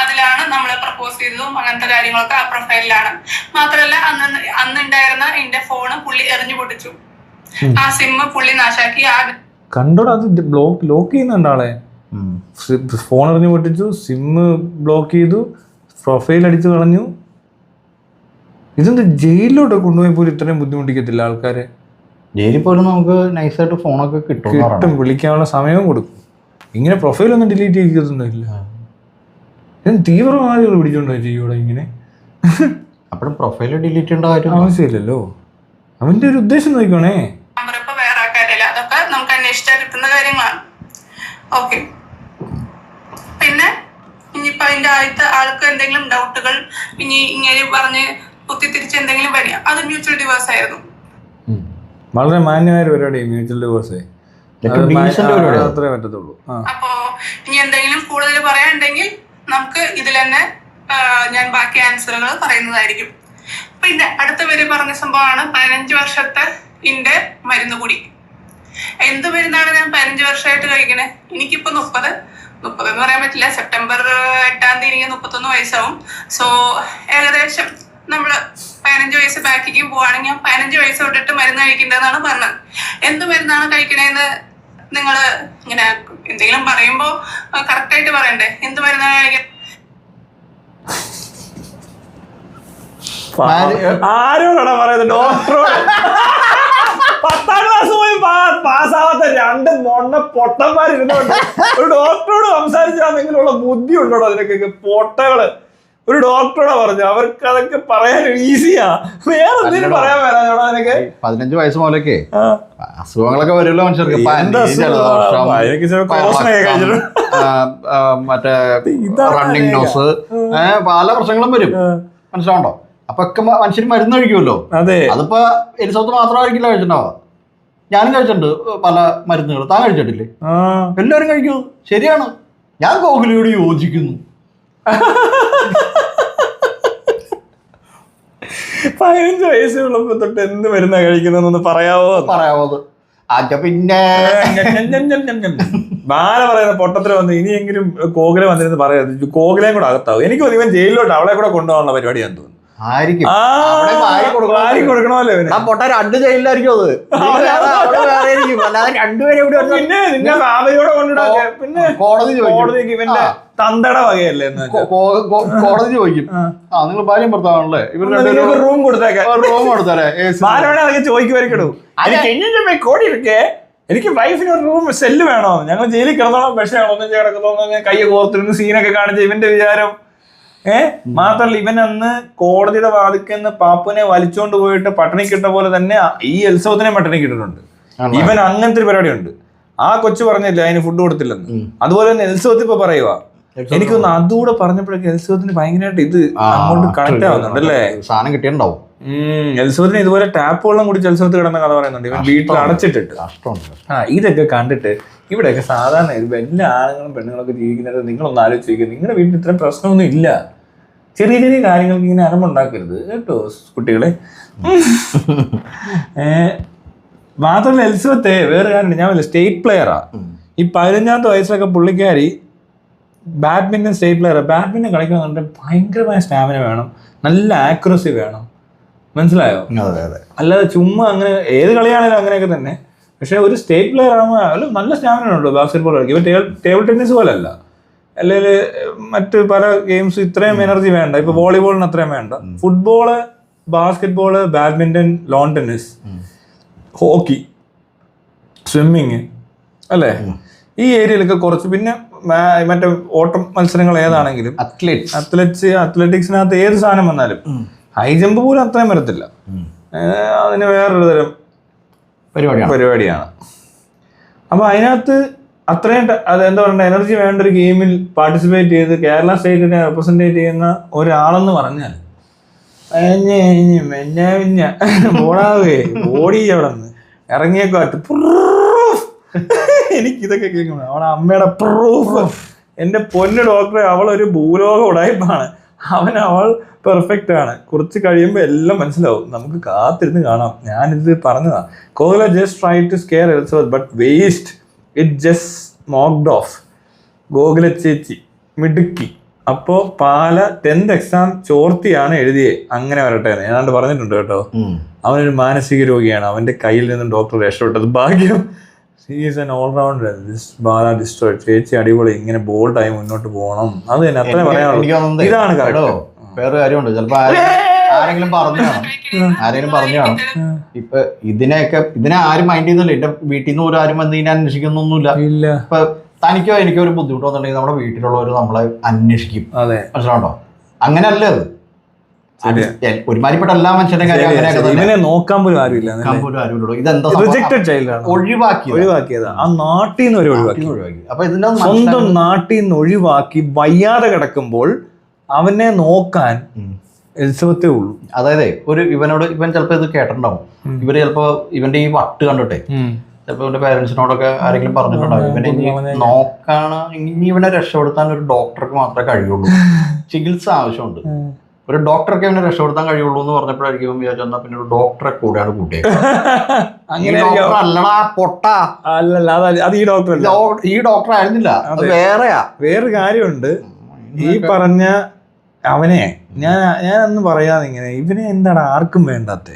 അതിലാണ് നമ്മൾ പ്രപ്പോസ് ചെയ്തതും അങ്ങനത്തെ കാര്യങ്ങളൊക്കെ ആ പ്രൊഫൈലിലാണ്. മാത്രല്ല അന്നുണ്ടായിരുന്ന എന്റെ ഫോണ് പുള്ളി എറിഞ്ഞു പൊട്ടിച്ചു. ആ സിമ്മ് പുള്ളി നാശാക്കി. കണ്ടോടാ, അത് ലോക്ക് ചെയ്യുന്നുണ്ട് ആളെ. ഫോൺ എറിഞ്ഞു പൊട്ടിച്ചു, സിമ്മ് ബ്ലോക്ക് ചെയ്തു, പ്രൊഫൈൽ അടിച്ചു കളഞ്ഞു. ഇതെന്ത് ജയിലിലോട്ട് കൊണ്ടുപോയി പോലും ഇത്രയും ബുദ്ധിമുട്ടിക്കത്തില്ല ആൾക്കാരെ? ജയിലിൽ പോലും നമുക്ക് നൈസായിട്ട് ഫോണൊക്കെ കിട്ടും, വിളിക്കാനുള്ള സമയവും കൊടുക്കും. ഇങ്ങനെ പ്രൊഫൈലൊന്നും ഡിലീറ്റ് ചെയ്യിക്കൊന്നുമില്ല. തീവ്രവാദികൾ പിടിച്ചോണ്ടോ ചെയ്യൂടെ ഇങ്ങനെ? അപ്പോഴും പ്രൊഫൈൽ ഡിലീറ്റ് ചെയ്യേണ്ട കാര്യം ആവശ്യമില്ലല്ലോ. അവന്റെ ഒരു ഉദ്ദേശം നോക്കണേ. വേറെ ആൾക്കാരല്ല, അതൊക്കെ നമുക്ക് അന്വേഷിച്ചാൽ കിട്ടുന്ന കാര്യങ്ങളാണ്. ഓക്കെ. പിന്നെ ഇനിയിപ്പോ അതിന്റെ ആദ്യത്തെ ആൾക്ക് എന്തെങ്കിലും ഡൗട്ടുകൾ ഇനി ഇങ്ങനെ പറഞ്ഞ് കുത്തിത്തിരിച്ച് എന്തെങ്കിലും വരിക, അത് മ്യൂച്വൽ ഡിവോഴ്സ് ആയിരുന്നു. വളരെ മാന്യമായ ഒരു പരിപാടി മ്യൂച്വൽ ഡിവോഴ്സ്. അത്രേ പറ്റത്തുള്ളൂ. അപ്പോ ഇനി എന്തെങ്കിലും കൂടുതൽ പറയാനുണ്ടെങ്കിൽ നമുക്ക് ഇതിൽ തന്നെ ഞാൻ ബാക്കി ആൻസറുകൾ പറയുന്നതായിരിക്കും. പിന്നെ അടുത്ത പേര് പറഞ്ഞ സംഭവമാണ് 15 വർഷത്തെ ഇന്റെ മരുന്ന് കൂടി. എന്ത് മരുന്നാണ് ഞാൻ 15 വർഷമായിട്ട് കഴിക്കണേ? എനിക്കിപ്പോ 30 എന്ന് പറയാൻ പറ്റില്ല. സെപ്റ്റംബർ 8-ാം തീയതി എനിക്ക് 31 വയസ്സാവും. സോ ഏകദേശം നമ്മള് 15 വയസ്സ് ബാക്കിക്ക് പോവാണെങ്കിൽ 15 വയസ്സ് തൊട്ടിട്ട് മരുന്ന് കഴിക്കേണ്ടതെന്നാണ് പറഞ്ഞത്. എന്ത് മരുന്നാണ് കഴിക്കണേന്ന് നിങ്ങള് ഇങ്ങനെ എന്തെങ്കിലും പറയുമ്പോ കറക്റ്റ് ആയിട്ട് പറയണ്ടേ. എന്ത് മരുന്നാണ് കഴിക്കുന്നത്? ആരോടാ പറയുന്നത്? ഡോക്ടറോട്. 10ാം ക്ലാസ് പോയി പാസ്സാവാത്ത 2 മൊണ്ണ പൊട്ടന്മാരിരുന്നോണ്ട് ഒരു ഡോക്ടറോട് സംസാരിച്ചാണെങ്കിലുള്ള ബുദ്ധി ഉണ്ടോ അതിനൊക്കെ? പൊട്ടകള് ഒരു ഡോക്ടറോടാ പറഞ്ഞു. അവർക്ക് അതൊക്കെ പറയാൻ ഈസിയാ. വേറെ എന്തെങ്കിലും പറയാൻ വരാനോടാ അതിനൊക്കെ? 15 വയസ്സ് മുതലൊക്കെ അസുഖങ്ങളൊക്കെ വരുമല്ലോ മനുഷ്യർക്ക്. മറ്റേ റണ്ണിങ് നോസ്, പല പ്രശ്നങ്ങളും വരും. മനസ്സിലാവണ്ടോ? അപ്പൊ ഒക്കെ മനുഷ്യർ മരുന്ന് കഴിക്കുമല്ലോ. അതിപ്പോ എലിസബത്ത് മാത്രമായിരിക്കില്ല കഴിച്ചിട്ടുണ്ടാവുക. ഞാനും കഴിച്ചിട്ടുണ്ട് പല മരുന്നുകൾ. താൻ കഴിച്ചിട്ടില്ലേ? എല്ലാവരും കഴിക്കൂ. ശരിയാണ്, ഞാൻ കോഹ്ലിയോട് യോജിക്കുന്നു. 15 വയസ്സുള്ളപ്പോ തൊട്ട് എന്ത് മരുന്നാ കഴിക്കുന്നതെന്ന് പറയാവോ? പിന്നെ ബാല പറയുന്ന പൊട്ടത്തിൽ വന്ന് ഇനിയെങ്കിലും കോകില വന്നിരുന്ന് പറയാം. കോകിലയും കൂടെ അകത്താവും. എനിക്ക് തോന്നി ഇവൻ ജയിലിലോട്ട് അവളെ കൂടെ കൊണ്ടുപോകാനുള്ള പരിപാടി ഞാൻ തോന്നുന്നു. കൊടുക്കണമല്ലോ. പൊട്ട 2 ജയിലിലായിരിക്കും അത്. രണ്ടുപേരും പിന്നെ നിന്നെ ഫാമിലിയോടെ കൊണ്ടിടാ. പിന്നെ കോടതിക്ക് ഇവന്റെ തന്തയുടെ വകയല്ലേ? കോടതി ചോദിക്കും, നിങ്ങൾ ഭാര്യയും ഭർത്താവാണല്ലേ, ഇവർ റൂം കൊടുത്തേക്കെ. റൂം കൊടുത്താലേ അതൊക്കെ ചോദിക്കുമായിരിക്കണോ? എനിക്ക് വൈഫിന് ഒരു റൂം സെല്ല് വേണോ? ഞങ്ങൾ ജയിലിൽ കിടന്നോളാം. പക്ഷേ ഒന്നും കിടക്കുന്നോ കൈ കോർത്തിരുന്ന് സീനൊക്കെ കാണിച്ച ഇവന്റെ വിചാരം. മാത്രല്ല ഇവൻ അന്ന് കോടതിയുടെ വാതിക്കന്ന് പാപ്പുനെ വലിച്ചോണ്ട് പോയിട്ട് പട്ടിണിക്കിട്ട പോലെ തന്നെ ഈ എലിസബത്തിനെ പട്ടിണിക്കിട്ടിട്ടുണ്ട്. ഇവൻ അങ്ങനത്തെ ഒരു പരിപാടി ഉണ്ട്. ആ കൊച്ചു പറഞ്ഞില്ല അതിന് ഫുഡ് കൊടുത്തില്ലെന്ന്. അതുപോലെ തന്നെ എൽസബത്ത് ഇപ്പൊ പറയുക. എനിക്കൊന്ന് അതുകൂടെ പറഞ്ഞപ്പോഴേക്ക് എൽസബത്തിന് ഭയങ്കരമായിട്ട് ഇത് അങ്ങോട്ട് കണക്ട് ആവുന്നുണ്ട് അല്ലേ? സാധനം കിട്ടിയിട്ടുണ്ടാവും. എൽസബത്തിന് ഇതുപോലെ ടാപ്പ് വെള്ളം കുടിച്ച് എൽസബത്ത് കിടന്ന കഥ പറയുന്നുണ്ട്. ഇവൻ വീട്ടിൽ അടച്ചിട്ടിട്ട്. ഇതൊക്കെ കണ്ടിട്ട് ഇവിടെയൊക്കെ സാധാരണ എല്ലാ ആണുങ്ങളും പെണ്ണുങ്ങളൊക്കെ ജീവിക്കുന്നത് നിങ്ങളൊന്ന് ആലോചിക്കുക. നിങ്ങളുടെ വീട്ടിൽ ഇത്രയും പ്രശ്നമൊന്നും ഇല്ല. ചെറിയ ചെറിയ കാര്യങ്ങൾക്ക് ഇങ്ങനെ അരമുണ്ടാക്കരുത് കേട്ടോ കുട്ടികളെ. മാത്രമല്ല എൽസബത്തെ വേറെ കാര്യം, ഞാൻ സ്റ്റേറ്റ് പ്ലെയറാ. ഈ 15ാമത്തെ വയസ്സിലൊക്കെ പുള്ളിക്കാരി ബാഡ്മിന്റൺ സ്റ്റേറ്റ് പ്ലെയറാണ്. ബാഡ്മിന്റൺ കളിക്കണമെന്നുണ്ടെങ്കിൽ ഭയങ്കരമായ സ്റ്റാമിന വേണം, നല്ല ആക്യുറസി വേണം. മനസ്സിലായോ? അല്ലാതെ ചുമ്മാ അങ്ങനെ ഏത് കളിയാണെങ്കിലും അങ്ങനെയൊക്കെ തന്നെ. പക്ഷെ ഒരു സ്റ്റേറ്റ് പ്ലെയർ ആകുമ്പോൾ നല്ല സ്റ്റാമിന ഉണ്ടോ ബാസ്കറ്റ് ബോൾ കളിക്കും. ഇപ്പം ടേബിൾ ടെന്നീസ് പോലെ അല്ല, അല്ലെങ്കിൽ മറ്റ് പല ഗെയിംസ് ഇത്രയും എനർജി വേണ്ട. ഇപ്പൊ വോളിബോളിന് അത്രയും വേണ്ട. Football, basket ball, badminton, loan tennis, hockey, swimming അല്ലേ, ഈ ഏരിയയിലൊക്കെ കുറച്ച്. പിന്നെ മറ്റേ ഓട്ടം മത്സരങ്ങൾ ഏതാണെങ്കിലും അത്ലറ്റിക്സിനകത്ത് ഏത് സാധനം വന്നാലും ഹൈ ജമ്പ് പോലും അത്രയും വരത്തില്ല. അതിന് വേറൊരു തരം പരിപാടിയാണ്. അപ്പൊ അതിനകത്ത് അത്രയും അത് എന്താ പറയുക എനർജി വേണ്ട ഒരു ഗെയിമിൽ പാർട്ടിസിപ്പേറ്റ് ചെയ്ത് കേരള സ്റ്റേറ്റിനെ റെപ്രസെന്റ് ചെയ്യുന്ന ഒരാളെന്ന് പറഞ്ഞാൽ ഓടാവേ ഓടി അവിടെ നിന്ന് ഇറങ്ങിയേക്കാട്ട് എനിക്കിതൊക്കെ കേൾക്കുമ്പോൾ അവളെ അമ്മയുടെ പ്രൂഫ്. എന്റെ പൊന്നു ഡോക്ടറെ, അവളൊരു ഭൂലോക ഉടായ്പാണ്. അവൾ പെർഫെക്റ്റ് ആണ്. കുറച്ച് കഴിയുമ്പോൾ എല്ലാം മനസ്സിലാവും. നമുക്ക് കാത്തിരുന്ന് കാണാം. ഞാനിത് പറഞ്ഞതാ. Kohli just try to scare Elizabeth but waste it just mocked off. Gokula ചേച്ചി മിടുക്കി. അപ്പോ പാല 10th എക്സാം ചോർത്തിയാണ് എഴുതിയേ. അങ്ങനെ വരട്ടെ ഏതാണ്ട് പറഞ്ഞിട്ടുണ്ട് കേട്ടോ. അവനൊരു മാനസിക രോഗിയാണ്. അവന്റെ കയ്യിൽ നിന്നും ഡോക്ടർ രക്ഷപ്പെട്ടത് ഭാഗ്യം. Is an allrounder. Bala destroy. ചേച്ചി അടിപൊളി. ഇങ്ങനെ ബോൾഡായി മുന്നോട്ട് പോകണം. അത് തന്നെ അത്രയും പറയാനുള്ളൂ. ഇതാണ് കേട്ടോ. വേറെ കാര്യമുണ്ട്. ചിലപ്പോ ആരെങ്കിലും പറഞ്ഞു കാണും. ഇപ്പൊ ഇതിനെ ആരും മൈൻഡ് ചെയ്യുന്നില്ല. എന്റെ വീട്ടിൽ നിന്ന് ആരും വന്ന് ഇതിനെ അന്വേഷിക്കുന്നൊന്നുമില്ല. ഇപ്പൊ തനിക്കോ എനിക്കോ ഒരു ബുദ്ധിമുട്ട് വന്നിട്ടുണ്ടെങ്കിൽ നമ്മുടെ വീട്ടിലുള്ളവർ നമ്മളെ അന്വേഷിക്കും. മനസ്സിലാണ്ടോ? അങ്ങനെയല്ല അത്. ഒരുമാതിരിപ്പെട്ട എല്ലാ മനുഷ്യന്റെ കാര്യം അങ്ങനെയൊക്കെ നോക്കാൻ പോലും ആരുമില്ല. ഇതെന്താ ഒഴിവാക്കിയതാ. ആ നാട്ടിൽ നിന്ന് ഒഴിവാക്കി. അപ്പൊ ഇതിന്റെ സ്വന്തം നാട്ടിൽ നിന്ന് ഒഴിവാക്കി വയ്യാതെ കിടക്കുമ്പോൾ അവനെ നോക്കാൻ എൽസബത്തേ ഉള്ളൂ. അതായത് ഇവൻ ചിലപ്പോ ഇത് കേട്ടിട്ടുണ്ടാവും. ഇവര് ചിലപ്പോ ഇവന്റെ ഈ വട്ട് കണ്ടിട്ടെ ചിലപ്പോ ഇവന്റെ പേരൻസിനോടൊക്കെ ആരെങ്കിലും പറഞ്ഞിട്ടുണ്ടാവും ഇവനെ ഇനി ഇവനെ രക്ഷപ്പെടുത്താൻ ഒരു ഡോക്ടർക്ക് മാത്രമേ കഴിയുള്ളൂ. ചികിത്സ ആവശ്യമുണ്ട്. ഒരു ഡോക്ടർക്ക് ഇവനെ രക്ഷപ്പെടുത്താൻ കഴിയുള്ളൂ എന്ന് പറഞ്ഞപ്പോഴായിരിക്കും വിചാരിച്ചാൽ പിന്നെ ഒരു ഡോക്ടറെ കൂടെയാണ് കൂട്ടിയത്. അല്ലടാ പൊട്ട. അല്ലല്ല, അത് ഈ ഡോക്ടർ ഈ ഡോക്ടർ ആയിരുന്നില്ല, വേറെയാ. വേറൊരു കാര്യമുണ്ട്. ഈ പറഞ്ഞ അവനെ ഞാൻ അന്ന് പറയാതെ ഇങ്ങനെ ഇവനെ എന്താണ് ആർക്കും വേണ്ടാത്ത.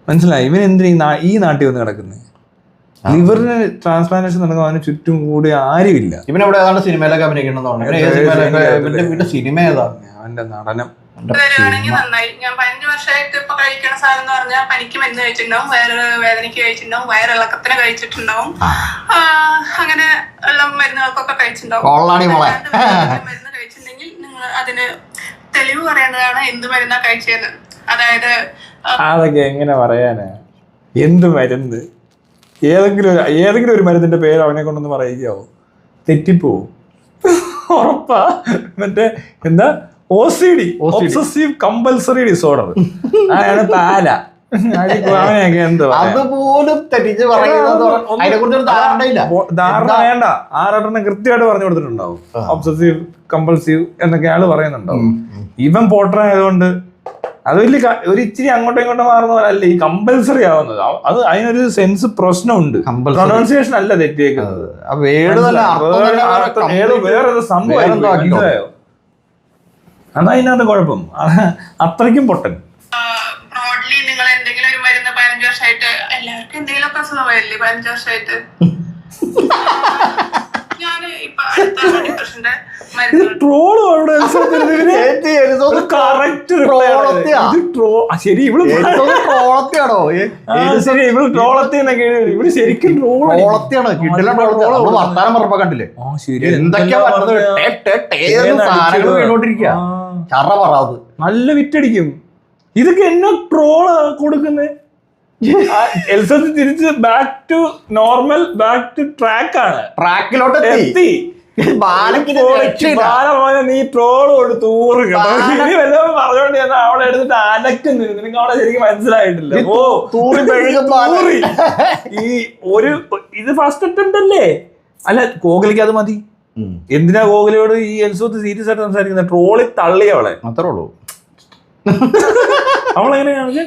മനസ്സിലായി? ഇവൻ എന്തിനാ ഈ നാട്ടിൽ വന്ന് കിടക്കുന്നത്? ലിവറിന് ട്രാൻസ്പ്ലാന്റേഷൻ നടക്കുമ്പോൾ അവന് ചുറ്റും കൂടി ആരുമില്ല. ഇവനെവിടെ ഏതാണ്ട് സിനിമയിലൊക്കെ അഭിനയിക്കണം. സിനിമ ഏതാ? അവന്റെ നടനം നന്നായി. ഞാൻ 15 വർഷമായിട്ട് ഇപ്പൊ കഴിക്കണ സാധനം എന്ന് പറഞ്ഞാൽ പനിക്ക് മരുന്ന് കഴിച്ചിട്ടുണ്ടാവും, വയറ് വേദനയ്ക്ക് കഴിച്ചിട്ടുണ്ടാവും, വയറിളക്കത്തിന് കഴിച്ചിട്ടുണ്ടാവും, അങ്ങനെ ഉള്ള മരുന്നുകൾക്കൊക്കെ കഴിച്ചിട്ടുണ്ടാവും. മരുന്ന് കഴിച്ചിട്ടുണ്ടെങ്കിൽ നിങ്ങൾ അതിന് തെളിവ് പറയേണ്ടതാണ് എന്ത് മരുന്നാ കഴിച്ചതെന്ന്. അതായത് അതൊക്കെ എങ്ങനെ പറയാനാ? എന്ത് മരുന്ന്? ഏതെങ്കിലും ഒരു മരുന്നിന്റെ പേര് അവനെ കൊണ്ടൊന്ന് പറയുകയാവോ? തെറ്റിപ്പോവും ഉറപ്പാ. മറ്റേ എന്താ OCD, ഒബ്സസീവ് കമ്പൽസറി ഡിസോർഡർ. അതാണ് പാല. അവനെയൊക്കെ എന്തോ അതുപോലും തെറ്റിച്ച് ധാരണ വേണ്ട. 6 കൃത്യമായിട്ട് പറഞ്ഞു കൊടുത്തിട്ടുണ്ടാവും. ഒബ്സസീവ് കമ്പൽസീവ് എന്നൊക്കെ ആള് പറയുന്നുണ്ടാവും. ഇവൻ പോട്ടറായതുകൊണ്ട് അത് വലിയ ഒരു ഇച്ചിരി അങ്ങോട്ടും ഇങ്ങോട്ടും മാറുന്ന പോലെ അല്ല ഈ കമ്പൽസറി ആവുന്നത്. അത് അതിനൊരു സെൻസ് പ്രശ്നമുണ്ട്. പ്രൊനൗൺസിയേഷൻ അല്ല തെറ്റിയേക്കുന്നത്. വേറൊരു സംഭവം മനസ്സിലായോ? അതാ അതിനകത്ത് കുഴപ്പം. അത്രയ്ക്കും പൊട്ടൻ. ബ്രോഡ്ലി നിങ്ങൾ എന്തെങ്കിലും ഒരു മരുന്ന് 15 വർഷമായിട്ട് എല്ലാവർക്കും എന്തെങ്കിലുമൊക്കെ അസുഖമായില്ലേ 15 വർഷമായിട്ട്. ഞാൻ ഇപ്പൊ ഡിപ്രഷന്റെ ശരി ഇവള് ശരിക്കും വർത്താനം പറഞ്ഞപ്പോ കണ്ടില്ലേ എന്തൊക്കെയാ നല്ല വിറ്റടിക്കും. ഇതൊക്കെ എന്നെ ട്രോളാ കൊടുക്കുന്നേ. എൽസത്ത് തിരിച്ച് back to normal, back to track ആണ്. ട്രാക്കിലോട്ട് എത്തി. നീ ട്രോള് കൊണ്ട് തൂറ് കേട്ടോ. ഇനി വല്ലതും പറഞ്ഞോണ്ട് ഞാൻ അവളെ എടുത്തിട്ട് അലക്കുന്നു. നിനക്ക് അവളെ ശരിക്കും മനസ്സിലായിട്ടില്ല. ഓ തൂറി ഈ ഒരു ഇത് ഫസ്റ്റ് അറ്റംപ്റ്റ് അല്ലേ? അല്ല, കോഹ്ലിക്ക് അത് മതി. എന്തിനാ കോഹ്ലിയോട് ഈ എൽസത്ത് സീരിയസ് ആയിട്ട് സംസാരിക്കുന്നത്? ട്രോളി തള്ളി അവളെ, അത്രേ ഉള്ളൂ. അവളെങ്ങനെ കാണിച്ച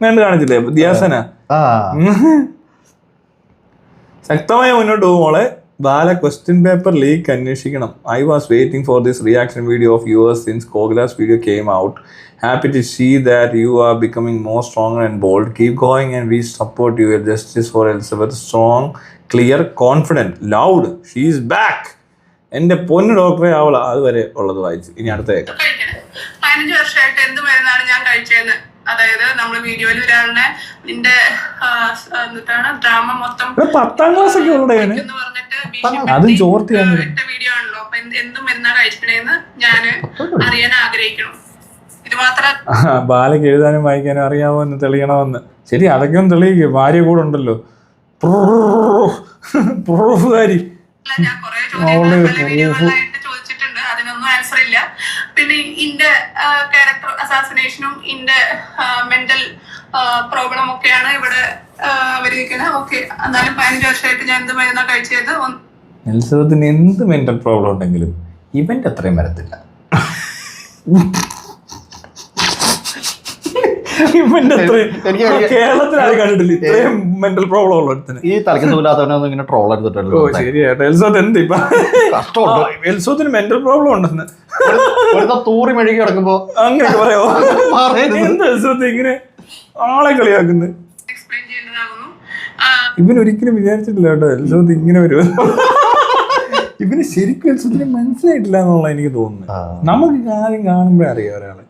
വേണ്ട കാണിച്ചില്ലേ ദിയാസന. ശക്തമായി മുന്നോട്ട് പോകും മോളെ. ബാല ക്വസ്റ്റ്യൻ പേപ്പർ ലീക്ക് അന്വേഷിക്കണം. I was waiting for this reaction video of yours since Kokila's video came out. Happy to see that you are becoming more stronger and bold. Keep going and we support you. Justice for Elizabeth. Strong, clear, confident, loud. She is back. എന്റെ പൊന്നു ഡോക്ടറെ അവൾ അതുവരെ ഉള്ളത് വായിച്ചു. ഇനി അടുത്ത കേൾക്കാം. 15 വർഷമായിട്ട് എന്ത് മരുന്നാണ് ഞാൻ കഴിച്ചതെന്ന്. അതായത് നമ്മള് വീഡിയോയിൽ ഒരാളിനെ നിന്റെ എന്നിട്ടാണ് ഡ്രാമ മൊത്തം 10ാം ക്ലാസ് ഒക്കെ ഉള്ളടേ പറഞ്ഞിട്ട് അതും ചോർത്തിയാണ് ഇട്ട വീഡിയോ ആണല്ലോ. അപ്പൊ എന്ത് മരുന്നാണ് കഴിക്കണേന്ന് ഞാൻ അറിയാൻ ആഗ്രഹിക്കണം. ഇത് മാത്രം ബാലയ്ക്ക് എഴുതാനും വായിക്കാനും അറിയാമോ എന്ന് തെളിയണമെന്ന്. ശരി, അതൊക്കെ ഒന്ന് തെളിയിക്കും. ഭാര്യ കൂടെ ഉണ്ടല്ലോ. പ്രൂഫുകാരി. ഞാൻ കുറെ ചോദ്യങ്ങളായിട്ട് ചോദിച്ചിട്ടുണ്ട്, അതിനൊന്നും ആൻസർ ഇല്ല. പിന്നെ ഇന്റെ ക്യാരക്ടർ അസാസിനേഷനും ഇന്റെ മെന്റൽ പ്രോബ്ലം ഒക്കെയാണ് ഇവിടെ അവരിക്കുന്നത്. ഓക്കെ, എന്നാലും 15 വർഷമായിട്ട് ഞാൻ എന്ത് മരുന്നാ കഴിച്ചത്. എലിസബത്തിന് എന്ത് മെന്റൽ പ്രോബ്ലം ഉണ്ടെങ്കിലും ഇവന്റെ അത്രയും വരത്തില്ല. കേരളത്തിലാണ് കണ്ടിട്ടില്ല ഇത്രയും മെന്റൽ പ്രോബ്ലം ഉള്ള. ഈ തലക്കുന്നല്ലാത്തവനൊന്നും ഇങ്ങനെ ട്രോൾ എടുത്തിട്ടല്ലോ. ശരിയായിട്ട് എൽസോത്ത് എന്ത് ഇപ്പൊ എൽസോത്തിന് മെന്റൽ പ്രോബ്ലം ഉണ്ടെന്ന് തൂറി മെഴുകി കിടക്കുമ്പോ അങ്ങനെ പറയാമോ? എന്ത് എൽസോത്ത് ഇങ്ങനെ ആളെ കളിയാക്കുന്നത്? എക്സ്പ്ലെയിൻ ചെയ്യേണ്ടതാകുന്നു. ഇവനൊരിക്കലും വിചാരിച്ചിട്ടില്ല കേട്ടോ എൽസോത്ത് ഇങ്ങനെ വരും. ഇവന് ശരിക്കും എൽസോത്തിന് മനസ്സിലായിട്ടില്ല എന്നുള്ള എനിക്ക് തോന്നുന്നു. നമുക്ക് ആദ്യം കാണുമ്പോഴേ അറിയാം ഒരാളെ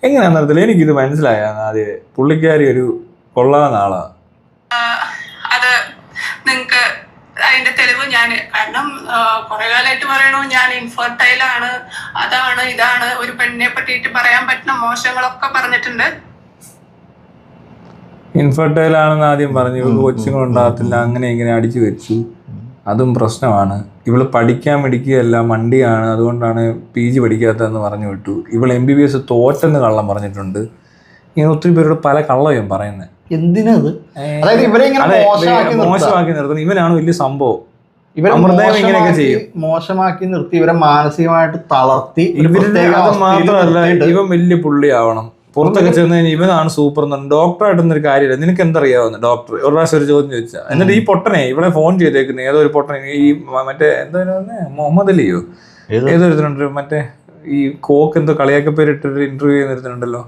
എങ്ങനെയാണെന്ന് അറിയത്തില്ല. എനിക്കിത് മനസ്സിലായ ആദ്യം പുള്ളിക്കാരി ഒരു കൊള്ളാവുന്ന ആളാണ്. അത് നിങ്ങക്ക് അതിന്റെ തെളിവ് ഞാൻ, കാരണം കുറെ കാലമായിട്ട് പറയണു ഞാൻ ഇൻഫെർട്ടൈലാണ്, അതാണ് ഇതാണ്, ഒരു പെണ്ണിനെ പറ്റിയിട്ട് പറയാൻ പറ്റുന്ന മോശങ്ങളൊക്കെ പറഞ്ഞിട്ടുണ്ട്. ഇൻഫെർട്ടൈൽ ആണെന്ന് ആദ്യം പറഞ്ഞു. ഇവർക്ക് കൊച്ചുങ്ങളുണ്ടാകത്തില്ല, അങ്ങനെ ഇങ്ങനെ അടിച്ചു വെച്ചു. അതും പ്രശ്നമാണ്. ഇവള് പഠിക്കാൻ പഠിക്കുകയല്ല, മണ്ടിയാണ്, അതുകൊണ്ടാണ് PG പഠിക്കാത്തതെന്ന് പറഞ്ഞു വിട്ടു. ഇവൾ MBBS തോറ്റെന്ന് കള്ളം പറഞ്ഞിട്ടുണ്ട്. ഇങ്ങനെ ഒത്തിരി പേരോട് പല കള്ളവും പറയുന്നത്. എന്തിനത്? മോശമാക്കി നിർത്തുന്നത് ഇവനാണ് വലിയ സംഭവം. അമൃതയും ഇങ്ങനെയൊക്കെ ചെയ്യും. മോശമാക്കി നിർത്തി ഇവരെ മാനസികമായിട്ട് തളർത്തി. അത് മാത്രമല്ല, ഇവൻ വലിയ പുള്ളിയാവണം. പുറത്തൊക്കെ ചെന്ന് കഴിഞ്ഞാൽ ഇവനാണ് സൂപ്പർ എന്നുണ്ട്. ഡോക്ടറായിട്ടൊന്നും ഒരു കാര്യമില്ല. നിനക്ക് എന്തറിയാവുന്ന ഡോക്ടർ ഒരു പ്രാവശ്യം ഒരു ചോദ്യം ചോദിച്ചാൽ. എന്നിട്ട് ഈ പൊട്ടനെ ഇവിടെ ഫോൺ ചെയ്തേക്കുന്നത് ഏതോ ഒരു പൊട്ടനെ, ഈ മറ്റേ എന്താ മുഹമ്മദ് അലിയോ ഏതൊരുത്തനുണ്ട്, മറ്റേ ഈ കോക്ക് എന്തോ കളിയാക്ക പേരിട്ടൊരു ഇന്റർവ്യൂ ചെയ്യുന്നിരുന്നുണ്ടല്ലോ,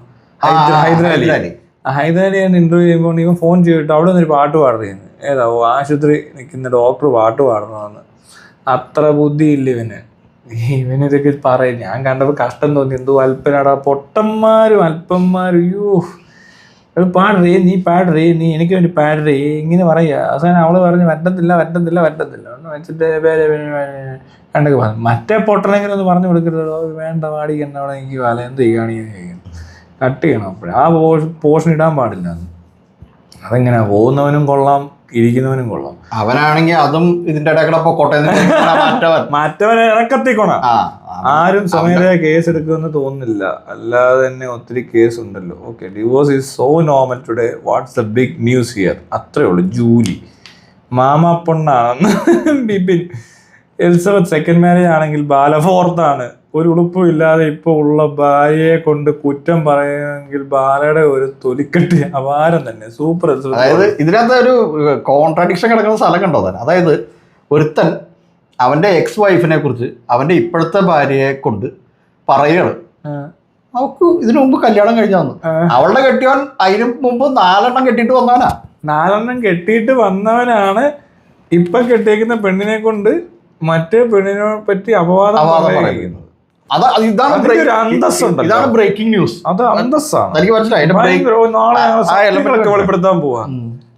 ഹൈദരാലി. ഹൈദരാലി ഇന്റർവ്യൂ ചെയ്യുമ്പോൾ ഇവൻ ഫോൺ ചെയ്തിട്ട് അവിടെ നിന്നൊരു പാട്ട് പാടുകയെന്ന്. ഏതാ ആശുപത്രി നിൽക്കുന്ന ഡോക്ടർ പാട്ട് പാടണമെന്ന്. അത്ര ബുദ്ധിയില്ല ഇവന്. ഇവനിതൊക്കെ പറയും. ഞാൻ കണ്ടപ്പോൾ കഷ്ടം തോന്നി. എന്തോ അല്പനാടാ, പൊട്ടന്മാരും അല്പന്മാരും. അയ്യോ പാടറേ, നീ പാടറേ, നീ എനിക്ക് വേണ്ടി പാടറേ, ഇങ്ങനെ പറയുക. അവസാനം അവള് പറഞ്ഞ് വറ്റത്തില്ല ഒന്ന് വെച്ചിട്ട് കണ്ടൊക്കെ പറഞ്ഞു. മറ്റേ പൊട്ടനെങ്കിലും ഒന്ന് പറഞ്ഞു കൊടുക്കരുതോ, വേണ്ട പാടിക്കണ്ട, അവിടെ എനിക്ക് വല എന്ത് കാണിക്കാൻ കട്ട് ചെയ്യണം. അപ്പോഴേ ആ പോർഷൻ ഇടാൻ പാടില്ല. അതെങ്ങനെയാ? പോകുന്നവനും കൊള്ളാം, ഇരിക്കുന്നവനും കൊള്ളാം. അവനാണെങ്കിൽ അതും ഇതിന്റെ മറ്റവനെ ഇറക്കത്തിക്കോണം. ആരും സ്വമേധയാ കേസ് എടുക്കുമെന്ന് തോന്നുന്നില്ല. അല്ലാതെ തന്നെ ഒത്തിരി കേസ് ഉണ്ടല്ലോ. Okay, divorce is so normal today. What's the big news here? അത്രേ ഉള്ളൂ. ജൂലി മാമാ പൊണ്ണാണെന്ന് ബിപിൻ. എലിസബത്ത് സെക്കൻഡ് മാരേജ് ആണെങ്കിൽ ബാല ഫോർത്താണ്. ഒരു ഉളുപ്പും ഇല്ലാതെ ഇപ്പോൾ ഉള്ള ഭാര്യയെ കൊണ്ട് കുറ്റം പറയുമെങ്കിൽ ബാലയുടെ ഒരു തൊലിക്കെട്ടി അപാരം തന്നെ. സൂപ്പർ. അതായത് ഇതിനകത്ത് ഒരു കോൺട്രാഡിക്ഷൻ കിടക്കുന്ന സ്ഥലം കണ്ടോ തന്നെ. അതായത് ഒരുത്തൻ അവന്റെ എക്സ് വൈഫിനെ കുറിച്ച് അവന്റെ ഇപ്പോഴത്തെ ഭാര്യയെ കൊണ്ട് പറയുകയാണ്. അവക്ക് ഇതിനു മുമ്പ് കല്യാണം കഴിഞ്ഞാ വന്നു. അവളുടെ കെട്ടിയവൻ അതിനു മുമ്പ് 4 എണ്ണം കെട്ടിയിട്ട് വന്നവനാ. 4 എണ്ണം കെട്ടിയിട്ട് വന്നവനാണ് ഇപ്പൊ കെട്ടിയേക്കുന്ന പെണ്ണിനെ കൊണ്ട് മറ്റേ പെണ്ണിനെ പറ്റി അപവാദം പറയുന്നത്. ഇതാണ് ബ്രേക്കിംഗ് ന്യൂസ്. അത് അന്തസ്സാണ്. എനിക്ക് മനസ്സിലായി. വെളിപ്പെടുത്താൻ പോവാ.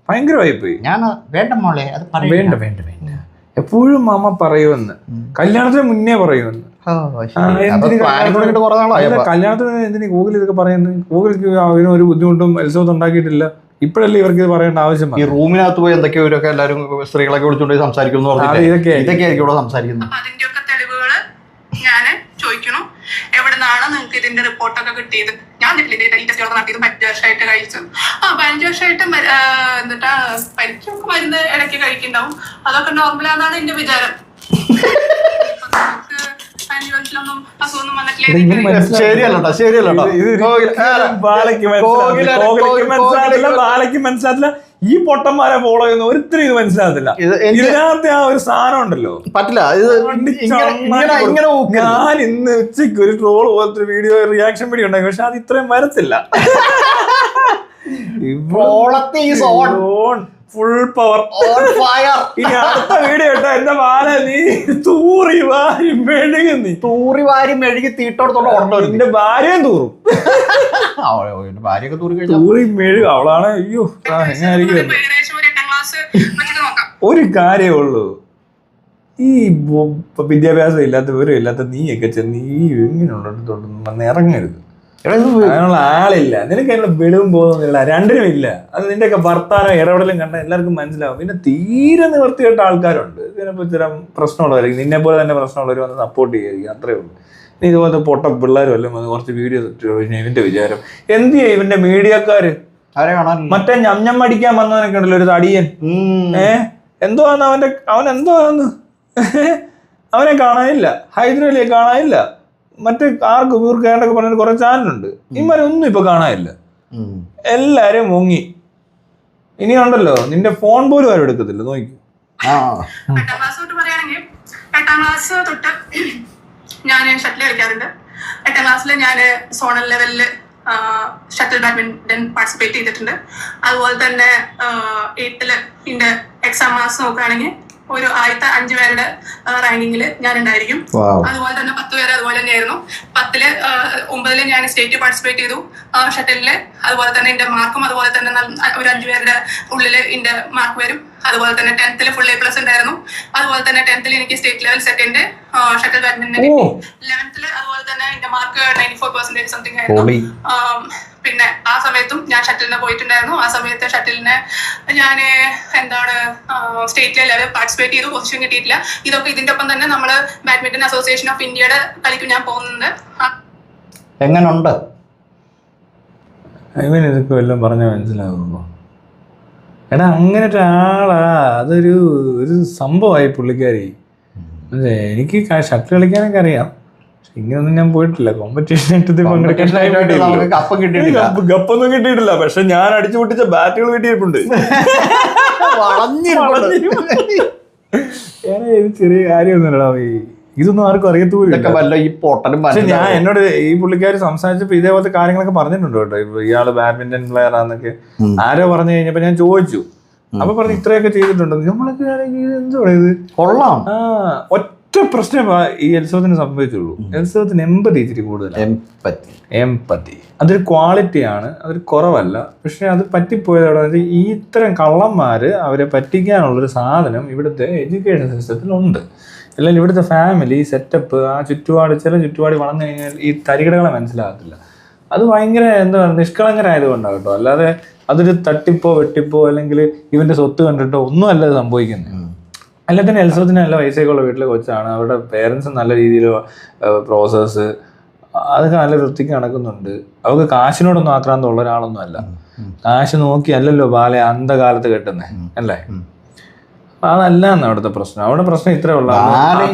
ഭയങ്കരമായി പോയി. ഞാൻ വേണ്ട മോളെ, അത് വേണ്ട വേണ്ട വേണ്ട, എപ്പോഴും മാമ പറയുമെന്ന്. കല്യാണത്തിന് മുന്നേ പറയുമെന്ന്. കല്യാണത്തിന് എന്തിനു ഗൂഗിൾ ഇതൊക്കെ പറയുന്നത്? ഗൂഗിൾക്ക് അതിനൊരു ബുദ്ധിമുട്ടും എലിസബത്ത് ഉണ്ടാക്കിയിട്ടില്ല. ഇപ്പോഴല്ലേ ഇവർക്ക് ഇത് പറയേണ്ട ആവശ്യം ഈ റൂമിനകത്ത് പോയി എന്തൊക്കെയോ ഇവരൊക്കെ എല്ലാവരും സ്ത്രീകളൊക്കെ വിളിച്ചുകൊണ്ട് സംസാരിക്കും എന്ന് പറഞ്ഞാൽ ഇതൊക്കെ ആയിരിക്കും ഇവിടെ സംസാരിക്കുന്നത്. അതിന്റെയൊക്കെ തെളിവുകള് ഞാന് ചോദിക്കണം. എവിടുന്നാണ് നിങ്ങൾക്ക് ഇതിന്റെ റിപ്പോർട്ടൊക്കെ കിട്ടിയത്? ഞാൻ ഈ ടെസ്റ്റുകളൊക്കെ നടത്തിയത് 5 വർഷമായിട്ട് കഴിച്ചു. 5 വർഷമായിട്ട് എന്നിട്ടാ പരിക്കൊക്കെ മരുന്ന് ഇടയ്ക്ക് കഴിക്കുന്നുണ്ടാവും. അതൊക്കെ നോർമലാണെന്നാണ് എന്റെ വിചാരം. 5 വർഷത്തിലൊന്നും അസുഖമൊന്നും വന്നിട്ടില്ല. ബാലയ്ക്ക് മനസ്സിലാത്തില്ല. ഈ പൊട്ടന്മാരെ ഫോളോ ചെയ്യുന്ന ഒരുത്തരും ഇത് മനസ്സിലാകത്തില്ല. ഇതിനകത്ത് ആ ഒരു സാധനം ഉണ്ടല്ലോ, പറ്റില്ല. ഞാൻ ഇന്ന് ഉച്ചയ്ക്ക് ഒരു ട്രോൾ പോലത്തെ വീഡിയോ റിയാക്ഷൻ വീഡിയോ ഉണ്ടായി, പക്ഷെ അത് ഇത്രയും വരത്തില്ല. ഫുൾ പവർ ഇനി അടുത്ത വീഡിയോ ഇട്ടാ എന്റെ ബാല നീ തൂറി വാരി മെഴുകി തീട്ടോടത്തോളം എന്റെ ഭാര്യയും തൂറും. ഭാര്യയൊക്കെ തൂറി മെഴുക അവളാണ്. അയ്യോ എങ്ങനെയായിരിക്കും. ഒരു കാര്യമേ ഉള്ളൂ, ഈ വിദ്യാഭ്യാസം ഇല്ലാത്ത വിവരം ഇല്ലാത്ത നീയൊക്കെ ചെന്ന് ഈ ഇങ്ങനെ ഇറങ്ങരുത്. അതിനുള്ള ആളില്ല, നിനക്ക് അതിനുള്ള വെളിവും പോകുന്നില്ല, രണ്ടിനും ഇല്ല. അത് നിന്റെയൊക്കെ ഭർത്താനോ ഇടപെടലും കണ്ട എല്ലാവർക്കും മനസ്സിലാവും. പിന്നെ തീരെ നിവർത്തികെട്ട ആൾക്കാരുണ്ട്, ഇതിനിപ്പോൾ ചില പ്രശ്നമുള്ളവരായിരിക്കും, നിന്നെ പോലെ തന്നെ പ്രശ്നമുള്ളവർ വന്ന് സപ്പോർട്ട് ചെയ്യായിരിക്കും, അത്രേ ഉള്ളൂ. നീ ഇതുപോലത്തെ പൊട്ട പിള്ളേരും എല്ലാം വന്ന് കുറച്ച് വീഡിയോ ഇവന്റെ വിചാരം എന്ത് ചെയ്യും? ഇവന്റെ മീഡിയക്കാര് മറ്റേ ഞം അടിക്കാൻ വന്നവനൊക്കെ ഉണ്ടല്ലോ, ഒരു തടിയൻ. എന്തോന്ന് അവനെന്തോന്ന് അവനെ കാണാനില്ല, ഹൈദരലിയെ കാണാനില്ല, മറ്റേ ആർക്ക് ഇവർക്കേണ്ടൊക്കെ പറഞ്ഞ കുറെ ചാനലുണ്ട്. ഇവരൊന്നും ഇപ്പൊ കാണാനില്ല, എല്ലാരും മുങ്ങി. ഇനി ഉണ്ടല്ലോ നിന്റെ ഫോൺ പോലും ആരും എടുക്കത്തില്ല, നോക്കി. 8ാം ക്ലാസ് തൊട്ട് പറയുകയാണെങ്കിൽ 8ാം ക്ലാസ് തൊട്ട് ഞാൻ ഷട്ടിൽ കളിക്കാറുണ്ട്. 8ാം ക്ലാസ്സിൽ ഞാൻ സോണൽ ലെവലിൽ ഷട്ടിൽ ബാഡ്മിന്റൺ പാർട്ടിസിപ്പേറ്റ് ചെയ്തിട്ടുണ്ട്. അതുപോലെ തന്നെ 8th എന്റെ എക്സാം മാർക്സ് നോക്കുകയാണെങ്കിൽ ഒരു ആദ്യത്തെ 5 പേരുടെ റാങ്കിങ്ങിൽ ഞാൻ ഉണ്ടായിരിക്കും. അതുപോലെ തന്നെ 10 പേര് അതുപോലെ തന്നെയായിരുന്നു. 10th 9th ഞാൻ സ്റ്റേറ്റ് പാർട്ടിസിപ്പേറ്റ് ചെയ്തു ഷട്ടിലില്. അതുപോലെ തന്നെ എന്റെ മാർക്കും അതുപോലെ തന്നെ ഒരു 5 പേരുടെ ഉള്ളിൽ എന്റെ മാർക്ക് വരും. അതുപോലെ തന്നെ 10th ഫുൾ A+ ഉണ്ടായിരുന്നു. അതുപോലെ തന്നെ 10th എനിക്ക് state level second shuttle badminton. 11th അതുപോലെ തന്നെ എന്റെ മാർക്ക് 94% സംതിങ് ആയിരുന്നു. പിന്നെ ആ സമയത്തും ഞാൻ ഷട്ടിലിന് പോയിട്ടുണ്ടായിരുന്നു. ആ സമയത്ത് ഷട്ടിലിന് ഞാൻ സ്റ്റേറ്റ് ലെവൽ പാർട്ടിസിപ്പേറ്റ് ചെയ്തു, പൊസിഷൻ കിട്ടിയിട്ടില്ല. ഇതൊക്കെ ഇതിന്റെ ഒപ്പം തന്നെ നമ്മള് ബാഡ്മിന്റൺ അസോസിയേഷൻ ഓഫ് ഇന്ത്യയുടെ കളിക്കും ഞാൻ പോകുന്നുണ്ട്. എങ്ങനുണ്ട് ഇതൊക്കെ വല്ലതും പറഞ്ഞാൽ മനസ്സിലാകുമ്പോ? എടാ അങ്ങനെ ഒരാളാ, അതൊരു സംഭവമായി പുള്ളിക്കാരി. എനിക്ക് ഷട്ടിൽ കളിക്കാനൊക്കെ അറിയാം, ഇങ്ങനൊന്നും ഞാൻ പോയിട്ടില്ല. കോമ്പറ്റീഷനായിട്ട് ഗപ്പൊന്നും കിട്ടിയിട്ടില്ല. പക്ഷെ ഞാൻ അടിച്ചു പൊട്ടിച്ച ബാറ്റുകൾ കിട്ടിയിട്ടുണ്ട്. ഇത് ചെറിയ കാര്യമൊന്നുമില്ലടാ, ഇതൊന്നും ആർക്കും അറിയത്തൂല്ല. പക്ഷെ ഞാൻ എന്നോട് ഈ പുള്ളിക്കാർ സംസാരിച്ചപ്പോ ഇതേപോലത്തെ കാര്യങ്ങളൊക്കെ പറഞ്ഞിട്ടുണ്ട് കേട്ടോ. ഇയാള് ബാഡ്മിന്റൺ പ്ലെയർ ആന്നൊക്കെ ആരോ പറഞ്ഞു കഴിഞ്ഞപ്പോ ഞാൻ ചോദിച്ചു. അപ്പൊ പറഞ്ഞു ഇത്രയൊക്കെ ചെയ്തിട്ടുണ്ട്. നമ്മളൊക്കെ എന്തുവാ ഇത് കൊള്ളാം. ഒറ്റ പ്രശ്നം ഈ എൽസവത്തിന് സംഭവിച്ചുള്ളൂ. എൽസവത്തിന് എമ്പതി ഇച്ചിരി കൂടുതലാണ്. എമ്പതി അതൊരു ക്വാളിറ്റിയാണ്, അതൊരു കുറവല്ല. പക്ഷെ അത് പറ്റിപ്പോയത് ഈ ഇത്തരം കള്ളന്മാര് അവരെ പറ്റിക്കാനുള്ളൊരു സാധനം ഇവിടുത്തെ എഡ്യൂക്കേഷൻ സിസ്റ്റത്തിലുണ്ട്. അല്ലെങ്കിൽ ഇവിടുത്തെ ഫാമിലി സെറ്റപ്പ്, ആ ചുറ്റുപാട്, ചില ചുറ്റുപാട് വളർന്നു കഴിഞ്ഞാൽ ഈ തരികിടകളെ മനസ്സിലാകത്തില്ല. അത് ഭയങ്കര നിഷ്കളങ്കരായതുകൊണ്ടാണ് കേട്ടോ. അല്ലാതെ അതൊരു തട്ടിപ്പോ വെട്ടിപ്പോ അല്ലെങ്കിൽ ഇവന്റെ സ്വത്ത് കണ്ടിട്ടോ ഒന്നും അല്ല ഇത് സംഭവിക്കുന്നത്. എല്ലാത്തിനും എൽസവത്തിന് നല്ല പൈസയൊക്കെയുള്ള വീട്ടിലെ കൊച്ചാണ്. അവരുടെ പേരൻസ് നല്ല രീതിയിൽ പ്രോസസ്സ് അതൊക്കെ നല്ല വൃത്തിക്ക് നടക്കുന്നുണ്ട്. അവർക്ക് കാശിനോടൊന്നും ആക്രാന്തമുള്ള ഒരാളൊന്നും അല്ല. കാശ് നോക്കി അല്ലല്ലോ ബാലെ അന്ധകാലത്ത് കെട്ടുന്നേ അല്ലേ? അതല്ല അവിടുത്തെ പ്രശ്നം. അവിടെ പ്രശ്നം ഇത്രേ ഉള്ളൂ,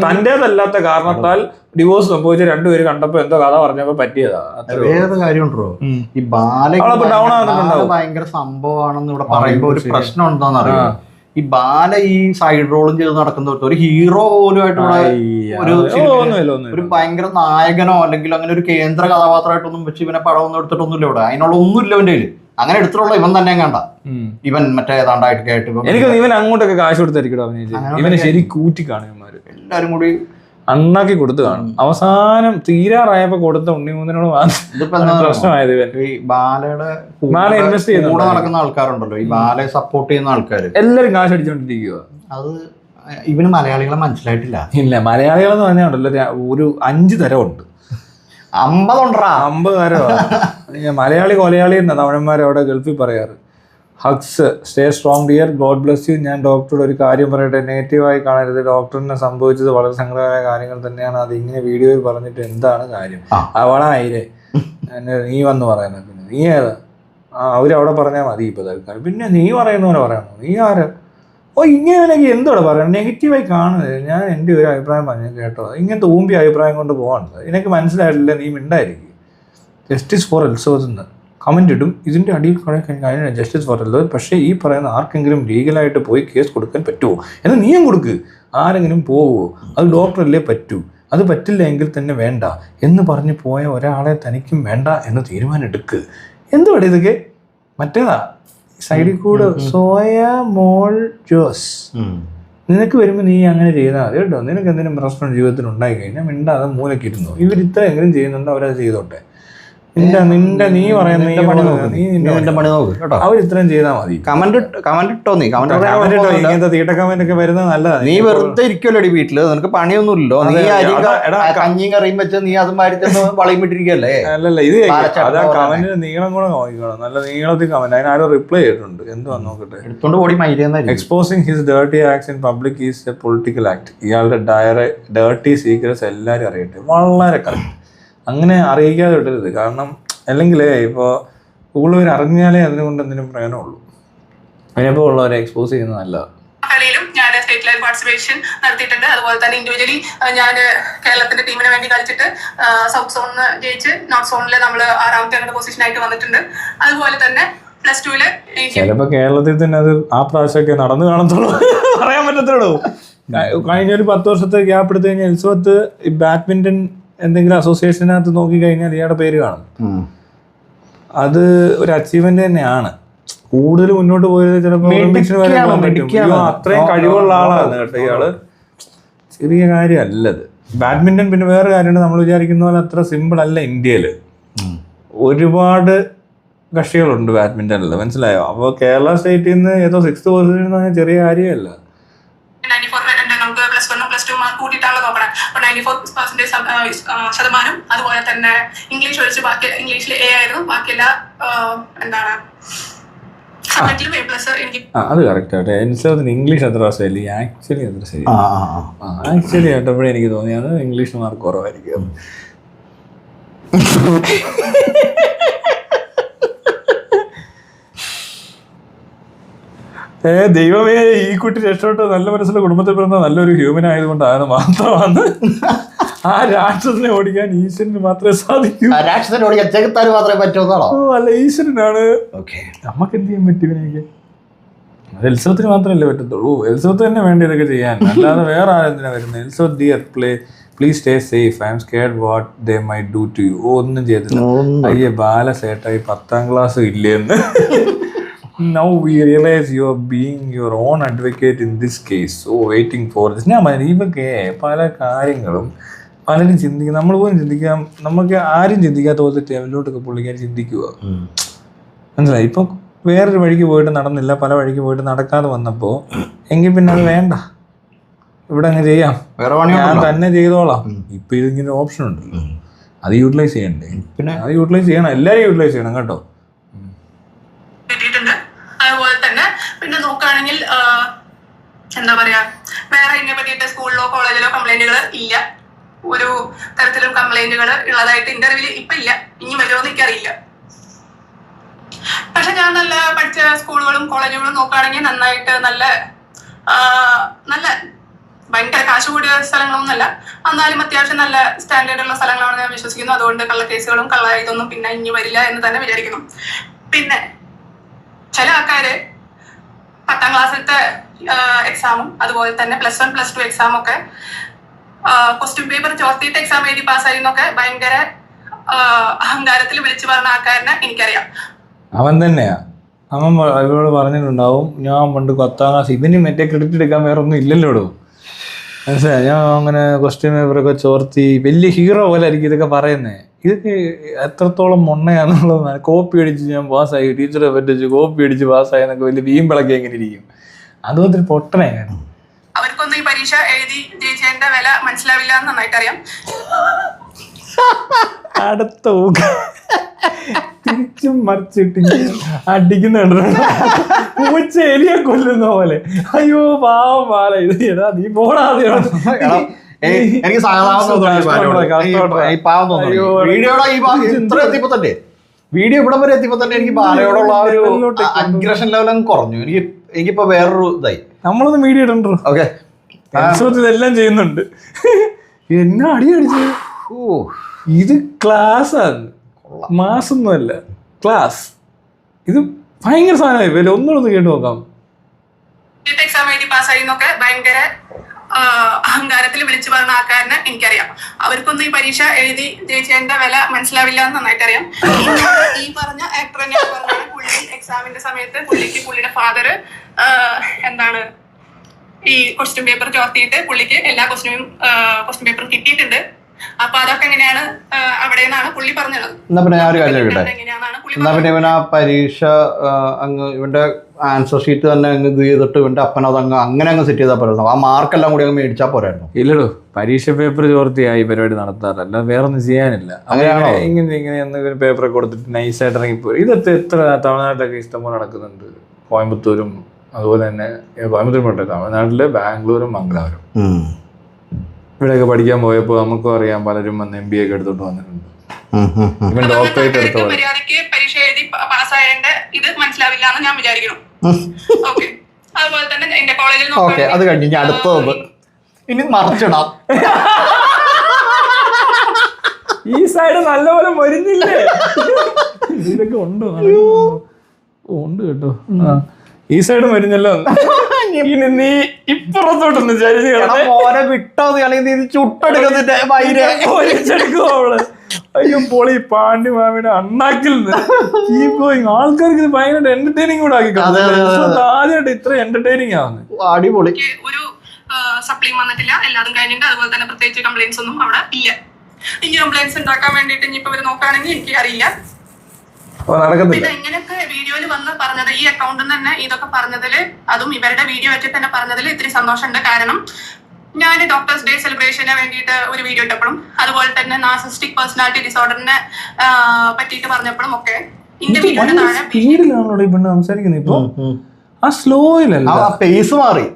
തന്റേതല്ലാത്ത കാരണത്താൽ ഡിവോഴ്സ് സംഭവിച്ച 2 പേര് കണ്ടപ്പോ എന്തോ കഥ പറഞ്ഞപ്പോ പറ്റിയതാ. വേറൊരു കാര്യമുണ്ടോ, ഈ ഭയങ്കര സംഭവമാണെന്ന് ഇവിടെ പറയുമ്പോ ഒരു പ്രശ്നം ഉണ്ടോന്ന് അറിയാം. ഈ ബാല ഈ സൈഡ് റോളും ചെയ്ത് നടക്കുന്ന ഒരു ഹീറോ പോലുമായിട്ട് ഒരു ഭയങ്കര നായകനോ അല്ലെങ്കിൽ അങ്ങനെ ഒരു കേന്ദ്ര കഥാപാത്രമായിട്ടൊന്നും വെച്ച് ഇവനെ പടമൊന്നും എടുത്തിട്ടൊന്നുമില്ല ഇവിടെ. അതിനുള്ള ഒന്നുമില്ല ഇവന്റെ കയ്യില്. അങ്ങനെ എടുത്തിട്ടുള്ള ഇവൻ തന്നെ കണ്ട ഇവൻ മറ്റേ ഏതാണ്ടായിട്ടൊക്കെ ആയിട്ട് എനിക്ക് ഇവൻ അങ്ങോട്ടൊക്കെ കാശ് കൊടുത്തായിരിക്കും അഭിനയിച്ചത്. ഇവനെ ശരി കൂറ്റി കാണും ഇവന്മാര്, എല്ലാരും കൂടി അണ്ണാക്കി കൊടുത്തു കാണും. അവസാനം തീരാറായപ്പോ കൊടുത്ത ഉണ്ണിമൂന്നിനോട് പ്രശ്നമായത് ഇവൻ. ഈ ബാലയുടെ ഇൻവെസ്റ്റ് ചെയ്യുന്ന കൂടെ നടക്കുന്ന ആൾക്കാരുണ്ടല്ലോ, ഈ ബാലയെ സപ്പോർട്ട് ചെയ്യുന്ന ആൾക്കാര് എല്ലാരും കാശ് അടിച്ചോണ്ടിരിക്കുക. അത് ഇവന് മലയാളികളെ മനസ്സിലായിട്ടില്ല. ഇല്ല, മലയാളികളെന്ന് പറഞ്ഞാൽ ഉണ്ടല്ലോ ഒരു 5 തരമുണ്ട്. 50 തരമാണ്. മലയാളി കൊലയാളി എന്നാ തമിഴന്മാർ അവിടെ ഗൾഫിൽ പറയാറ്. Hugs, stay strong dear, God bless you. ഞാൻ ഡോക്ടറോട് ഒരു കാര്യം പറയട്ടെ, നെഗറ്റീവായി കാണരുത്. ഡോക്ടറിനെ സംഭവിച്ചത് വളരെ സങ്കടകരമായ കാര്യങ്ങൾ തന്നെയാണ്. അത് ഇങ്ങനെ വീഡിയോയിൽ പറഞ്ഞിട്ട് എന്താണ് കാര്യം? അവളായില്ലേ നീ വന്ന് പറയുന്നത്? പിന്നെ നീ ഏതാ? അവരവിടെ പറഞ്ഞാൽ മതി ഇപ്പോൾ തൽക്കാലം. പിന്നെ നീ പറയുന്ന പോലെ പറയണോ? നീ ആരാ? ഇങ്ങനെയാണെങ്കിൽ എന്തോടെ പറയണം? നെഗറ്റീവായി കാണരുത്. ഞാൻ എൻ്റെ ഒരു അഭിപ്രായം പറഞ്ഞു കേട്ടോ. ഇങ്ങനത്തെ ഊമ്പി അഭിപ്രായം കൊണ്ട് പോകാനുള്ളത് എനിക്ക് മനസ്സിലായിട്ടില്ല. നീ മിണ്ടായിരിക്കും. ജസ്റ്റിസ് ഫോർ എൽസോത്ത് എന്ന് കമൻ്റ് ഇടും. ഇതിൻ്റെ അടിയിൽ കുറേ കഴിഞ്ഞാൽ ജസ്റ്റിസ് ഫോർ എൽസോത്ത്. പക്ഷേ ഈ പറയുന്ന ആർക്കെങ്കിലും ലീഗലായിട്ട് പോയി കേസ് കൊടുക്കാൻ പറ്റുമോ? എന്നാൽ നീയും കൊടുക്ക്. ആരെങ്കിലും പോവുമോ? അത് ഡോക്ടറല്ലേ പറ്റൂ. അത് പറ്റില്ല എങ്കിൽ തന്നെ വേണ്ട എന്ന് പറഞ്ഞ് പോയ ഒരാളെ തനിക്കും വേണ്ട എന്ന് തീരുമാനം എടുക്ക്. എന്തുവാണ് ഇതൊക്കെ? മറ്റേതാ സൈഡിൽ കൂടെ സോയ മോൾ ജോസ്. നിനക്ക് വരുമ്പോൾ നീ അങ്ങനെ ചെയ്താൽ മതി കേട്ടോ. നിനക്ക് എന്തെങ്കിലും പ്രശ്നം ജീവിതത്തിൽ ഉണ്ടായി കഴിഞ്ഞാൽ മിണ്ടാതെ മൂലക്കിരുന്നു. ഇവർ ഇത്രയെങ്കിലും ചെയ്യുന്നുണ്ട്, അവരത് ചെയ്തോട്ടെ. നീ പറയുന്ന അവർ ഇത്രയും ചെയ്താൽ മതി. കമന്റ് ഇട്ടോ നീ. ഇങ്ങനത്തെ തീട്ട കമന്റ് ഒക്കെ വരുന്നത് നല്ലതാണ്. നീ വെറുതെ ഇരിക്കുമല്ലോ വീട്ടില്, നിനക്ക് പണിയൊന്നുമില്ലല്ലോ. നീ കഞ്ഞിയും കറിയും വെച്ച് നീ അതും മാറ്റി വളയും വിട്ടിരിക്കല്ലേ? അല്ലല്ല, ഇത് കമന്റിന് നീളം കൂടെ നോക്കിക്കണം. നല്ല നീളത്തിൽ കമന്റ്. അതിനാരും റിപ്ലൈ ചെയ്തിട്ടുണ്ട്. എന്തുവാ നോക്കട്ടെ. എടുത്തോണ്ട് ഓടി മൈരിയെന്ന exposing his dirty acts in public is a political act. ഇയാളുടെ ഡേർട്ടി സീക്രറ്റ്സ് എല്ലാവരും അറിയട്ടെ. വളരെ കറക്റ്റ്. അങ്ങനെ അറിയിക്കാതെ വിടരുത്. കാരണം അല്ലെങ്കിൽ ഇപ്പോൾ കൂടുതൽ അറിഞ്ഞാലേ അതിനുകൊണ്ട് എന്തിനും പ്രയോജനമുള്ളൂ. അതിനിപ്പോൾ ഉള്ളവരെ എക്സ്പോസ് ചെയ്യുന്നത് നല്ലതാണ്. കളിയിലും ഞാൻ സ്റ്റേറ്റ് ലെവൽ പാർട്ടിസിപ്പേഷൻ നടത്തിയിട്ടുണ്ട്. അതുപോലെ തന്നെ ഇൻഡിവിജ്വലി ഞാൻ കേരളത്തിന്റെ ടീമിന് വേണ്ടി കളിച്ചിട്ട് സൗത്ത് സോണിൽ ജയിച്ച് നോർത്ത് സോണിൽ നമ്മൾ 6ാമത്തെ അങ്ങനെ പൊസിഷനായിട്ട് വന്നിട്ടുണ്ട്. അതുപോലെ തന്നെ +2 ചിലപ്പോൾ കേരളത്തിൽ തന്നെ അത് ആ പ്രാവശ്യമൊക്കെ നടന്നു കാണത്തുള്ളൂ, പറയാൻ പറ്റത്തുള്ളൂ. കഴിഞ്ഞ ഒരു 10 വർഷത്തെ ഗ്യാപ്പ് എടുത്തു കഴിഞ്ഞാൽ എൽസോത്ത് ഈ ബാഡ്മിന്റൺ എന്തെങ്കിലും അസോസിയേഷനകത്ത് നോക്കിക്കഴിഞ്ഞാൽ ഇയാളുടെ പേര് കാണും. അത് ഒരു അച്ചീവ്മെന്റ് തന്നെയാണ്. കൂടുതൽ മുന്നോട്ട് പോയത് ചിലപ്പോൾ അത്രയും കഴിവുള്ള ആളാണ് കേട്ടോ ഇയാള്. ചെറിയ കാര്യമല്ലത് ബാഡ്മിന്റൺ. പിന്നെ വേറെ കാര്യമുണ്ട്, നമ്മൾ വിചാരിക്കുന്ന പോലെ അത്ര സിമ്പിൾ അല്ല. ഇന്ത്യയിൽ ഒരുപാട് കക്ഷികളുണ്ട് ബാഡ്മിന്റണിൽ, മനസ്സിലായോ? അപ്പോൾ കേരള സ്റ്റേറ്റിൽ നിന്ന് ഏതോ 6th പൊസിഷൻ എന്ന് പറഞ്ഞാൽ ചെറിയ കാര്യമല്ല. +1 മാർക്ക് കൂട്ടിയിട്ടാണല്ലോ നോക്കണം. അപ്പോൾ 94% അതുപോലെ തന്നെ ഇംഗ്ലീഷ് ഒഴിച്ച് ബാക്കി ഇംഗ്ലീഷിൽ A ആയിരുന്നു. ബാക്കിയെല്ലാം എന്താണ് സബ്ജക്റ്റിലും A+. എനിക്ക് അത് കറക്റ്റ് ആട്ടെ. എനിക്ക് ഇംഗ്ലീഷ് അത്ര ശരി, ആക്ച്വലി അത്ര ശരി. ആക്ച്വലി കേട്ടപ്പോഴേ എനിക്ക് തോന്നിയത് ഇംഗ്ലീഷ് മാർക്ക് കുറവായിരിക്കും. ദൈവമേ, ഈ കുട്ടി രക്ഷപ്പെട്ട് നല്ല മനസ്സിലെ കുടുംബത്തിൽ പിറന്ന നല്ലൊരു ഹ്യൂമൻ ആയതുകൊണ്ടാണ് മാത്രമാണ്. ആ രാക്ഷസനെ ഓടിക്കാൻ ഈശ്വരന് മാത്രമേ സാധിക്കൂ. രാക്ഷസനെ ഓടിക്കാൻ ജഗത്താന് മാത്രമേ പറ്റുമെന്നാണോ? അല്ല, ഈശ്വരനാണ്. നമുക്ക് എന്ത് ചെയ്യാൻ പറ്റും ഇതിനൊക്കെ? എൽസോത്തിന് മാത്രമല്ലേ പറ്റത്തുള്ളൂ. എൽസോത്ത് തന്നെ വേണ്ടി ഇതൊക്കെ ചെയ്യാൻ, അല്ലാതെ വേറെ ആരെന്തിനാ വരുന്നത്? Elizabeth dear please stay safe. I am scared what they might do to you. ഒന്നും ചെയ്തില്ല. അയ്യേ ബാലസേട്ടായി 10ാം ക്ലാസ് ഇല്ലേന്ന്. Now we realize you are being your own advocate in this case. So waiting for this. ഞാൻ ഇവൊക്കെ പല കാര്യങ്ങളും പലരും ചിന്തിക്കുക, നമ്മൾ പോലും ചിന്തിക്കാം. നമുക്ക് ആരും ചിന്തിക്കാത്ത പോലത്തെ ലെവലിലോട്ടൊക്കെ പുള്ളിക്കാർ ചിന്തിക്കുക, മനസ്സിലായി? ഇപ്പം വേറൊരു വഴിക്ക് പോയിട്ട് നടന്നില്ല, പല വഴിക്ക് പോയിട്ട് നടക്കാതെ വന്നപ്പോൾ എങ്കിൽ പിന്നെ അത് വേണ്ട, ഇവിടെ അങ്ങ് ചെയ്യാം, ഞാൻ തന്നെ ചെയ്തോളാം. ഇപ്പം ഇതിങ്ങനെ ഓപ്ഷൻ ഉണ്ടല്ലോ, അത് യൂട്ടിലൈസ് ചെയ്യണ്ടേ? പിന്നെ അത് യൂട്ടിലൈസ് ചെയ്യണം, എല്ലാവരും യൂട്ടിലൈസ് ചെയ്യണം കേട്ടോ. അതുപോലെ തന്നെ പിന്നെ നോക്കുകയാണെങ്കിൽ എന്താ പറയാ, വേറെ ഇതിനെ പറ്റിയിട്ട് സ്കൂളിലോ കോളേജിലോ കംപ്ലൈന്റുകൾ ഇല്ല. ഒരു തരത്തിലും കംപ്ലൈന്റുകൾ ഉള്ളതായിട്ട് ഇന്റർവ്യൂവിൽ ഇപ്പൊ ഇല്ല. ഇനി വരുമോന്ന് എനിക്കറിയില്ല. പക്ഷെ ഞാൻ നല്ല പഠിച്ച സ്കൂളുകളും കോളേജുകളും നോക്കുകയാണെങ്കിൽ നന്നായിട്ട് നല്ല ഭയങ്കര കാശ് കൂടിയ സ്ഥലങ്ങളൊന്നുമല്ല, എന്നാലും അത്യാവശ്യം നല്ല സ്റ്റാൻഡേർഡ് ഉള്ള സ്ഥലങ്ങളാണെന്ന് ഞാൻ വിശ്വസിക്കുന്നു. അതുകൊണ്ട് കള്ളക്കേസുകളും ഇതൊന്നും പിന്നെ ഇനി വരില്ല എന്ന് തന്നെ വിചാരിക്കുന്നു. പിന്നെ ചില ആൾക്കാര് 10ാം ക്ലാസ്സിലത്തെ എക്സാമും അതുപോലെ തന്നെ +1 +2 എക്സാമും ഒക്കെ ക്വസ്റ്റ്യൻ പേപ്പർ ചോർത്തിയിട്ട് എക്സാം എഴുതി പാസ്സായി എന്നൊക്കെ ഭയങ്കര അഹങ്കാരത്തിൽ വിളിച്ചു പറഞ്ഞ ആൾക്കാരനെ എനിക്കറിയാം. അവൻ തന്നെയാ. അവൻ ഇവരോട് പറഞ്ഞിട്ടുണ്ടാവും, ഞാൻ പണ്ട് 10ാം ക്ലാസ്, ഇവന് മറ്റേ ക്രെഡിറ്റ് എടുക്കാൻ വേറെ ഒന്നും ഇല്ലല്ലോ, മനസ്സിലായി? ഞാൻ അങ്ങനെ ക്വസ്റ്റ്യൻ പേപ്പറൊക്കെ ചോർത്തി വലിയ ഹീറോ പോലെ ആയിരിക്കും ഇതൊക്കെ പറയുന്നത്. ഇതൊക്കെ എത്രത്തോളം മൊണ്ണയാണെന്നുള്ളതാണ്. കോപ്പി അടിച്ച് ഞാൻ പാസ്സായി, ടീച്ചറെ പറ്റിച്ച് കോപ്പി അടിച്ച് പാസ്സായി എന്നൊക്കെ വലിയ വീമ്പിളക്കി എങ്ങനെ ഇരിക്കും? അതുപോലെ പൊട്ടണേ. അവർക്കൊന്നും ഈ പരീക്ഷ എഴുതി ജയിച്ചതിന്റെ വില മനസ്സിലാവില്ല എന്ന് നന്നായിട്ട് അറിയാം. അടുത്ത തിരിച്ചും മറിച്ചിട്ട് അടിക്കുന്നുണ്ട്. പൂച്ച എലിയെ കൊല്ലുന്ന പോലെ. അയ്യോ പാവം പാല ഇത് എടാ നീ പോടാതെ. എനിക്ക് വീഡിയോ ഇവിടം വരെ എത്തിയപ്പോ തന്നെ എനിക്ക് ബാലയോടുള്ള ആ ഒരു അഗ്രഷൻ ലെവൽ അങ്ങ് കുറഞ്ഞു. എനിക്കിപ്പോ വേറൊരു ഇതായി. നമ്മളൊന്ന് വീഡിയോ ഇടണ്ടോ? ഓക്കെ, ഇതെല്ലാം ചെയ്യുന്നുണ്ട്. എന്നാ അടി അടിച്ചത്. ഇത് ക്ലാസ് ആണ്, മാസൊന്നുമല്ല, ക്ലാസ്. ഇത് ഭയങ്കര സാധനമായി. വില ഒന്നുകൂടെ കേട്ട് നോക്കാം. എക്സാം എഴുതി പാസ്സായി എന്നൊക്കെ ഭയങ്കര അഹങ്കാരത്തിൽ വിളിച്ചു പറഞ്ഞ ആൾക്കാരനെ എനിക്കറിയാം. അവർക്കൊന്നും ഈ പരീക്ഷ എഴുതി ജയിച്ചതിന്റെ വില മനസ്സിലാവില്ല എന്ന് നന്നായിട്ട് അറിയാം. ഈ പറഞ്ഞ ആക്ടർ തന്നെ പറഞ്ഞാണ് പുള്ളി എക്സാമിന്റെ സമയത്ത് പുള്ളിയുടെ ഫാദർ എന്താണ് ഈ ക്വസ്റ്റ്യൻ പേപ്പർ ചോർത്തിയിട്ട് പുള്ളിക്ക് എല്ലാ ക്വസ്റ്റ്യൻ പേപ്പറും കിട്ടിയിട്ടുണ്ട്. അപ്പൊ അതൊക്കെ എങ്ങനെയാണ് അവിടെ നിന്നാണ് പുള്ളി പറഞ്ഞത്. എന്നാ പിന്നെ ഞാൻ ഒരു കാര്യം ചോദിക്കട്ടെ, എന്നാ പിന്നെ ഇവൻ ആ പരീക്ഷ അങ്ങ് ഇവന്റെ ആൻസർ ഷീറ്റ് തന്നെ അങ്ങ് ഇത് ചെയ്തിട്ട് ഇവന്റെ അപ്പനത് അങ്ങനെ അങ്ങ് സെറ്റ് ചെയ്താൽ പോരായിരുന്നു. ആ മാർക്കെല്ലാം കൂടി അങ്ങ് മേടിച്ചാൽ പോരായിരുന്നു. ഇല്ലടോ, പരീക്ഷ പേപ്പർ ചോർത്തിയായി പരിപാടി നടത്താറല്ല, വേറെ ഒന്നും ചെയ്യാനില്ല. അങ്ങനെയാണോ? ഇങ്ങനെ പേപ്പർ കൊടുത്തിട്ട് നൈസായിട്ട് ഇറങ്ങിപ്പോയി. ഇതൊക്കെ എത്ര തമിഴ്നാട്ടിലൊക്കെ ഇഷ്ടംപോലെ നടക്കുന്നുണ്ട്. കോയമ്പത്തൂരും അതുപോലെ തന്നെ കോയമ്പത്തൂരും പോട്ടെ, തമിഴ്നാട്ടില് ബാംഗ്ലൂരും മംഗളൂരും ഇവിടെയൊക്കെ പഠിക്കാൻ പോയപ്പോൾ നമുക്കും അറിയാം പലരും വന്ന് MBA ഒക്കെ എടുത്തോണ്ട് വന്നിട്ടുണ്ട്. ഇവൻ ഡോക്ടറേറ്റ് എടുത്ത പോലെ പരീക്ഷ എഴുതി പാസ്സായതിന്റെ ഇത് മനസ്സിലാവില്ല എന്ന് ഞാൻ വിചാരിക്കുന്നു. ഓക്കെ, അതുപോലെ തന്നെ എന്റെ കോളേജിൽ ഓക്കെ, അത് കഴിഞ്ഞ് ഇനി അടുത്തത് ഇനി മറിച്ചിടാം. ഈ സൈഡ് നല്ലപോലെ മരുന്നില്ലേ? ഇതൊക്കെ ഉണ്ടോ? ഉണ്ട് കേട്ടോ. ഈ സൈഡ് മരുന്നല്ലോ. ഇനി നീ ഇപ്പുറത്തോട്ടൊന്ന് മോനെ വിട്ടോ, അല്ലെങ്കിൽ നീ ചുട്ടെടുക്കുന്നതിന്റെ അവള്. അയ്യോ പൊളി, പാണ്ടി മാമിയുടെ അണ്ണാക്കിൽ നിന്ന് ആൾക്കാർക്ക് ഇത് ഭയങ്കര എന്റർടൈനിങ് കൂടെ ആക്കി. ആദ്യമായിട്ട് ഇത്ര എന്റർടൈനിങ് ആവുന്നത്. അടിപൊളി. ഒരു സപ്ലിയും വന്നിട്ടില്ല, എല്ലാതും കഴിഞ്ഞിട്ട്. അതുപോലെ തന്നെ പ്രത്യേകിച്ച് കംപ്ലൈൻസ് ഒന്നും അവിടെ ഇല്ല. ഇനി കംപ്ലൈൻസ് ഉണ്ടാക്കാൻ വേണ്ടിട്ട് ഇനിയിപ്പോ ഇവര് നോക്കുകയാണെങ്കിൽ എനിക്ക് അറിയില്ല. പിന്നെ ഇങ്ങനെയൊക്കെ വീഡിയോയിൽ വന്ന് പറഞ്ഞത്, ഈ അക്കൗണ്ടിൽ തന്നെ ഇതൊക്കെ പറഞ്ഞതില്, അതും ഇവരുടെ വീഡിയോ വെച്ചിട്ട് തന്നെ പറഞ്ഞതിൽ ഇത്തിരി സന്തോഷമുണ്ട്. കാരണം ഞാൻ ഡോക്ടേഴ്സ് ഡേ സെലിബ്രേഷന് വേണ്ടിയിട്ട് ഒരു വീഡിയോ ഇട്ടപ്പോഴും അതുപോലെ തന്നെ നാർസിസ്റ്റിക് പേഴ്സണാലിറ്റി ഡിസോർഡറിനെ പറ്റിയിട്ട് പറഞ്ഞപ്പോഴും ഒക്കെ ഇന്റെ വീഡിയോയുടെ താഴെ സംസാരിക്കുന്നത് ഇപ്പൊ ആ സ്ലോയിലല്ല, പേസ് മാറി,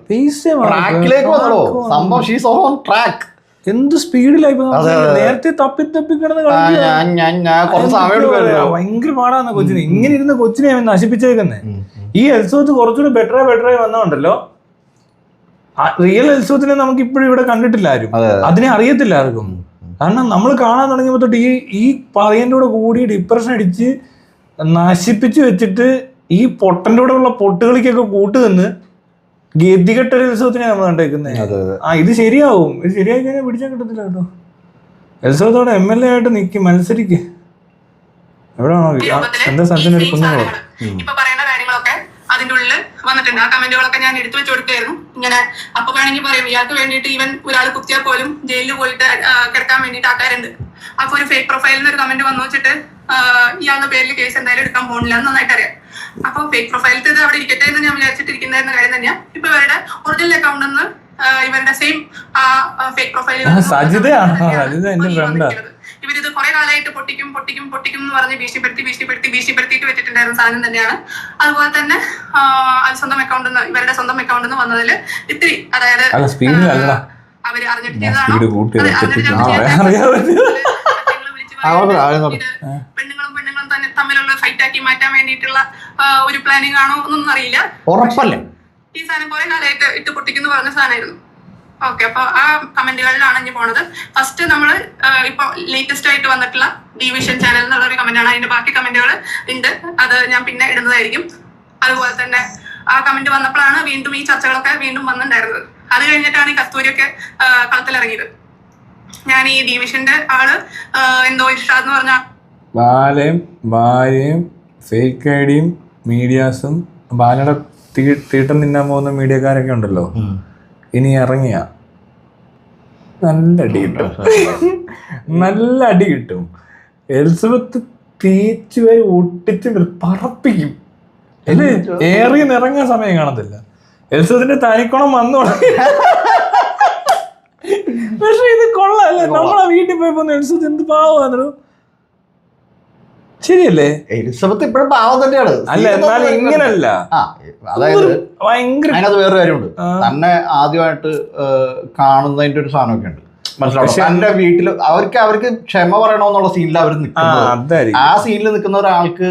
ട്രാക്കിലേക്ക് വന്നോ സംഭവം. She's on track. എന്ത് സ്പീഡിലായി നേരത്തെ തപ്പി കിടന്ന് ഭയങ്കര പാടാന്ന കൊച്ചിനെ. ഇങ്ങനെ ഇരുന്ന കൊച്ചിനെ അവൻ നശിപ്പിച്ചേക്കുന്നേ. ഈ എൽസോത്ത് കുറച്ചുകൂടി ബെറ്ററായി വന്നോണ്ടല്ലോ. റിയൽ എൽസോത്തിനെ നമുക്ക് ഇപ്പോഴും ഇവിടെ കണ്ടിട്ടില്ല ആരും, അതിനെ അറിയത്തില്ല ആർക്കും. കാരണം നമ്മൾ കാണാൻ തുടങ്ങിയപ്പോ തൊട്ട് ഈ പറയൻ്റെ കൂടെ കൂടി ഡിപ്രഷൻ അടിച്ച് നശിപ്പിച്ച് വെച്ചിട്ട് ഈ പൊട്ടൻ്റെ കൂടെ ഉള്ള പൊട്ടുകളിക്കൊക്കെ കൂട്ടുനിന്ന് ഗതികെട്ടൊരു ഉത്സവത്തിനെ നമ്മൾ കണ്ടേക്കുന്നത്. ഇത് ശരിയാവും. ഇത് ശരിയായി കഴിഞ്ഞാൽ പിടിച്ചാൽ കിട്ടത്തില്ല കേട്ടോ. ഉത്സവത്തോടെ MLA ആയിട്ട് നിൽക്കും, മത്സരിക്ക്. എവിടെയാണോ എന്താ സ്ഥലത്തിന് ഒരു കുഞ്ഞുങ്ങളോ ഇപ്പൊ പറയുന്ന കാര്യങ്ങളൊക്കെ അതിന്റെ ഉള്ളിൽ വന്നിട്ടുണ്ട്. ആ കമന്റുകളൊക്കെ ഞാൻ എടുത്തു വെച്ച് കൊടുക്കുകയായിരുന്നു. ഇങ്ങനെ അപ്പൊ വേണമെങ്കിൽ പറയും, ഇയാൾക്ക് വേണ്ടിയിട്ട് ഈവൻ ഒരാൾ കുത്തിയാൽ പോലും ജയിലിൽ പോയിട്ട് കിടക്കാൻ വേണ്ടിയിട്ട് ആൾക്കാരുണ്ട്. അപ്പൊ ഒരു ഫേക്ക് പ്രൊഫൈലിൽ ഒരു കമന്റ് വന്നു വെച്ചിട്ട് ഇയാളുടെ പേരിൽ കേസ് എന്തായാലും എടുക്കാൻ പോകുന്നില്ല എന്ന് നന്നായിട്ട് അറിയാം. അപ്പൊ ഫേക്ക് പ്രൊഫൈലിൽ ഇത് അവിടെ ഇരിക്കട്ടെ എന്ന് ഞാൻ വിചാരിച്ചിട്ടിരിക്കുന്ന കാര്യം തന്നെയാ. ഇപ്പൊ ഇവരുടെ ഒറിജിനൽ അക്കൗണ്ടിൽ നിന്ന് ഇവരുടെ സെയിം ഫേക്ക് പ്രൊഫൈലിൽ ഇവരിത് കുറെ കാലമായിട്ട് പൊട്ടിക്കും എന്ന് പറഞ്ഞ് ഭീഷണിപ്പെടുത്തിയിട്ട് വെച്ചിട്ടുണ്ടായിരുന്ന സാധനം തന്നെയാണ്. അതുപോലെ തന്നെ അത് സ്വന്തം അക്കൗണ്ടിൽ നിന്ന്, ഇവരുടെ സ്വന്തം അക്കൗണ്ടിൽ നിന്ന് വന്നതിൽ ഇത്തിരി, അതായത് അവര് അറിഞ്ഞിട്ട് പെണ്ണുങ്ങളും തന്നെ തമ്മിലുള്ള ഫൈറ്റ് ആക്കി മാറ്റാൻ വേണ്ടിയിട്ടുള്ള ഒരു പ്ലാനിങ് ആണോ എന്നൊന്നും അറിയില്ല. ഈ സാധനം കുറെ കാലമായിട്ട് ഇട്ട് പൊട്ടിക്കുന്നു പറഞ്ഞ സാധനമായിരുന്നു. ഓക്കെ, അപ്പൊ ആ കമന്റുകളിലാണ് ഇനി പോണത്. ഫസ്റ്റ് നമ്മള് ഇപ്പൊ ലേറ്റസ്റ്റ് ആയിട്ട് വന്നിട്ടുള്ള ഡിവിഷൻ ചാനൽ എന്നുള്ള ഒരു കമന്റ് ആണ്. അതിന്റെ ബാക്കി കമന്റുകൾ ഉണ്ട്, അത് ഞാൻ പിന്നെ ഇടുന്നതായിരിക്കും. അതുപോലെ തന്നെ ആ കമന്റ് വന്നപ്പോഴാണ് വീണ്ടും ഈ ചർച്ചകളൊക്കെ വീണ്ടും വന്നിട്ടുണ്ടായിരുന്നത്. അത് കഴിഞ്ഞിട്ടാണ് ഈ കസ്തൂരിയൊക്കെ കളത്തിലിറങ്ങിയത്. ഞാൻ ഈ ഡിവിഷന്റെ ആള് എന്തോ ഇർഷാദ് എന്ന് പറഞ്ഞ ഭാര്യയും ഫേക്ക് ഐഡിയും മീഡിയാസും ബാലയുടെ തീട്ടം തിന്നാൻ പോകുന്ന മീഡിയക്കാരൊക്കെ ഉണ്ടല്ലോ, ഇനി ഇറങ്ങിയ നല്ല അടി കിട്ടും. എലിസബത്ത് തേച്ചു വരെ ഒട്ടിച്ച് പറപ്പിക്കും. ഇത് ഏറിയ നിറങ്ങാൻ സമയം കാണത്തില്ല. എലിസബത്തിന്റെ തനിക്കുണം വന്നു തുടങ്ങി. പക്ഷെ ഇത് കൊള്ളാല്ലേ, നമ്മളെ വീട്ടിൽ പോയപ്പോ എലിസബത്ത് എന്ത് പാവമാണോ. ശരിയല്ലേ? എലിസബത്ത് ഇപ്പോഴും പാവം തന്നെയാണ്. അല്ല, എന്നാലും ഇങ്ങനല്ല. അതായത് ഭയങ്കര അതിനകത്ത് വേറെ കാര്യമുണ്ട്. തന്നെ ആദ്യമായിട്ട് കാണുന്നതിന്റെ ഒരു സാധനമൊക്കെ ഉണ്ട്, മനസ്സിലാവും. എന്റെ വീട്ടിൽ അവർക്ക് ക്ഷമ പറയണമെന്നുള്ള സീനിൽ അവർ നിൽക്കുന്നത്. ആ സീനിൽ നിൽക്കുന്ന ഒരാൾക്ക്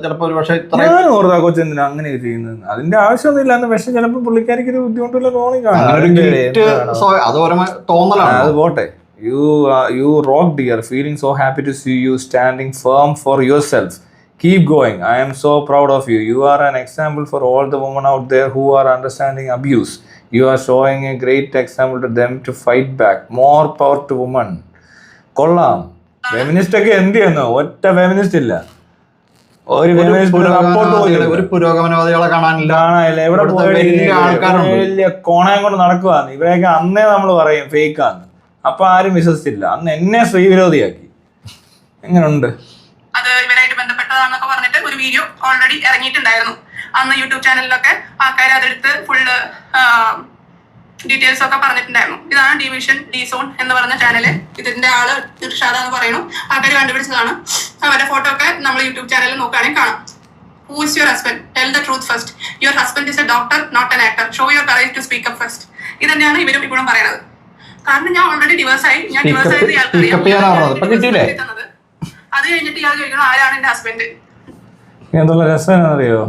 ചിലപ്പോ ഒരു പക്ഷെ കൊച്ചെന്തിനാ അങ്ങനെ ചെയ്യുന്നത്? അതിന്റെ ആവശ്യമൊന്നുമില്ല. അന്ന് പക്ഷെ ചിലപ്പോ പുള്ളിക്കാരിക്ക് ഒരു ബുദ്ധിമുട്ടുള്ള തോന്നി അത് തോന്നലാണ്. അത് പോട്ടെ. You rock, dear. Feeling so happy to see you standing firm for yourself. Keep going. I am so proud of you. You are an example for all the women out there who are understanding abuse. You are showing a great example to them to fight back. More power to women. കൊള്ളാം. Feminist ഒക്കെ എന്ത് ചെയ്യുന്നു? ഒറ്റ feminist ഇല്ല. ഒരു പുരോഗമനവാദികളെ കാണാനില്ല. എവിടെ വലിയ കോണയം കൊണ്ട് നടക്കുവാന്ന്. ഇവരെയൊക്കെ അന്നേ നമ്മൾ പറയും ഫേക്കാന്ന്. അപ്പൊ ആരും വിശ്വസിച്ചില്ല. അന്ന് എന്നെ സ്ത്രീവിരോധിയാക്കി. എങ്ങനെയുണ്ട്? അത് ഇവരായിട്ട് ബന്ധപ്പെട്ടതാണെന്നൊക്കെ പറഞ്ഞിട്ട് ഒരു വീഡിയോ ഓൾറെഡി ഇറങ്ങിയിട്ടുണ്ടായിരുന്നു. അന്ന് യൂട്യൂബ് ചാനലിലൊക്കെ ആൾക്കാർ അതെടുത്ത് ഫുള്ള് ഡീറ്റെയിൽസ് ഒക്കെ പറഞ്ഞിട്ടുണ്ടായിരുന്നു. ഇതാണ് ഡിവിഷൻ ഡി സോൺ എന്ന് പറഞ്ഞ ചാനല്. ഇതിന്റെ ആള് ഇർഷാദ എന്ന് പറയുന്നു. ആൾക്കാർ കണ്ടുപിടിച്ചതാണ്. അവരുടെ ഫോട്ടോ ഒക്കെ നമ്മൾ യൂട്യൂബ് ചാനലിൽ നോക്കുകയാണെങ്കിൽ കാണാം. Who is your husband? Tell the truth first. Your husband is a doctor, not an actor. Show your courage to speak up first. ഇത് തന്നെയാണ് ഇവരും ഇപ്പോഴും പറയുന്നത്. കാരണം ഞാൻ ഓൾറെഡി ഡിവേഴ്സായി. ഞാൻ ഡിവേഴ്സ് ആയത് അത് കഴിഞ്ഞിട്ട് ഇയാൾ ചോദിക്കണം ആരാണ് എന്റെ ഹസ്ബൻഡ്. എന്തുള്ള രസം അറിയോ?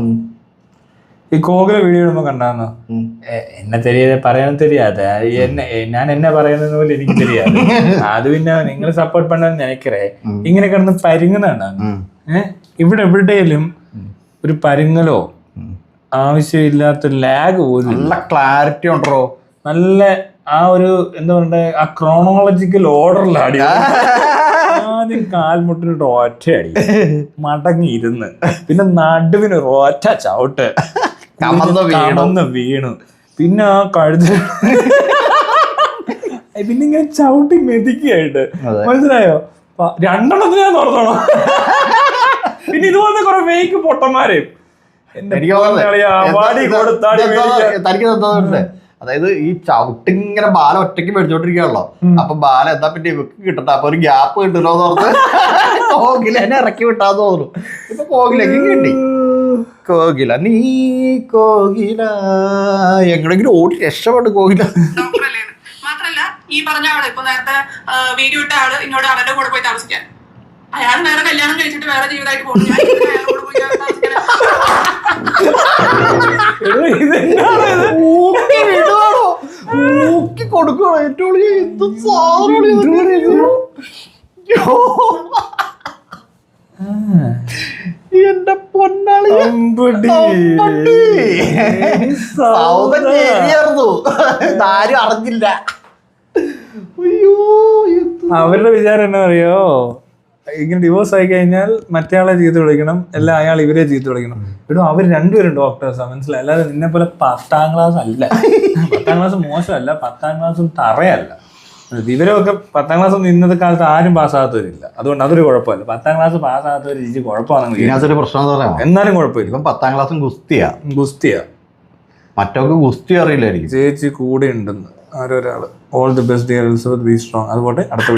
ഈ കോകില വീഡിയോ ഇടുമ്പോ കണ്ടാന്നോ? എന്നെ തെരിയാതെ പറയാൻ തെരിയാതെ ഞാൻ എന്നെ പറയുന്നത് പോലെ എനിക്ക് തെരിയാതെ. അത് പിന്നെ നിങ്ങൾ സപ്പോർട്ട് പണ്ടെന്ന് എനിക്കറിയേ. ഇങ്ങനെ കിടന്ന് പരുങ്ങുന്നുണ്ടാണ്. ഇവിടെ എവിടെയും ഒരു പരുങ്ങലോ ആവശ്യമില്ലാത്ത ലാഗ് പോലും. നല്ല ക്ലാരിറ്റി ഉണ്ടോ? നല്ല ആ ഒരു എന്താ പറയണ്ടേ, ആ ക്രോണോളജിക്കൽ ഓർഡറിലാണ്. ആദ്യം കാൽമുട്ടിനൊരു ഒറ്റ അടി, മടങ്ങി ഇരുന്ന്, പിന്നെ നടുവിനൊരു ഒറ്റ ചവിട്ട്, കമന്ന് വീണു, പിന്നെ ആ കഴുത്ത് പിന്നെ ഇങ്ങനെ ചവിട്ടി മെതിക്കായിട്ട്. മനസ്സിലായോ? രണ്ടെണ്ണത്തിന് ഞാൻ തുറന്നോളാം. പിന്നെ ഇതുപോലത്തെ കുറെ ഫേക്ക് പൊട്ടന്മാരെയും അതായത് ഈ ചവിട്ടിങ്ങനെ ബാല ഒറ്റയ്ക്ക് മേടിച്ചോണ്ടിരിക്കുകയാണല്ലോ. അപ്പൊ ബാല എന്താ പിന്നെ ഇവക്ക് കിട്ടട്ടെ, അപ്പൊ ഒരു ഗ്യാപ്പ് കിട്ടുമല്ലോ എന്ന് ഓർത്ത് കോകിലെന്നെ ഇറക്കി വിട്ടാന്ന് തോന്നുന്നു. ഇപ്പൊ കോകിലേക്ക് കിട്ടി. കോകില നീ കോകില എങ്ങനെങ്കിലും ഓടി രക്ഷപ്പെട്ടു കോകില. മാത്രല്ല ഈ പറഞ്ഞ ആള് ഇപ്പൊ നേരത്തെ വീഡിയോ ഇട്ട ആള് ഇന്നോട് അവരുടെ കൂടെ പോയി താമസിക്കാൻ. അയാൾ വേറെ കല്യാണം കഴിച്ചിട്ട് വേറെ ജീവിതമായിട്ട് പോകുന്നു. കൊടുക്കണോ ഏറ്റവും എന്ത് എന്റെ പൊന്നാളി ആരും അറിഞ്ഞില്ല. അവരുടെ വിചാരം എന്നാ അറിയോ? ഇങ്ങനെ ഡിവോഴ്സ് ആയി കഴിഞ്ഞാൽ മറ്റേ ആളെ ചീത്ത വിളിക്കണം, എല്ലാം അയാൾ ഇവരെ ചീത്ത വിളിക്കണം. ഇവിടെ അവർ രണ്ടുപേരും ഡോക്ടേഴ്സാണ്, മനസ്സിലായി? അല്ലാതെ നിന്നെ പോലെ 10ാം ക്ലാസ് അല്ല. 10ാം ക്ലാസ് മോശമല്ല, 10ാം ക്ലാസ്സും തറയല്ല. ഇവരൊക്കെ 10ാം ക്ലാസ് ഇന്നത്തെ കാലത്ത് ആരും പാസ്സാകാത്തവരില്ല. അതുകൊണ്ട് അതൊരു കുഴപ്പമില്ല. 10ാം ക്ലാസ് പാസ്സാകാത്തവർ ചേച്ചി കുഴപ്പമാണെങ്കിൽ ഇതിനകത്തൊരു പ്രശ്നം എന്താ പറയാ, എന്നാലും കുഴപ്പമില്ല. ഇപ്പം 10ാം ക്ലാസ്സും ഗുസ്തിയാ, മറ്റൊക്കെ ഗുസ്തി അറിയില്ലായിരിക്കും. ചേച്ചി കൂടെ ഉണ്ടെന്ന് ആരൊരാള്. All the best dear Elizabeth, be strong. അതുപോലെ അടുത്ത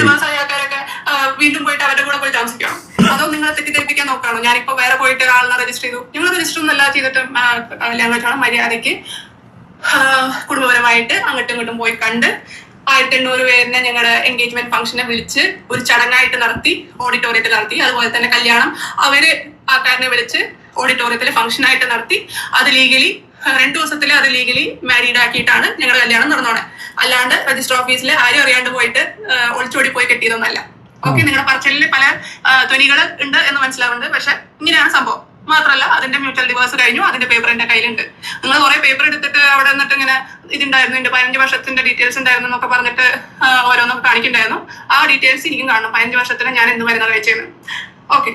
വീണ്ടും പോയിട്ട് അവരുടെ കൂടെ പോയി താമസിക്കണം. അതോ നിങ്ങൾ തെറ്റിദ്ധരിപ്പിക്കാൻ നോക്കുകയാണോ? ഞാനിപ്പോ വേറെ പോയിട്ട് ആളിനെ രജിസ്റ്റർ ചെയ്തു. നിങ്ങൾ രജിസ്റ്റർ ഒന്നല്ല ചെയ്തിട്ട് കല്യാണം മര്യാദയ്ക്ക് കുടുംബപരമായിട്ട് അങ്ങോട്ടും ഇങ്ങോട്ടും പോയി കണ്ട് 1800 പേരിനെ ഞങ്ങളുടെ എൻഗേജ്മെന്റ് ഫംഗ്ഷനെ വിളിച്ച് ഒരു ചടങ്ങായിട്ട് നടത്തി, ഓഡിറ്റോറിയത്തിൽ നടത്തി. അതുപോലെ തന്നെ കല്യാണം അവര് ആൾക്കാരനെ വിളിച്ച് ഓഡിറ്റോറിയത്തിൽ ഫംഗ്ഷനായിട്ട് നടത്തി. അത് ലീഗലി 2 ദിവസത്തിൽ അത് ലീഗലി മാരീഡ് ആക്കിയിട്ടാണ് ഞങ്ങളുടെ കല്യാണം നടന്നോണെ. അല്ലാണ്ട് രജിസ്റ്റർ ഓഫീസിൽ ആരും അറിയാണ്ട് പോയിട്ട് ഒളിച്ചോടി പോയി കെട്ടിയതൊന്നല്ല. ഓക്കെ, നിങ്ങളുടെ പറച്ചിലിൽ പല ധ്വനികൾ ഉണ്ട് എന്ന് മനസ്സിലാവുന്നുണ്ട്. പക്ഷെ ഇങ്ങനെയാണ് സംഭവം. മാത്രമല്ല അതിന്റെ മ്യൂച്വൽ ഡിവോഴ്സ് കഴിഞ്ഞു, അതിന്റെ പേപ്പർ എന്റെ കയ്യിലുണ്ട്. നിങ്ങൾ കുറെ പേപ്പർ എടുത്തിട്ട് അവിടെ നിന്നിട്ട് ഇങ്ങനെ ഇതുണ്ടായിരുന്നു, എന്റെ 15 വർഷത്തിന്റെ ഡീറ്റെയിൽസ് ഉണ്ടായിരുന്നു എന്നൊക്കെ പറഞ്ഞിട്ട് ഓരോന്നൊക്കെ കാണിക്കണ്ടായിരുന്നു. ആ ഡീറ്റെയിൽസ് എനിക്കും കാണണം. 15 വർഷത്തിന് ഞാൻ എന്ത് മരുന്നാണ് കഴിച്ചതെന്ന്. ഓക്കെ,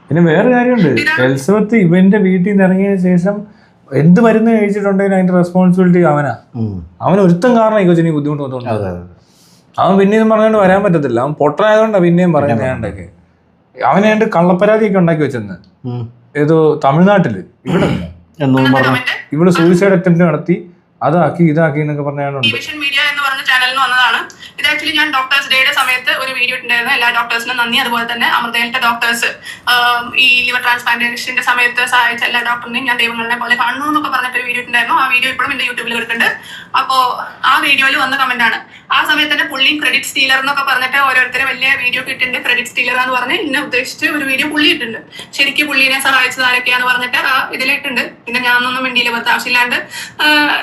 പിന്നെ വേറെ കാര്യമുണ്ട്. എലിസബത്ത് ഇവന്റെ വീട്ടിൽ നിന്ന് ഇറങ്ങിയ ശേഷം എന്ത് മരുന്ന് കഴിച്ചിട്ടുണ്ടെങ്കിലും അതിന്റെ റെസ്പോൺസിബിലിറ്റി അവനാ. അവൻ ഒരുത്തം കാരണം ഈ കൊച്ചിന് ബുദ്ധിമുട്ട് തോന്നുന്നു. അവൻ പിന്നെയും പറഞ്ഞുകൊണ്ട് വരാൻ പറ്റത്തില്ല. അവൻ പൊട്ടനായതുകൊണ്ടാണ് പിന്നെയും പറയുന്നത്. ഞാണ്ടൊക്കെ അവനെ കള്ളപ്പരാതിയൊക്കെ ഉണ്ടാക്കി വെച്ചെന്ന് ഏതോ തമിഴ്നാട്ടില്. ഇവിടെ സൂയിസൈഡ് അറ്റംപ്റ്റ് നടത്തി, അതാക്കി ഇതാക്കി എന്നൊക്കെ പറഞ്ഞാലുണ്ട്. മീഡിയ എന്ന് പറഞ്ഞ ആക്ച്വലി ഞാൻ ഡോക്ടേഴ്സ് ഡേയുടെ സമയത്ത് ഒരു വീഡിയോ ഇട്ടുണ്ടായിരുന്നു. എല്ലാ ഡോക്ടേഴ്സിനും നന്ദി. അതുപോലെ തന്നെ അമൃതയിലത്തെ ഡോക്ടേഴ്സ് ഈ ലിവർ ട്രാൻസ്പ്ലാന്റേഷന്റെ സമയത്ത് സഹായിച്ച എല്ലാ ഡോക്ടറിനെയും ഞാൻ ദൈവങ്ങളെ പോലെ കാണുന്നു എന്നൊക്കെ പറഞ്ഞിട്ട് ഒരു വീഡിയോ ഇട്ടുണ്ടായിരുന്നു. ആ വീഡിയോ ഇപ്പോഴും എന്റെ യൂട്യൂബിൽ കിടക്കുന്നുണ്ട്. അപ്പോൾ ആ വീഡിയോയിൽ വന്ന കമന്റ് ആണ്, ആ സമയത്ത് തന്നെ പുള്ളിയും ക്രെഡിറ്റ് സ്റ്റീലർ എന്നൊക്കെ പറഞ്ഞിട്ട് ഓരോരുത്തരെ വലിയ വീഡിയോ ഇട്ടിട്ടുണ്ട്. ക്രെഡിറ്റ് സ്റ്റീലർ എന്ന് പറഞ്ഞ് ഇന്നെ ഉദ്ദേശിച്ച് ഒരു വീഡിയോ പുള്ളി ഇട്ടുണ്ട്. ശരിക്കും പുള്ളിനെ സഹായിച്ചത് ആരൊക്കെയാന്ന് പറഞ്ഞിട്ട് ആ ഇതിലിട്ടുണ്ട്. പിന്നെ ഞാനൊന്നും വേണ്ടിയില്ല, വെറുതെ ആവശ്യമില്ലാണ്ട്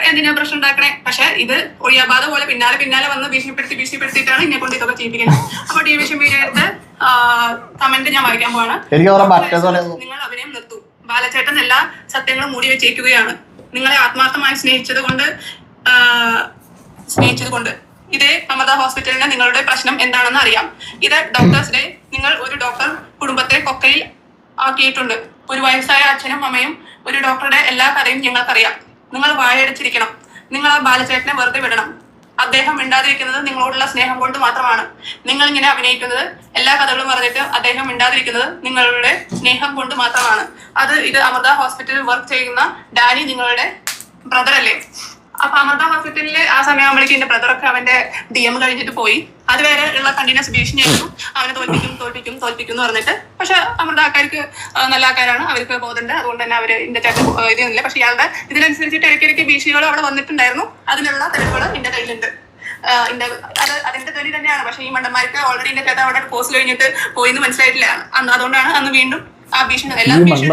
എന്തിനാ പ്രശ്നം ഉണ്ടാക്കണേ. പക്ഷെ ഇത് ഒഴിയാബാധ പോലെ പിന്നാലെ വന്ന് ഭീഷണിപ്പെടുത്തിയിട്ടാണ് എന്നെ കൊണ്ട് ഇതൊക്കെ ചെയ്യിപ്പിക്കുന്നത്. അപ്പൊ ഡിവിഷൻ വീഡിയോ എടുത്ത് കമന്റ് ഞാൻ വായിക്കാൻ പോവാണ്. നിങ്ങൾ അഭിനയം നിർത്തൂ. ബാലചേട്ടൻ എല്ലാ സത്യങ്ങളും മൂടി വെച്ചേക്കുകയാണ്. നിങ്ങളെ ആത്മാർത്ഥമായി സ്നേഹിച്ചത് കൊണ്ട് ഇതേ അമൃത ഹോസ്പിറ്റലിന് നിങ്ങളുടെ പ്രശ്നം എന്താണെന്ന് അറിയാം. ഇത് ഡോക്ടേഴ്സ് ഡേ. നിങ്ങൾ ഒരു ഡോക്ടർ കുടുംബത്തെ കൊക്കയിൽ ആക്കിയിട്ടുണ്ട്. ഒരു വയസ്സായ അച്ഛനും അമ്മയും ഒരു ഡോക്ടറുടെ എല്ലാ കഥയും ഞങ്ങൾക്കറിയാം. നിങ്ങൾ വായടച്ചിരിക്കണം. നിങ്ങൾ ആ ബാലചേട്ടനെ വെറുതെ വിടണം. അദ്ദേഹം മിണ്ടാതിരിക്കുന്നത് നിങ്ങളോടുള്ള സ്നേഹം കൊണ്ട് മാത്രമാണ്. നിങ്ങൾ ഇങ്ങനെ അഭിനയിക്കുന്നത്, എല്ലാ കഥകളും പറഞ്ഞിട്ട് അദ്ദേഹം മിണ്ടാതിരിക്കുന്നത് നിങ്ങളുടെ സ്നേഹം കൊണ്ട് മാത്രമാണ്. ഇത് അമൃത ഹോസ്പിറ്റലിൽ വർക്ക് ചെയ്യുന്ന ഡാനി നിങ്ങളുടെ ബ്രദർ അല്ലേ? അപ്പൊ അമൃത ഹോസ്പിറ്റലിൽ ആ സമയമാകുമ്പോഴേക്കും എന്റെ ബ്രദറൊക്കെ അവന്റെ DM കഴിഞ്ഞിട്ട് പോയി. അതുവരെ ഉള്ള കണ്ടിന്യൂസ് ഭീഷണിയായിരുന്നു, അവനെ തോൽപ്പിക്കും എന്ന് പറഞ്ഞിട്ട്. പക്ഷെ അമൃത ആൾക്കാർക്ക് നല്ല ആൾക്കാരാണ്, അവർക്ക് ബോധമുണ്ട്. അതുകൊണ്ട് തന്നെ അവര് എന്റെ ചേട്ടൻ ഇതൊന്നുമില്ല. പക്ഷെ ഇയാളുടെ ഇതിനനുസരിച്ചിട്ട് ഇടയ്ക്കിടയ്ക്ക് ഭീഷണികൾ അവിടെ വന്നിട്ടുണ്ടായിരുന്നു. അതിനുള്ള തെളിവുകൾ എന്റെ കയ്യിലുണ്ട്. അതിന്റെ തൊലി തന്നെയാണ്. പക്ഷെ ഈ മണ്ടന്മാർക്ക് ഓൾറെഡി എന്റെ ചേട്ടൻ അവിടെ കോഴ്സ് കഴിഞ്ഞിട്ട് പോയിന്ന് മനസ്സിലായിട്ടില്ല. അതുകൊണ്ടാണ് അന്ന് വീണ്ടും ആ ഭീഷണി എല്ലാ ഭീഷണി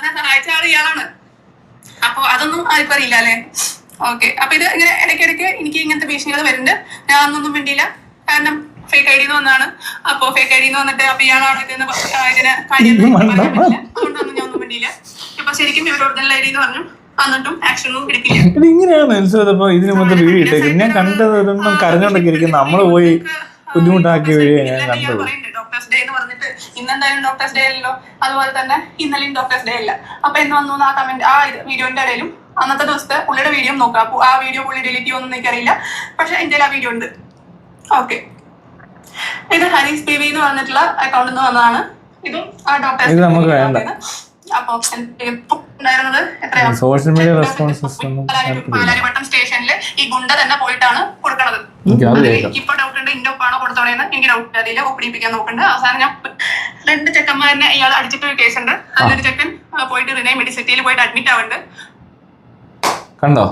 ഞാൻ സഹായിച്ച ആൾ ഇയാളാണ്. അപ്പൊ അതൊന്നും ആർക്കും അറിയില്ല അല്ലെ? ഓക്കെ. അപ്പൊ ഇത് ഇങ്ങനെ ഇടയ്ക്കിടയ്ക്ക് എനിക്ക് ഇങ്ങനത്തെ ഭീഷണികൾ വരുന്നുണ്ട്. ഞാൻ ഒന്നും വേണ്ടിയില്ല, കാരണം ഫേക്ക് ഐ ഡിന്ന് വന്നാണ്. അപ്പൊ ഫേക്ക് ഐ ഡിന്ന് വന്നിട്ട് അപ്പൊ ഇയാളാണ് ഇതിന് കാര്യം അതുകൊണ്ടൊന്നും ഞാൻ ഒന്നും വേണ്ടിയില്ല. ഇപ്പൊ ശരിക്കും ഇവർ ഒറിജിനൽ ഐ ഡി എന്ന് പറഞ്ഞു, എന്നിട്ടും ആക്ഷനൊന്നും എടുക്കില്ല. ഇങ്ങനെയാണ് ഇതിനു മുമ്പ് വീഡിയോ ഇട്ടേക്ക് ഞാൻ കണ്ടത്. ഇതൊന്നും കരഞ്ഞോണ്ടൊക്കെ ഇരിക്കും. നമ്മള് പോയി ബുദ്ധിമുട്ടാക്കിയ വീഡിയോ ഞാൻ കണ്ടത്. ഡോക്ടേഴ്സ് ഡേ എന്ന് പറഞ്ഞിട്ട് ഇന്നെന്തായാലും ഡോക്ടേഴ്സ് ഡേ അല്ലല്ലോ. അതുപോലെ തന്നെ ഇന്നലെയും ഡോക്ടേഴ്സ് ഡേ അല്ല. അപ്പൊ എന്ന് വന്നു ആ കമന്റ് ആ വീഡിയോന്റെ ഇടയിലും അന്നത്തെ ദിവസത്തെ പുള്ളിയുടെ വീഡിയോ നോക്കാം. അപ്പൊ ആ വീഡിയോ പുള്ളി ഡിലീറ്റ് ചെയ്യുമെന്ന് എനിക്കറിയില്ല. പക്ഷെ എന്റെ ആ വീഡിയോ ഉണ്ട്. ഓക്കെ. ഇത് ഹരീസ് PV എന്ന് പറഞ്ഞിട്ടുള്ള അക്കൗണ്ടിൽ നിന്ന് വന്നതാണ്. ഇതും ആ ഡോക്ടേഴ്സ്. അപ്പൊ ഉണ്ടായിരുന്നത് എത്രയാണ്? Social media response system Palarivattom സ്റ്റേഷനിൽ ഈ ഗുണ്ട തന്നെ പോയിട്ടാണ് കൊടുക്കണത്. ഇപ്പൊ ഡൗട്ട് ഉണ്ട്, ഇന്നൊപ്പാണോ കൊടുത്തോളേന്ന് എനിക്ക് ഡൗട്ട്. അതിൽ ഒപ്പിടിപ്പിക്കാൻ നോക്കണ്ട്. അവസാനം ഞാൻ 2 ചെക്കന്മാരനെ ഇയാൾ അടിച്ചിട്ട് ഒരു കേസുണ്ട്. അതിലൊരു ചെക്കൻ പോയിട്ട് റിനൈ മെഡിസിറ്റിയിൽ പോയിട്ട് അഡ്മിറ്റ് ആവുന്നുണ്ട്. കണ്ടോ?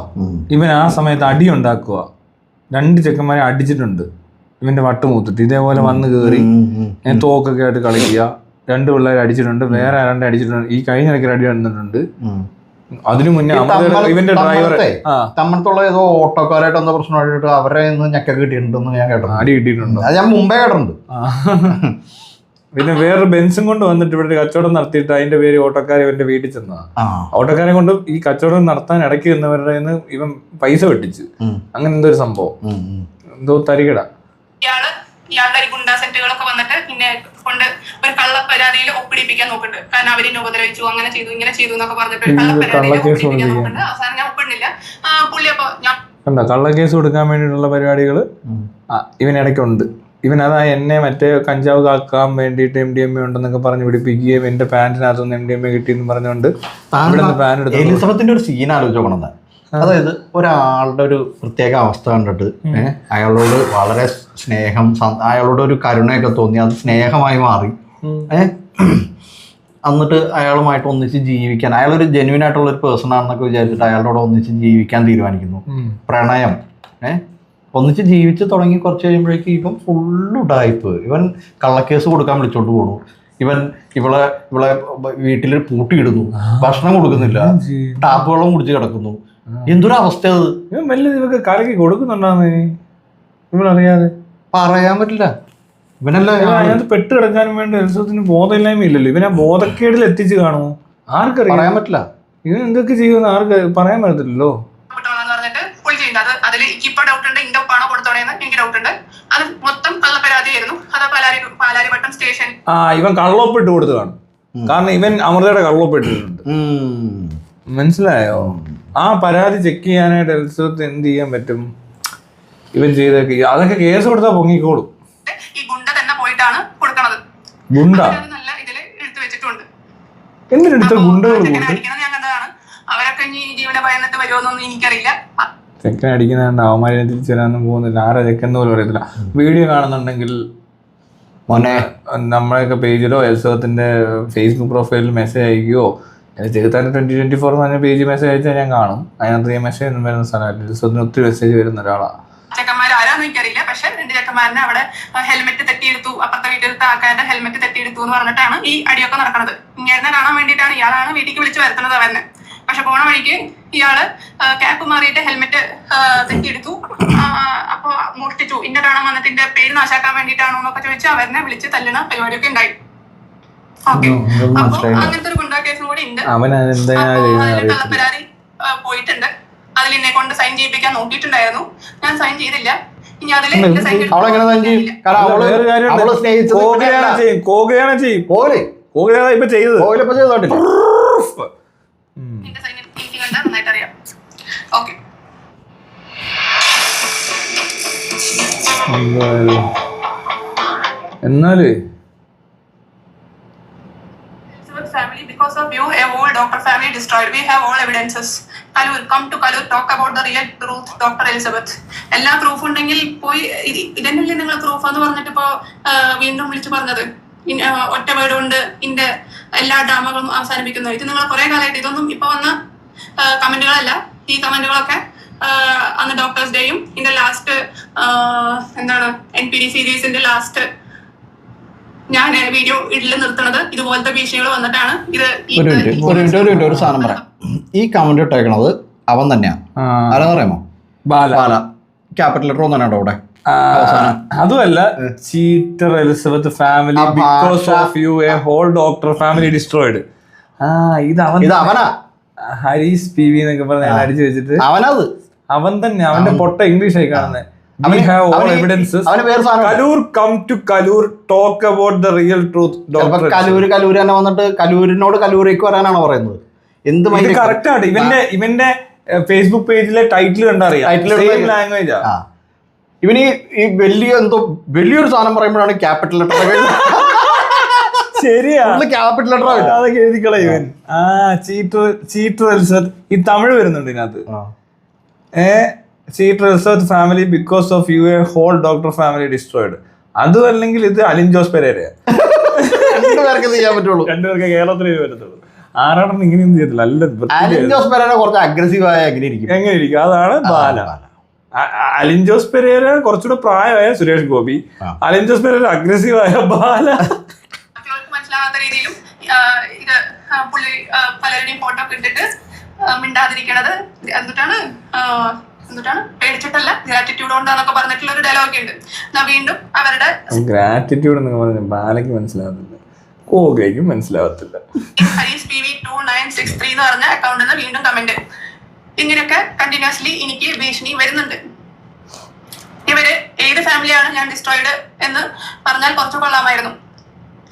ഇവൻ ആ സമയത്ത് അടി ഉണ്ടാക്കുക. 2 ചെക്കന്മാരെ അടിച്ചിട്ടുണ്ട്. ഇവന്റെ വട്ടുമൂത്തിട്ട് ഇതേപോലെ വന്ന് കയറി തോക്കൊക്കെ ആയിട്ട് കളിക്കുക. 2 പിള്ളേർ അടിച്ചിട്ടുണ്ട്, വേറെ 2 അടിച്ചിട്ടുണ്ട്. ഈ കഴിഞ്ഞ ഇടയ്ക്ക് അടി നടന്നിട്ടുണ്ട്. അതിനു മുന്നേ ഇവന്റെ ഡ്രൈവർ തമ്മത്തുള്ള ഏതോ ഓട്ടോക്കാരായിട്ട് എന്തോ പ്രശ്നമായിട്ട് അവരെ ഞെക്ക കിട്ടിയിട്ടുണ്ടെന്ന് ഞാൻ കേട്ടോ. അടി കിട്ടിയിട്ടുണ്ട്. അത് ഞാൻ മുമ്പേ കേട്ടിട്ടുണ്ട്. പിന്നെ വേറൊരു ബെൻസും കൊണ്ട് വന്നിട്ട് ഇവിടെ കച്ചവടം നടത്തിയിട്ട് അതിന്റെ പേര് ഓട്ടോക്കാരെ ഇവന്റെ വീട്ടിൽ ചെന്നതാ. ഓട്ടോക്കാരെ കൊണ്ട് ഈ കച്ചവടം നടത്താൻ ഇടയ്ക്ക് നിന്നവരുടെ ഇവൻ പൈസ വെട്ടിച്ച്. അങ്ങനെ എന്തോ ഒരു സംഭവം, എന്തോ തരികട. ഇയാളുടെ ഈ ഗുണ്ടാ സെറ്റുകളൊക്കെ വന്നിട്ട് പിന്നെ കൊണ്ട് ഒരു കള്ള പരാതിയിൽ ഒപ്പിടിപ്പിക്കാൻ നോക്കുന്നുണ്ട്. കാരണം അവരെന്നെ ഉപദ്രവിച്ചു, അങ്ങനെ ചെയ്തു, ഇങ്ങനെ ചെയ്തു എന്നൊക്കെ പറഞ്ഞിട്ട് ഒപ്പിടിപ്പിക്കാൻ നോക്കുന്നുണ്ട്. അവസാനം ഞാൻ ഒപ്പിടുന്നില്ല. പുള്ളി അപ്പൊ ഞാൻ കള്ളക്കേസ് കൊടുക്കാൻ വേണ്ടിയിട്ടുള്ള പരിപാടികള് ഇവനിടയ്ക്കുണ്ട്. ഇവൻ അതാ എന്നെ മറ്റേ കഞ്ചാവ് കാക്കാൻ വേണ്ടിയിട്ട് MDMA ഉണ്ടെന്നൊക്കെ പറഞ്ഞ് പിടിപ്പിക്കുകയും എന്റെ പാന്റിനകത്തുനിന്ന് MDMA കിട്ടിയെന്ന് പറഞ്ഞുകൊണ്ട് എലിസബത്തിന്റെ ഒരു സീൻ ആലോചിച്ചോക്കണം. അതായത് ഒരാളുടെ ഒരു പ്രത്യേക അവസ്ഥ കണ്ടിട്ട് അയാളോട് വളരെ സ്നേഹം, അയാളോട് ഒരു കരുണയൊക്കെ തോന്നി, അത് സ്നേഹമായി മാറി. എന്നിട്ട് അയാളുമായിട്ട് ഒന്നിച്ച് ജീവിക്കാൻ, അയാളൊരു ജെന്യൂൻ ആയിട്ടുള്ള ഒരു പേഴ്സൺ ആണെന്നൊക്കെ വിചാരിച്ചിട്ട് അയാളോട് ഒന്നിച്ച് ജീവിക്കാൻ തീരുമാനിക്കുന്നു. പ്രണയം ഒന്നിച്ച് ജീവിച്ച് തുടങ്ങി കുറച്ച് കഴിയുമ്പോഴേക്കും ഇവൻ ഫുള്ള് ഉഡായിപ്പ്. ഇവൻ കള്ളക്കേസ് കൊടുക്കാൻ വിളിച്ചോണ്ട് പോണു. ഇവളെ വീട്ടിൽ പൂട്ടിയിടുന്നു, ഭക്ഷണം കൊടുക്കുന്നില്ല, ടാപ്പ് വെള്ളം കുടിച്ച് കിടക്കുന്നു. എന്തൊരു അവസ്ഥ അത്. ഇവൻ മെല്ലെ ഇവക്ക് കലക്കി കൊടുക്കുന്നുണ്ടാന്ന് ഇവനറിയാതെ പറയാൻ പറ്റില്ല. ഇവനല്ല അതിനകത്ത് പെട്ട് കിടക്കാനും വേണ്ടി എൽസത്തിന് ബോധമില്ലായ്മ ഇല്ലല്ലോ. ഇവനെ ബോധക്കേടിൽ എത്തിച്ച് കാണുമോ ആർക്കറിയാം? പറയാൻ പറ്റില്ല. ഇവൻ എന്തൊക്കെ ചെയ്യുമെന്ന് ആർക്ക് പറയാൻ പറ്റത്തില്ലല്ലോ. അതിൽ ഇപ്പൊ ഡൗട്ട് ഉണ്ട്, ഇന്റെ ഒപ്പാണോ കൊടുത്തോളേന്ന് എനിക്ക് ഡൗട്ട് ഉണ്ട്. അത് മൊത്തം കള്ളപ്പരാതിയായിരുന്നു. അത് പാലാരിവട്ടം സ്റ്റേഷൻ ഇവൻ കള്ളൊപ്പിട്ട് കൊടുത്തു കാണും. കാരണം ഇവൻ അമൃതയുടെ കള്ളൊപ്പിട്ടിട്ടുണ്ട്. മനസ്സിലായോ? ആ പരാതി ചെക്ക് ചെയ്യാനായിട്ട് എൽസത്ത് എന്ത് ചെയ്യാൻ പറ്റും? ഇവൻ ചെയ്തൊക്കെ അതൊക്കെ കേസ് കൊടുത്താൽ പൊങ്ങിക്കോളും. ഈ ഗുണ്ട തന്നെ പോയിട്ടാണ് കൊടുക്കണത്. ഗുണ്ട നല്ല ഇതില് എടുത്തു വെച്ചിട്ടുണ്ട്. എന്തിനെടുത്ത ഗുണ്ടകൾ ഞാൻ അവരൊക്കെ ഇനി ജീവനെ ഭയന്നിട്ട് വരുമോന്നൊന്നും എനിക്കറിയില്ല. ചെക്കൻ അടിക്കുന്നുണ്ട്, അവന്മാരെ തിരിച്ചു വരാനൊന്നും പോകുന്നില്ല. ആരാ ചെക്കൻ പോലും അറിയത്തില്ല. വീഡിയോ കാണുന്നുണ്ടെങ്കിൽ മോനെ നമ്മളെയൊക്കെ പേജിലോ എൽസവത്തിന്റെ ഫേസ്ബുക്ക് പ്രൊഫൈലിൽ മെസ്സേജ് അയക്കുകയോ, ചെറുതായിട്ട് 2024 എന്ന് പറഞ്ഞ പേജ് മെസ്സേജ് അയച്ചാൽ ഞാൻ കാണും. അതിനകത്ത് ഈ മെസ്സേജ് ഒന്നും വരുന്ന സ്ഥലമല്ല. എൽസവത്തിന് ഒത്തിരി മെസ്സേജ് വരുന്ന ഒരാളാണ്. ചെക്കന്മാർ ആരാന്ന് എനിക്കറിയില്ല. പക്ഷെ 2 ചെക്കന്മാരനെ അവിടെ ഹെൽമെറ്റ് തെറ്റിയെടുത്തു, അപ്പുറത്തെ വീട്ടിലത്തെ ആൾക്കാരുടെ ഹെൽമെറ്റ് തെറ്റിയെടുത്തു എന്ന് പറഞ്ഞിട്ടാണ് ഈ അടിയൊക്കെ നടക്കുന്നത്. ഇങ്ങനെ കാണാൻ വേണ്ടിയിട്ടാണ് ഇയാളാണ് വീട്ടിലേക്ക് വിളിച്ച് വരുത്തുന്നത് അവനെ. പക്ഷെ പോണ വഴിക്ക് ഇയാള് ക്യാപ്പ് മാറിയിട്ട് ഹെൽമെറ്റ് തെറ്റിയെടുത്തു. അപ്പൊ മോഷ്ടിച്ചു, ഇന്ന കാണാൻ വന്നിട്ട് എന്റെ പേര് നാശാക്കാൻ വേണ്ടിയിട്ടാണോ എന്നൊക്കെ ചോദിച്ച് അവരെ വിളിച്ച് തല്ലണ പരിപാടിയൊക്കെ ഉണ്ടായി. ഓക്കെ, അപ്പൊ അങ്ങനത്തെ ഒരു ഗുണ്ടാ കേസും കൂടി ഉണ്ട്. കള്ളപ്പരാതി പോയിട്ടുണ്ട്. അതിൽ എന്നെ കൊണ്ട് സൈൻ ചെയ്യിപ്പിക്കാൻ നോക്കിയിട്ടുണ്ടായിരുന്നു. ഞാൻ സൈൻ ചെയ്തില്ല. ഇനി അതിൽ നന്നായിട്ട് അറിയാം. ഓക്കെ, എന്നാല് family, because of you, a whole doctor family destroyed. We have all evidences. Kalur, come to Kalur, talk about the real truth, Dr. Elizabeth. എല്ലാ പ്രൂഫ് ഉണ്ടെങ്കിൽ പോയി, ഇതന്നെയല്ലേ നിങ്ങൾ പ്രൂഫ് എന്ന് പറഞ്ഞിട്ട് ഇപ്പോ വീണ്ടും വിളിച്ചു പറഞ്ഞത്. ഒറ്റ വേർഡ് കൊണ്ട് ഇന്റെ എല്ലാ ഡ്രാമകളും അവസാനിപ്പിക്കുന്നു. ഇത് നിങ്ങൾ കുറെ കാലമായിട്ട്, ഇതൊന്നും ഇപ്പൊ വന്ന കമന്റുകളല്ല. ഈ കമന്റുകളൊക്കെ അന്ന് ഡോക്ടേഴ്സ് ഡേയും ഇതിന്റെ ലാസ്റ്റ് NPD സീരീസിന്റെ ലാസ്റ്റ് ഞാൻ വീഡിയോ ഇടല് നിർത്തണത് ഇതുപോലത്തെ ഭീഷണികൾ വന്നിട്ടാണ്. ഒരു സാധനം പറയാം. ഈ കമന്റ് ഇട്ടേക്കണത് അവൻ തന്നെയാണ്. ആരാന്ന് പറയാമോ? ബാല. ക്യാപിറ്റൽ ലെറ്റർ ഒന്നാണ് അവിടെ. അതുമല്ല, cheater Elizabeth family because of you a whole doctor family destroyed. ഇത് അവനാ. ഹരീസ് PV എന്നൊക്കെ പറഞ്ഞ അടിച്ചു വെച്ചിട്ട് അവൻ തന്നെ. അവന്റെ പൊട്ട ഇംഗ്ലീഷ് ആയി കാണുന്നത്. We have all evidences. Kalur, come to Kalur, talk about the real truth. Kaloor തന്നെ വന്നിട്ട് കലൂരിനോട് കലൂരേക്ക് വരാനാണ് പറയുന്നത്. എന്ത് കറക്റ്റ് ആണ്. ഇവന്റെ ഫേസ്ബുക്ക് പേജിലെ ടൈറ്റിൽ കണ്ടറിയാം. ലാംഗ്വേജ് ഇവന് ഈ വലിയൊരു സാധനം പറയുമ്പോഴാണ് ക്യാപിറ്റൽ ലെറ്റർ. ശരിയാ, ക്യാപിറ്റൽ ലെറ്റർ അതൊക്കെ എഴുതിക്കളെ ഇവൻ. Cheater Elizabeth. ഈ തമിഴ് വരുന്നുണ്ട് ഇതിനകത്ത്. Cheater Elizabeth family because of you a whole doctor family destroyed. അതും അല്ലെങ്കിൽ ഇത് അലിൻ ജോസ് പെരേരയാ. രണ്ടുപേർക്ക് കേരളത്തിൽ വരത്തുള്ളൂ. ആരാണെന്ന് ഇങ്ങനെയൊന്നും ചെയ്തില്ല. അലിൻ ജോസ് പെരേര കുറച്ച് അഗ്രസീവായ എങ്ങനെ ഇരിക്കും. അതാണ് ബാല. അലിൻ ജോസ് പെരേര കുറച്ചുകൂടെ പ്രായമായ സുരേഷ് ഗോപി. അലിൻ ജോസ് പെരേര അഗ്രസീവായ ബാല. മനസ്സിലാവാത്ത രീതിയിലും ഇത് പുള്ളി പലരുടെയും ഫോട്ടോ ഒക്കെ ഇട്ടിട്ട് മിണ്ടാതിരിക്കണത് എന്നിട്ടാണ് പേടിച്ചിട്ടല്ല, ഗ്രാറ്റിറ്റ്യൂഡ് കൊണ്ടാന്നൊക്കെ പറഞ്ഞിട്ടുള്ള ഒരു ഡയലോഗ് ഉണ്ട്. വീണ്ടും അവരുടെ ഗ്രാറ്റിറ്റ്യൂഡ് എന്നൊക്കെ പറഞ്ഞ ബാലയ്ക്ക് മനസ്സിലാവത്തില്ല, കോകയ്ക്കും മനസ്സിലാവത്തില്ല. ഹരീസ് PV 2963 എന്ന് പറഞ്ഞ അക്കൗണ്ടിൽ നിന്ന് വീണ്ടും കമന്റ്. ഇങ്ങനെയൊക്കെ കണ്ടിന്യൂസ്ലി എനിക്ക് ഭീഷണി വരുന്നുണ്ട്. ഇവര് ഏത് ഫാമിലിയാണ് ഞാൻ ഡിസ്ട്രോയിഡ് എന്ന് പറഞ്ഞാൽ കുറച്ച് കൊള്ളാമായിരുന്നു.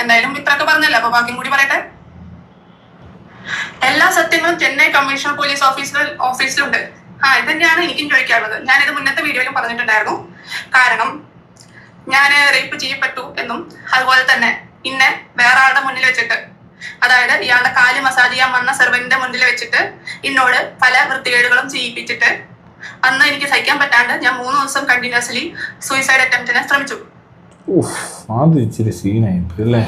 എന്തായാലും ഇത്രയൊക്കെ പറഞ്ഞല്ലോ, അപ്പൊ ബാക്കിയും കൂടി പറയട്ടെ. എല്ലാ സത്യങ്ങളും ചെന്നൈ കമ്മീഷണർ പോലീസ് ഓഫീസിലുണ്ട്. ഇത് തന്നെയാണ് എനിക്കും ചോദിക്കാറുള്ളത്. ഞാനിത് മുന്നത്തെ വീഡിയോയിലും പറഞ്ഞിട്ടുണ്ടായിരുന്നു. കാരണം ഞാൻ റേപ്പ് ചെയ്യപ്പെട്ടു എന്നും അതുപോലെ തന്നെ ഇന്നെ വേറെ ആളുടെ മുന്നിൽ വെച്ചിട്ട്, അതായത് ഇയാളുടെ കാല് മസാജ് ചെയ്യാൻ വന്ന സെർവന്റിന്റെ മുന്നിൽ വെച്ചിട്ട് എന്നോട് പല വൃത്തികേടുകളും ചെയ്യിപ്പിച്ചിട്ട് അന്ന് എനിക്ക് സഹിക്കാൻ പറ്റാണ്ട് ഞാൻ 3 ദിവസം കണ്ടിന്യൂസ്ലി സൂയിസൈഡ് അറ്റംപ്റ്റിനെ ശ്രമിച്ചു. അത് ഇച്ചിരി സീനായില്ലേ?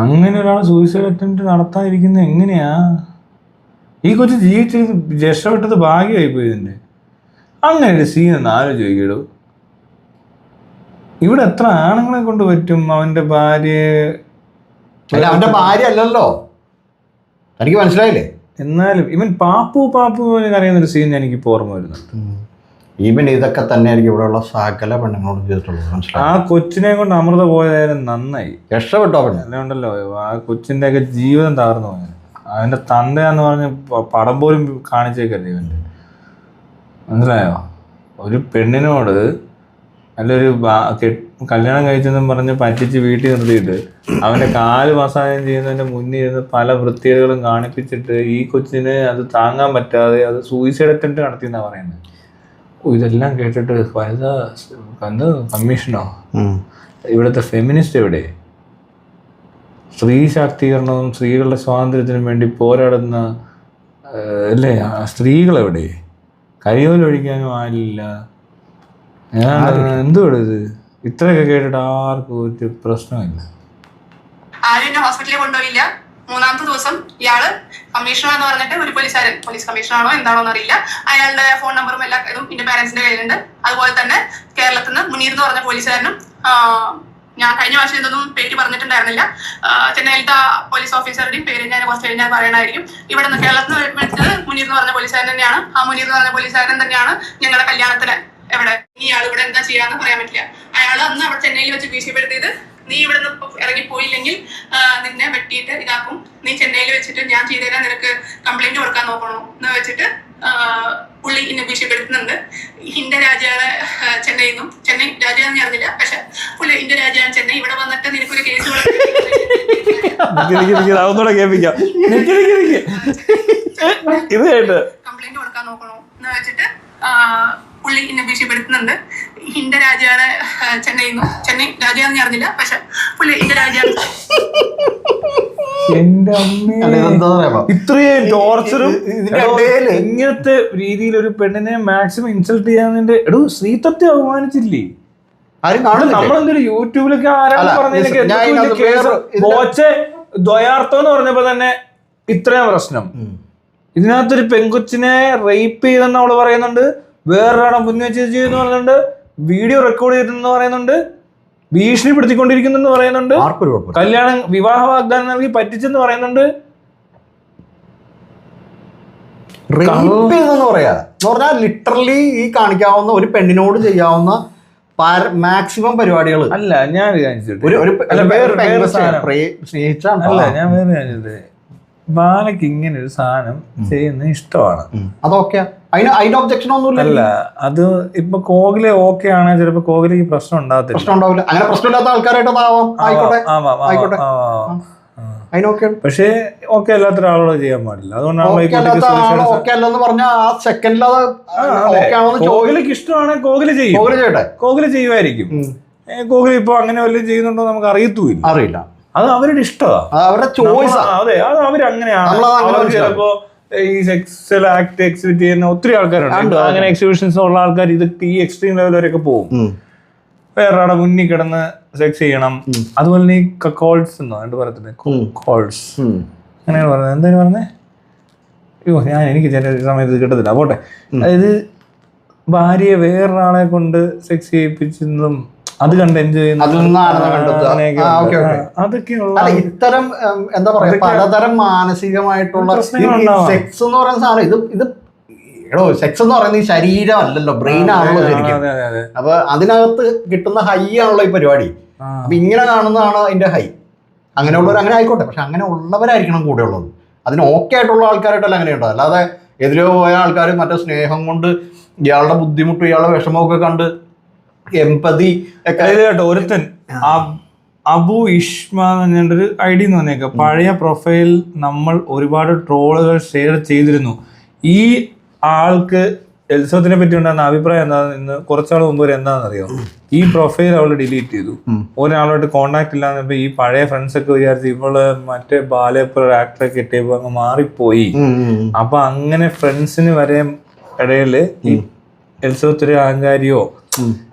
അങ്ങനെ ഒരാൾ സൂയിസൈഡ് അറ്റംപ്റ്റ് നടത്താതിരിക്കുന്നത് എങ്ങനെയാ? ഈ കൊച്ചു ജീവിച്ച് രക്ഷപ്പെട്ടത് ഭാഗ്യമായി പോയി. ഇതിന്റെ അങ്ങനെ ഒരു സീൻ എന്ന് ആലോചിക്കടൂ. ഇവിടെ എത്ര ആണുങ്ങളെ കൊണ്ട് പറ്റും? അവന്റെ ഭാര്യ അല്ലല്ലോ, എനിക്ക് മനസ്സിലായില്ലേ? എന്നാലും ഇവൻ പാപ്പു അറിയുന്നൊരു സീൻ എനിക്കിപ്പോ ഓർമ്മ വരുന്നുണ്ട്. ഇവൻ ഇതൊക്കെ തന്നെ ആയിരിക്കും ഇവിടെയുള്ള സകല പെണ്ണുങ്ങളോട് ചെയ്തിട്ടുള്ളത്. ആ കൊച്ചിനെ കൊണ്ട് അമൃത പോയതായാലും നന്നായി, രക്ഷപ്പെട്ടോ. അല്ല ഉണ്ടല്ലോ, ആ കൊച്ചിന്റെ ഒക്കെ ജീവിതം തകർന്നു പോയത്. അവന്റെ തന്തയാന്ന് പറഞ്ഞ് പടം പോലും കാണിച്ചേക്കരുത് ഇവന്റെ. മനസ്സിലായോ? ഒരു പെണ്ണിനോട് നല്ലൊരു കല്യാണം കഴിച്ചെന്നും പറഞ്ഞ് പറ്റിച്ച് വീട്ടിൽ നിർത്തിയിട്ട് അവന്റെ കാല് മസാജ് ചെയ്യുന്നതിന്റെ മുന്നിൽ ഇരുന്ന് പല വൃത്തികേടുകളും കാണിപ്പിച്ചിട്ട് ഈ കൊച്ചിന് അത് താങ്ങാൻ പറ്റാതെ അത് സൂയിസൈഡ് അറ്റംപ്റ്റ് നടത്തിയെന്നാ പറയുന്നത്. ഇതെല്ലാം കേട്ടിട്ട് കമ്മീഷനോ? ഇവിടുത്തെ ഫെമിനിസ്റ്റ് എവിടെ? സ്ത്രീ ശാക്തീകരണവും സ്ത്രീകളുടെ സ്വാതന്ത്ര്യത്തിനും വേണ്ടി പോരാടുന്ന അല്ലേ സ്ത്രീകളെവിടെ? കരിയോലൊഴിക്കാനും ആരില്ല. എന്തുവാണ് ഇത്? ഇത്രയൊക്കെ കേട്ടിട്ട് ആർക്കും ഒരു പ്രശ്നമില്ല. ആരും എന്നെ ഹോസ്പിറ്റലിൽ കൊണ്ടുപോയില്ല. 3-ാമത്തെ ദിവസം ഇയാള് കമ്മീഷണർ എന്ന് പറഞ്ഞിട്ട് ഒരു പോലീസ് കമ്മീഷണറാണോ എന്താണോ എന്നറിയില്ല, അയാളുടെ ഫോൺ നമ്പറും എല്ലാ ഇതും എന്റെ പാരന്റ്സിന്റെ കയ്യിലുണ്ട്. അതുപോലെ തന്നെ കേരളത്തിൽ നിന്ന് മുനീർ എന്ന് പറഞ്ഞ പോലീസുകാരനും ഞാൻ കഴിഞ്ഞ വർഷം ഇതൊന്നും പേര് പറഞ്ഞിട്ടുണ്ടായിരുന്നില്ല. ചെന്നൈയിലത്തെ പോലീസ് ഓഫീസറുടെയും പേര് ഞാൻ കുറച്ച് കഴിഞ്ഞാൽ പറയണമായിരിക്കും. ഇവിടെ നിന്ന് കേരളത്തിൽ നിന്ന് വിളിച്ചത് മുനീർ എന്ന് പറഞ്ഞ പോലീസുകാരൻ തന്നെയാണ്. ആ മുനീർ എന്ന് പറഞ്ഞ പോലീസുകാരൻ തന്നെയാണ് ഞങ്ങളുടെ കല്യാണത്തിന് എവിടെ ഇയാൾ ഇവിടെ എന്താ ചെയ്യാന്ന് പറയാൻ പറ്റില്ല. അയാൾ അന്ന് അവിടെ ചെന്നൈയിൽ വെച്ച് ഭീഷണിപ്പെടുത്തിയത്, നീ ഇവിടെ നിന്ന് ഇറങ്ങിപ്പോയില്ലെങ്കിൽ നിന്നെ വെട്ടിയിട്ട് ഇതാക്കും, നീ ചെന്നൈയിൽ വെച്ചിട്ട് ഞാൻ ചെയ്തേരാ നിനക്ക് കംപ്ലൈന്റ് കൊടുക്കാൻ നോക്കണോ എന്ന് വെച്ചിട്ട് പുള്ളി എന്നെ ഭീഷണിപ്പെടുത്തുന്നുണ്ട്. ഇന്ത്യ രാജ്യമാണ് ചെന്നൈയിൽ നിന്നും, ചെന്നൈ രാജ്യമാണെന്ന് അറിഞ്ഞില്ല, പക്ഷെ പുള്ളി ഇന്ത്യ രാജ്യമാണ് ചെന്നൈ, ഇവിടെ വന്നിട്ട് നിനക്കൊരു കേസ് കംപ്ലൈന്റ് കൊടുക്കാൻ നോക്കണോ എന്ന് വെച്ചിട്ട് പുള്ളി എന്നെ ഭീഷണിപ്പെടുത്തുന്നുണ്ട്. ഇന്ത്യ രാജ്യമാണ് ചെന്നൈയിൽ നിന്നും, ചെന്നൈ രാജ്യമാണെന്ന് അറിഞ്ഞില്ല, പക്ഷെ പുള്ളി ഇന്ത്യ രാജ്യമാണ്. ഇത്രയും ടോർച്ചറും ഇങ്ങനത്തെ രീതിയിൽ ഒരു പെണ്ണിനെ മാക്സിമം ഇൻസൾട്ട് ചെയ്യാന്നതിന്റെ സ്ത്രീത്വത്തെ അവമാനിച്ചില്ലേ? നമ്മളെന്തൊരു യൂട്യൂബിലൊക്കെ ആരാണ് ദ്വയാർത്ഥം എന്ന് പറഞ്ഞപ്പോ തന്നെ ഇത്രയും പ്രശ്നം. ഇതിനകത്തൊരു പെങ്കൊച്ചിനെ റേപ്പ് ചെയ്തെന്ന് അവള് പറയുന്നുണ്ട്, വേറൊരാളെ മുന്നേ ചെയ്തെന്ന് പറയുന്നുണ്ട്, വീഡിയോ റെക്കോർഡ് ചെയ്തെന്ന് പറയുന്നുണ്ട്, ഭീഷണിപ്പെടുത്തിക്കൊണ്ടിരിക്കുന്നെന്ന് പറയുന്നുണ്ട്, കല്യാണം വിവാഹ വാഗ്ദാനം നൽകി പറ്റിച്ചെന്ന് പറയുന്നുണ്ട്. ലിറ്ററലി ഈ കാണിക്കാവുന്ന ഒരു പെണ്ണിനോട് ചെയ്യാവുന്ന മാക്സിമം പരിപാടികൾ അല്ല. ഞാൻ ബാലയ്ക്ക് ഇങ്ങനെ ഒരു സാധനം ചെയ്യുന്നത് ഇഷ്ടമാണ്. അതൊക്കെ അതിന് ഒബ്ജക്ഷൻ ഒന്നുമില്ല. അല്ല, അത് ഇപ്പൊ കോഹ്ലി ഓക്കെ ആണെങ്കിൽ ചിലപ്പോ കോഹ്ലിക്ക് പ്രശ്നം ഉണ്ടാവില്ല. അങ്ങനെ പ്രശ്നമില്ലാത്ത ആൾക്കാരായിട്ടതാവാം. പക്ഷേ ഓക്കെ അല്ലാത്ത ഒരാളോട് ചെയ്യാൻ പാടില്ല. അതുകൊണ്ടാണ് കോഹ്ലിക്ക് ഇഷ്ടമാണെങ്കിൽ കോഹ്ലി ചെയ്യും, കോഹ്ലി ചെയ്യുമായിരിക്കും. കോഹ്ലി ഇപ്പൊ അങ്ങനെ വല്ലതും ചെയ്യുന്നുണ്ടോ നമുക്ക് അറിയില്ല. അത് അവരുടെ ഇഷ്ടമാണ്, അവരുടെ ചോയ്സ്. അതെ, അത് അവരങ്ങനെയാണ്. ചിലപ്പോ ഈ സെക്സ്വൽ ആക്ട് എക്സിബിറ്റ് ചെയ്യുന്ന ഒത്തിരി ആൾക്കാരുണ്ട്. അങ്ങനെ എക്സിബിഷൻസ് ഉള്ള ആൾക്കാർ ഇതൊക്കെ ഈ എക്സ്ട്രീം ലെവൽ വരെയൊക്കെ പോകും. വേറൊരാടെ മുന്നിൽ കിടന്ന് സെക്സ് ചെയ്യണം. അതുപോലെ തന്നെ ഈ കക്കോൾസ് എന്നോ എന്ത് പറയുന്നത്, കോൾസ് അങ്ങനെയാണ് പറഞ്ഞത്. എന്തായാലും പറഞ്ഞേ, അയ്യോ എനിക്ക് ചില സമയത്ത് കിട്ടത്തില്ല, പോട്ടെ. അതായത് ഭാര്യയെ വേറൊരാളെ കൊണ്ട് സെക്സ് ചെയ്യിപ്പിച്ചതും അത് കണ്ട് എൻജോയ് അതൊക്കെയുള്ള ഇത്തരം എന്താ പറയാ പലതരം മാനസികമായിട്ടുള്ള സെക്സ് എന്ന് പറയുന്ന സാധനം. ഇത് സെക്സ് എന്ന് പറയുന്നത് ഈ ശരീരം അല്ലല്ലോ, ബ്രെയിൻ ആണല്ലോ ശരിക്കും. അപ്പൊ അതിനകത്ത് കിട്ടുന്ന ഹൈ ആണല്ലോ ഈ പരിപാടി. അപ്പൊ ഇങ്ങനെ കാണുന്നതാണ് അതിന്റെ ഹൈ. അങ്ങനെയുള്ളവർ അങ്ങനെ ആയിക്കോട്ടെ, പക്ഷെ അങ്ങനെ ഉള്ളവരായിരിക്കണം കൂടെ ഉള്ളത്. അതിന് ഓക്കെ ആയിട്ടുള്ള ആൾക്കാരായിട്ടല്ല അങ്ങനെ ഉണ്ടോ. അല്ലാതെ എതിരോ പോയ ആൾക്കാർ മറ്റേ സ്നേഹം കൊണ്ട് ഇയാളുടെ ബുദ്ധിമുട്ടും ഇയാളുടെ വിഷമമൊക്കെ കണ്ട് എംപതി ഒക്കെ. കേട്ടോ, ഒരുത്തൻ അബു ഇഷ്മ എന്ന് പറഞ്ഞൊരു ഐ ഡി എന്ന് പറഞ്ഞേക്ക, പഴയ പ്രൊഫൈൽ നമ്മൾ ഒരുപാട് ട്രോളുകൾ ഷെയർ ചെയ്തിരുന്നു. ഈ ആൾക്ക് എൽസത്തിനെ പറ്റി ഉണ്ടാകുന്ന അഭിപ്രായം എന്താണെന്ന് ഇന്ന് കുറച്ചാൾ മുമ്പ് വരെ എന്താണെന്നറിയോ, ഈ പ്രൊഫൈൽ അവള് ഡിലീറ്റ് ചെയ്തു. ഒരാളോട്ട് കോണ്ടാക്ട് ഇല്ലാന്നപ്പോ ഈ പഴയ ഫ്രണ്ട്സ് ഒക്കെ വിചാരിച്ചു ഇവള് മറ്റേ ബാലയപ്പുറ ആക്ടറെ കിട്ടിയപ്പോ അങ്ങ് മാറിപ്പോയി. അപ്പൊ അങ്ങനെ ഫ്രണ്ട്സിന് വരെ ഇടയില് ഈ എൽസത്തൊരു അഹങ്കാരിയോ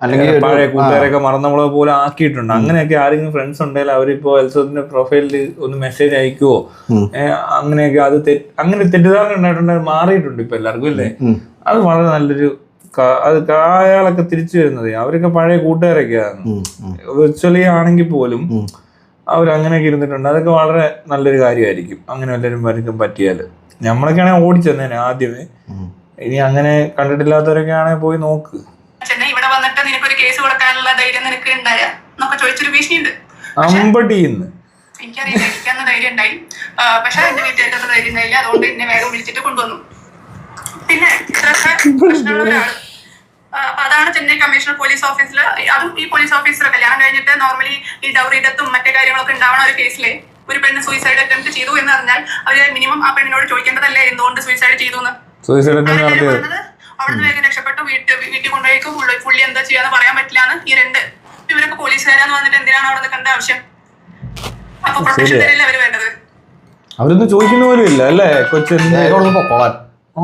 അല്ലെങ്കിൽ പഴയ കൂട്ടുകാരൊക്കെ മറന്നവളെ പോലെ ആക്കിയിട്ടുണ്ട്. അങ്ങനെയൊക്കെ ആരെങ്കിലും ഫ്രണ്ട്സ് ഉണ്ടെങ്കിൽ അവരിപ്പോ എൽസത്തിന്റെ പ്രൊഫൈലിൽ ഒന്ന് മെസ്സേജ് അയക്കുവോ, അങ്ങനെയൊക്കെ അത് അങ്ങനെ തെറ്റിദ്ധാരണ ഉണ്ടായിട്ടുണ്ട്, മാറിയിട്ടുണ്ട് ഇപ്പൊ എല്ലാവർക്കും ഇല്ലേ. അത് വളരെ നല്ലൊരു അത് അയാളൊക്കെ തിരിച്ചു വരുന്നത് അവരൊക്കെ പഴയ കൂട്ടുകാരൊക്കെയാണ്. വിർച്വലി ആണെങ്കിൽ പോലും അവരങ്ങനെയൊക്കെ ഇരുന്നിട്ടുണ്ട്. അതൊക്കെ വളരെ നല്ലൊരു കാര്യമായിരിക്കും അങ്ങനെ എല്ലാവരും വരയ്ക്കും പറ്റിയാല്. നമ്മളൊക്കെയാണെങ്കിൽ ഓടിച്ചെന്നേനെ ആദ്യമേ. ഇനി അങ്ങനെ കണ്ടിട്ടില്ലാത്തവരൊക്കെ ആണെങ്കിൽ പോയി നോക്ക്. ഇവിടെ വന്നിട്ട് നിനക്കൊരു കേസ് കൊടുക്കാനുള്ള ധൈര്യം നിനക്ക് ഉണ്ടായ എന്നൊക്കെ ചോദിച്ചൊരു ഭീഷണിയുണ്ട്. എനിക്കറിയില്ല, എനിക്കന്ന് ധൈര്യം ഉണ്ടായി, പക്ഷെ എന്റെ വീട്ടുകാർക്ക് ധൈര്യം ഉണ്ടായില്ല. അതുകൊണ്ട് എന്നെ വേഗം വിളിച്ചിട്ട് കൊണ്ടുവന്നു. പിന്നെ ഇത്രയൊക്കെ പ്രശ്നമുള്ളവരാണ്. അപ്പൊ അതാണ് ചെന്നൈ കമ്മീഷണർ പോലീസ് ഓഫീസിൽ. അതും ഈ പോലീസ് ഓഫീസർ കല്യാണം കഴിഞ്ഞിട്ട് നോർമലി ഈ ഡൗറി ഡെത്തും മറ്റേ കാര്യങ്ങളൊക്കെ ഉണ്ടാവണ ഒരു കേസിലെ ഒരു പെണ്ണ് സൂയിസൈഡ് അറ്റംപ്റ്റ് ചെയ്തു എന്ന് പറഞ്ഞാൽ അവര് മിനിമം ആ പെണ്ണിനോട് ചോദിക്കേണ്ടതല്ലേ എന്തുകൊണ്ട് സൂയിസൈഡ് ചെയ്തു എന്ന്. അവിടുന്ന് വേഗം രക്ഷപ്പെട്ടു, വീട്ടിൽ കൊണ്ടുപോയേക്കും. പുള്ളി എന്താ ചെയ്യാന്ന് പറയാൻ പറ്റില്ലാന്ന്. ഈ രണ്ട് ഇവരൊക്കെ പോലീസുകാരാന്ന് വന്നിട്ട് എന്തിനാണ് അവിടെ നിൽക്കേണ്ട ആവശ്യം? അപ്പൊ പ്രൊട്ടക്ഷൻ തന്നെയല്ലേ അവര് വേണ്ടത്. അവരൊന്നും ചോദിക്കുന്ന പോലും ഇല്ല അല്ലേ കൊച്ചെന്ത് പൊക്കോളാൻ. ഓ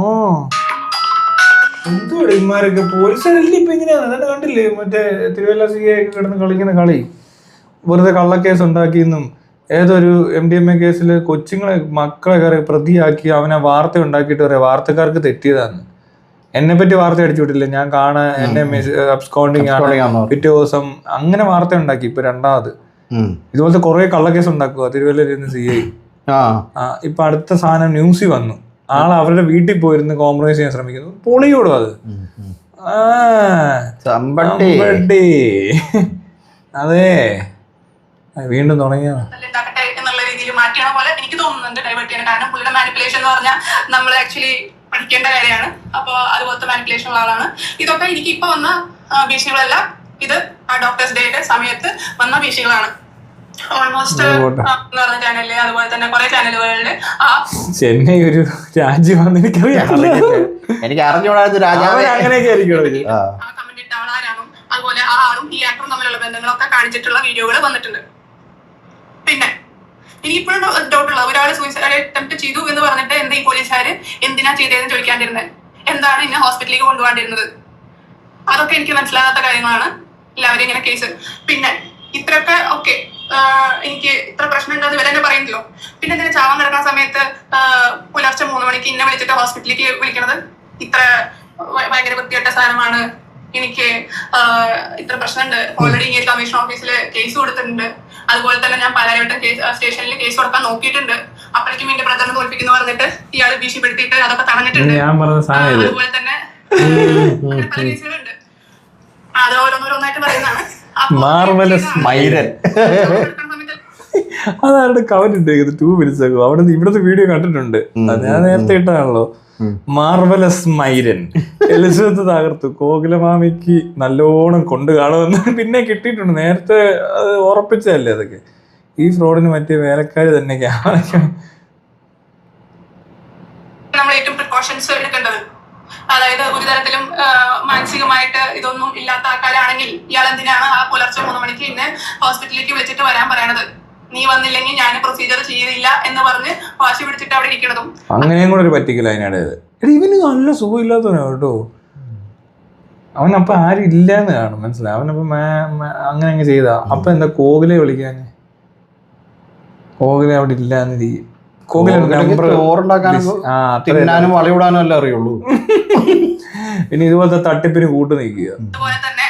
എന്തുവാടെ ഇമാരൊക്കെ പോലീസുകാരല്ലേ ഇപ്പൊ ഇങ്ങനെയാണ്. എന്നിട്ട് കണ്ടില്ലേ മറ്റേ തിരുവല്ല CA ഒക്കെ കിടന്ന് കളിക്കുന്ന കളി, വെറുതെ കള്ളക്കേസ് ഉണ്ടാക്കിയെന്നും ഏതൊരു MDMA കേസിൽ കൊച്ചുങ്ങളെ മക്കളെ കയറി പ്രതിയാക്കി അവനെ വാർത്ത ഉണ്ടാക്കിയിട്ട് പറയാം വാർത്തക്കാർക്ക് തെറ്റിയതാന്ന്. എന്നെ പറ്റി വാർത്ത അടിച്ചു വിട്ടില്ല, ഞാൻ കാണാൻ എന്നെ അബ്സ്കോണ്ടിങ് ആണ് പിറ്റേ ദിവസം അങ്ങനെ വാർത്ത ഉണ്ടാക്കി. ഇപ്പൊ രണ്ടാമത് ഇതുപോലത്തെ കുറെ കള്ളക്കേസ് ഉണ്ടാക്കുക തിരുവല്ലയിൽ CA. ഇപ്പൊ അടുത്ത സാധനം ന്യൂസിൽ വന്നു, ആള് അവരുടെ വീട്ടിൽ പോയിരുന്ന് കോംപ്രമൈസ് ചെയ്യാൻ ശ്രമിക്കുന്നു, പൊളിയോടും അത്. അതെ വീണ്ടും തുടങ്ങിയ എന്നുള്ള രീതിയിൽ മാറ്റിയാണ് പോലെ എനിക്ക് തോന്നുന്നുണ്ട്, ഡൈവേർട്ട് ചെയ്യണം. കാരണം പുള്ളിയുടെ മാനിപ്പുലേഷൻ എന്ന് പറഞ്ഞാൽ നമ്മൾ ആക്ച്വലി പഠിക്കേണ്ട കാര്യമാണ്. അപ്പൊ അതുപോലത്തെ മാനിപ്പുലേഷൻ ഉള്ള ആളാണ്. ഇതൊക്കെ എനിക്ക് ഇപ്പൊ വന്ന ഭീഷണികളല്ല, ഇത് ആ ഡോക്ടേഴ്സ് ഡേയുടെ സമയത്ത് വന്ന ഭീഷണികളാണ്. ഓൾമോസ്റ്റ് പറഞ്ഞ ചാനലില് അതുപോലെ തന്നെ കുറെ ചാനലുകളില് ചെന്നൈ ഒരു രാജ്യമാണെന്ന് എനിക്കറിയാം. എനിക്ക് അറിഞ്ഞുകൂടാത്ത രാജാവ് അങ്ങനെയൊക്കെ ആയിരിക്കും. ആ കമന്റ് ഇട്ട ആളാരാണോ അതുപോലെ ആ ആളും ഈ ആക്ടറും തമ്മിലുള്ള ബന്ധങ്ങളൊക്കെ കാണിച്ചിട്ടുള്ള വീഡിയോകൾ വന്നിട്ടുണ്ട്. പിന്നെ എനിക്കിപ്പോഴും ഡൗട്ടുള്ള ഒരാൾ സൂയിസൈഡ് അറ്റംപ്റ്റ് ചെയ്തു എന്ന് പറഞ്ഞിട്ട് എന്താ ഈ പോലീസുകാര് എന്തിനാ ചെയ്തതെന്ന് ചോദിക്കാണ്ടിരുന്നത്, എന്താണ് ഇന്നെ ഹോസ്പിറ്റലിലേക്ക് കൊണ്ടുപോകാണ്ടിരുന്നത്, അതൊക്കെ എനിക്ക് മനസ്സിലാകാത്ത കാര്യങ്ങളാണ്. എല്ലാവരും ഇങ്ങനെ കേസ് പിന്നെ ഇത്രയൊക്കെ ഓക്കെ എനിക്ക് ഇത്ര പ്രശ്നം ഉണ്ടെന്ന് ഇവരെന്നെ പറയുന്നല്ലോ. പിന്നെ എന്തിനാ ചാവാൻ കിടക്കുന്ന സമയത്ത് പുലർച്ചെ 3 മണിക്ക് ഇന്നെ വിളിച്ചിട്ട് ഹോസ്പിറ്റലിലേക്ക് വിളിക്കണത്? ഇത്ര ഭയങ്കര വൃത്തികെട്ട സാധനമാണ്, എനിക്ക് ഇത്ര പ്രശ്നമുണ്ട്, ഓൾറെഡി ഇങ്ങനെ കമ്മീഷൻ ഓഫീസിൽ കേസ് കൊടുത്തിട്ടുണ്ട്, അതുപോലെ തന്നെ ഞാൻ പലവട്ടം സ്റ്റേഷനിൽ കേസ് കൊടുക്കാൻ നോക്കിയിട്ടുണ്ട്, അപ്പോഴേക്കും എന്റെ ബ്രദറിനെ തോൽപ്പിക്കുന്നു പറഞ്ഞിട്ട് ഇയാൾ ഭീഷണിപ്പെടുത്തിയിട്ട് അതൊക്കെ തടഞ്ഞിട്ടുണ്ട്. അതുപോലെ തന്നെ പല കേസുകളുണ്ട്, അത് ഓരോന്നോരോന്നായിട്ട് പറയുന്നതാണ്. മാർവലസ് മൈരൻ അതാരുടെ കമന്റ് ഉണ്ട് 2 minutes ആകും. അവിടെ ഇവിടുത്തെ വീഡിയോ കണ്ടിട്ടുണ്ട്, ഞാൻ നേരത്തെ ഇട്ടാണല്ലോ. മാർവലസ് മൈരൻ എലിസബത്ത് തകർത്തു, കോകിലമാമിക്ക് നല്ലോണം കൊണ്ടു കാണുമെന്ന് പിന്നെ കിട്ടിയിട്ടുണ്ട്. നേരത്തെ അത് ഉറപ്പിച്ചതല്ലേ അതൊക്കെ. ഈ ഫ്രോഡിന് പറ്റിയ വേലക്കാര് തന്നെ നമ്മൾ ഏറ്റവും പ്രിക്കോഷൻസ് എടുക്കേണ്ടത്. അതായത് ഒരു തരത്തിലും മാനസികമായിട്ട് ഇതൊന്നും ഇല്ലാത്ത ആൾക്കാരാണെങ്കിൽ ഇയാൾ എന്തിനാണ് ആ പുലർച്ചെ 3 മണിക്ക് ഇന്ന് ഹോസ്പിറ്റലിലേക്ക് വിളിച്ചിട്ട് വരാൻ പറയണത്? നീ വന്നില്ലെങ്കിൽ ഞാൻ പ്രൊസീജിയർ ചെയ്യുന്നില്ല എന്ന് പറഞ്ഞ് വാശി പിടിച്ചിട്ട് അവിടെ ഇരിക്കണതും അങ്ങനെയും കൂടെ ഒരു പറ്റിക്കില്ല അതിനിടയിൽ. ഇവന് നല്ല സുഖമില്ലാത്തവനോ കേട്ടോ, അവനപ്പൊ ആരും ഇല്ലാന്ന് കാണും, മനസ്സിലായി. അവനപ്പൊ അങ്ങനെ അങ്ങ് ചെയ്താ അപ്പൊ എന്താ കോകിലെ വിളിക്കാൻ? കോകിലെ അവിടെ ഇല്ലാന്ന് തിന്നാനും വളയിടാനും അല്ലേ അറിയുള്ളൂ. പിന്നെ ഇതുപോലത്തെ തട്ടിപ്പിന് കൂട്ടു നിൽക്കുക. അതുപോലെ തന്നെ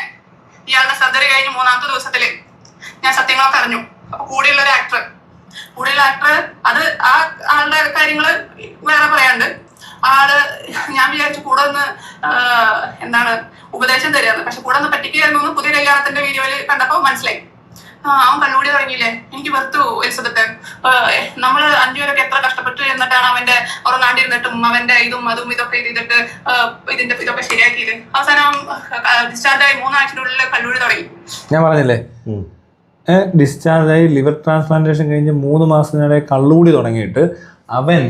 ഇയാളുടെ സർജറി കഴിഞ്ഞ് 3ാമത്തെ ദിവസത്തില് ഞാൻ സത്യങ്ങളൊക്കെ അറിഞ്ഞു. അപ്പൊ കൂടെയുള്ള ഒരു ആക്ടർ അത് ആ ആളുടെ കാര്യങ്ങള് വേറെ പറയാണ്ട്, ആള് ഞാൻ വിചാരിച്ചു കൂടെ ഒന്ന് എന്താണ് ഉപദേശം തരികയാണ്, പക്ഷെ കൂടെ ഒന്ന് പറ്റിക്കുകയായിരുന്നു. പുതിയ കല്യാണത്തിന്റെ വീഡിയോയില് കണ്ടപ്പോ മനസ്സിലായി അവൻ കണ്ണുകൂടി തുടങ്ങിയില്ലേ. എനിക്ക് വെറുത്തു എലിസബത്ത്. നമ്മള് 5 പേരൊക്കെ എത്ര കഷ്ടപ്പെട്ടു എന്നിട്ടാണ് അവന്റെ ഉറങ്ങാണ്ടിരുന്നിട്ടും അവന്റെ ഇതും അതും ഇതൊക്കെ ചെയ്തിട്ട് ഇതൊക്കെ ശരിയാക്കിയത്. അവസാനം ഡിസ്ചാർജായി 3 ആഴ്ചയ്ക്കുള്ളിൽ കണ്ണുകൂടി തുടങ്ങി. ഞാൻ പറഞ്ഞില്ലേ ഡിസ്ചാർജായി ലിവർ ട്രാൻസ്പ്ലാന്റേഷൻ കഴിഞ്ഞ് 3 മാസത്തിനിടെ കള്ളുകൂടി തുടങ്ങിയിട്ട് അവൻ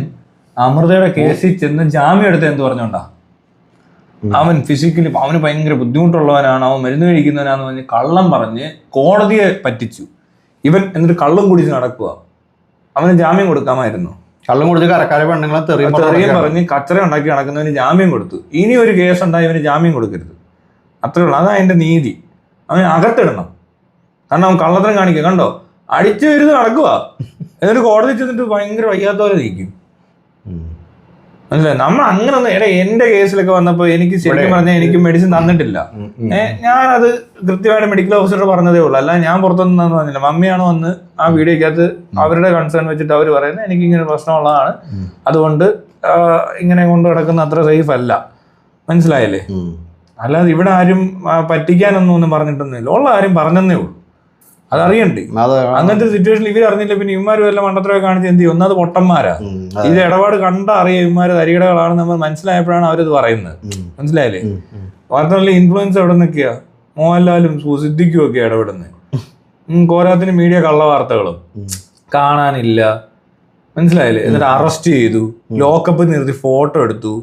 അമൃതയുടെ കേസിൽ ചെന്ന് ജാമ്യം എടുത്ത് എന്ത് പറഞ്ഞോണ്ടാ? അവൻ ഫിസിക്കലി അവന് ഭയങ്കര ബുദ്ധിമുട്ടുള്ളവനാണ്, അവൻ മരുന്ന് കഴിക്കുന്നവനാന്ന് പറഞ്ഞ് കള്ളം പറഞ്ഞ് കോടതിയെ പറ്റിച്ചു ഇവൻ. എന്നിട്ട് കള്ളും കുടിച്ച് നടക്കുക. അവന് ജാമ്യം കൊടുക്കാമായിരുന്നു. കള്ളും കുടിച്ച് കരക്കാരെ പെണ്ണുങ്ങളെ തെറിയും പറഞ്ഞ് കച്ചറ ഉണ്ടാക്കി നടക്കുന്നവന് ജാമ്യം കൊടുത്തു. ഇനി ഒരു കേസ് ഉണ്ടായി ഇവന് ജാമ്യം കൊടുക്കരുത്, അത്രേ ഉള്ളൂ. അതാ അതിന്റെ നീതി. അവന് അകത്തിടണം. കാരണം അവൻ കള്ളത്തരം കാണിക്കുക, കണ്ടോ അടിച്ചു വരുന്നത് നടക്കുക. എന്നിട്ട് കോടതി ചെന്നിട്ട് ഭയങ്കര വയ്യാത്തവരെ നിൽക്കും, മനസ്സിലായി. നമ്മൾ അങ്ങനെ ഒന്നും എന്റെ കേസിലൊക്കെ വന്നപ്പോ എനിക്ക് ശരിക്കും പറഞ്ഞാൽ എനിക്ക് മെഡിസിൻ തന്നിട്ടില്ല. ഞാനത് കൃത്യമായിട്ട് മെഡിക്കൽ ഓഫീസറോട് പറഞ്ഞതേ ഉള്ളൂ, അല്ല ഞാൻ പുറത്തൊന്നും പറഞ്ഞില്ല. മമ്മിയാണ് വന്ന് ആ വീഡിയോക്കകത്ത് അവരുടെ കൺസേൺ വെച്ചിട്ട് അവർ പറയുന്നത് എനിക്ക് ഇങ്ങനെ പ്രശ്നമുള്ളതാണ്, അതുകൊണ്ട് ഇങ്ങനെ കൊണ്ട് കിടക്കുന്ന അത്ര സേഫ് അല്ല, മനസ്സിലായില്ലേ. അല്ലാതെ ഇവിടെ ആരും പറ്റിക്കാനൊന്നും പറഞ്ഞിട്ടൊന്നുമില്ല, ഉള്ള ആരും പറഞ്ഞതേ ഉള്ളൂ. അതറിയണ്ടേ. അങ്ങനത്തെ സിറ്റുവേഷനിൽ ഇവർ അറിഞ്ഞില്ല, പിന്നെ ഇവന്മാരും എല്ലാം മണ്ടത്തരമൊക്കെ കാണിച്ച് എന്ത് ചെയ്യും? ഒന്നത് പൊട്ടന്മാരാ. ഇത് ഇടപാട് കണ്ട അറിയാം ഇവന്മാര് തരികിടകളാണെന്ന് നമ്മൾ മനസ്സിലായപ്പോഴാണ് അവരത് പറയുന്നത്, മനസ്സിലായില്ലേ. മാത്രമല്ല ഇൻഫ്ലുവൻസ് എവിടെ നിൽക്കുക? മോഹൻലാലും സിദ്ദിഖും ഒക്കെ ഇടപെടുന്നത്. കോരാത്തിന് മീഡിയ കള്ള വാർത്തകളും കാണാനില്ല, മനസ്സിലായില്ലേ. എന്നിട്ട് അറസ്റ്റ് ചെയ്തു, ലോക്കപ്പ് നിർത്തി ഫോട്ടോ എടുത്തു.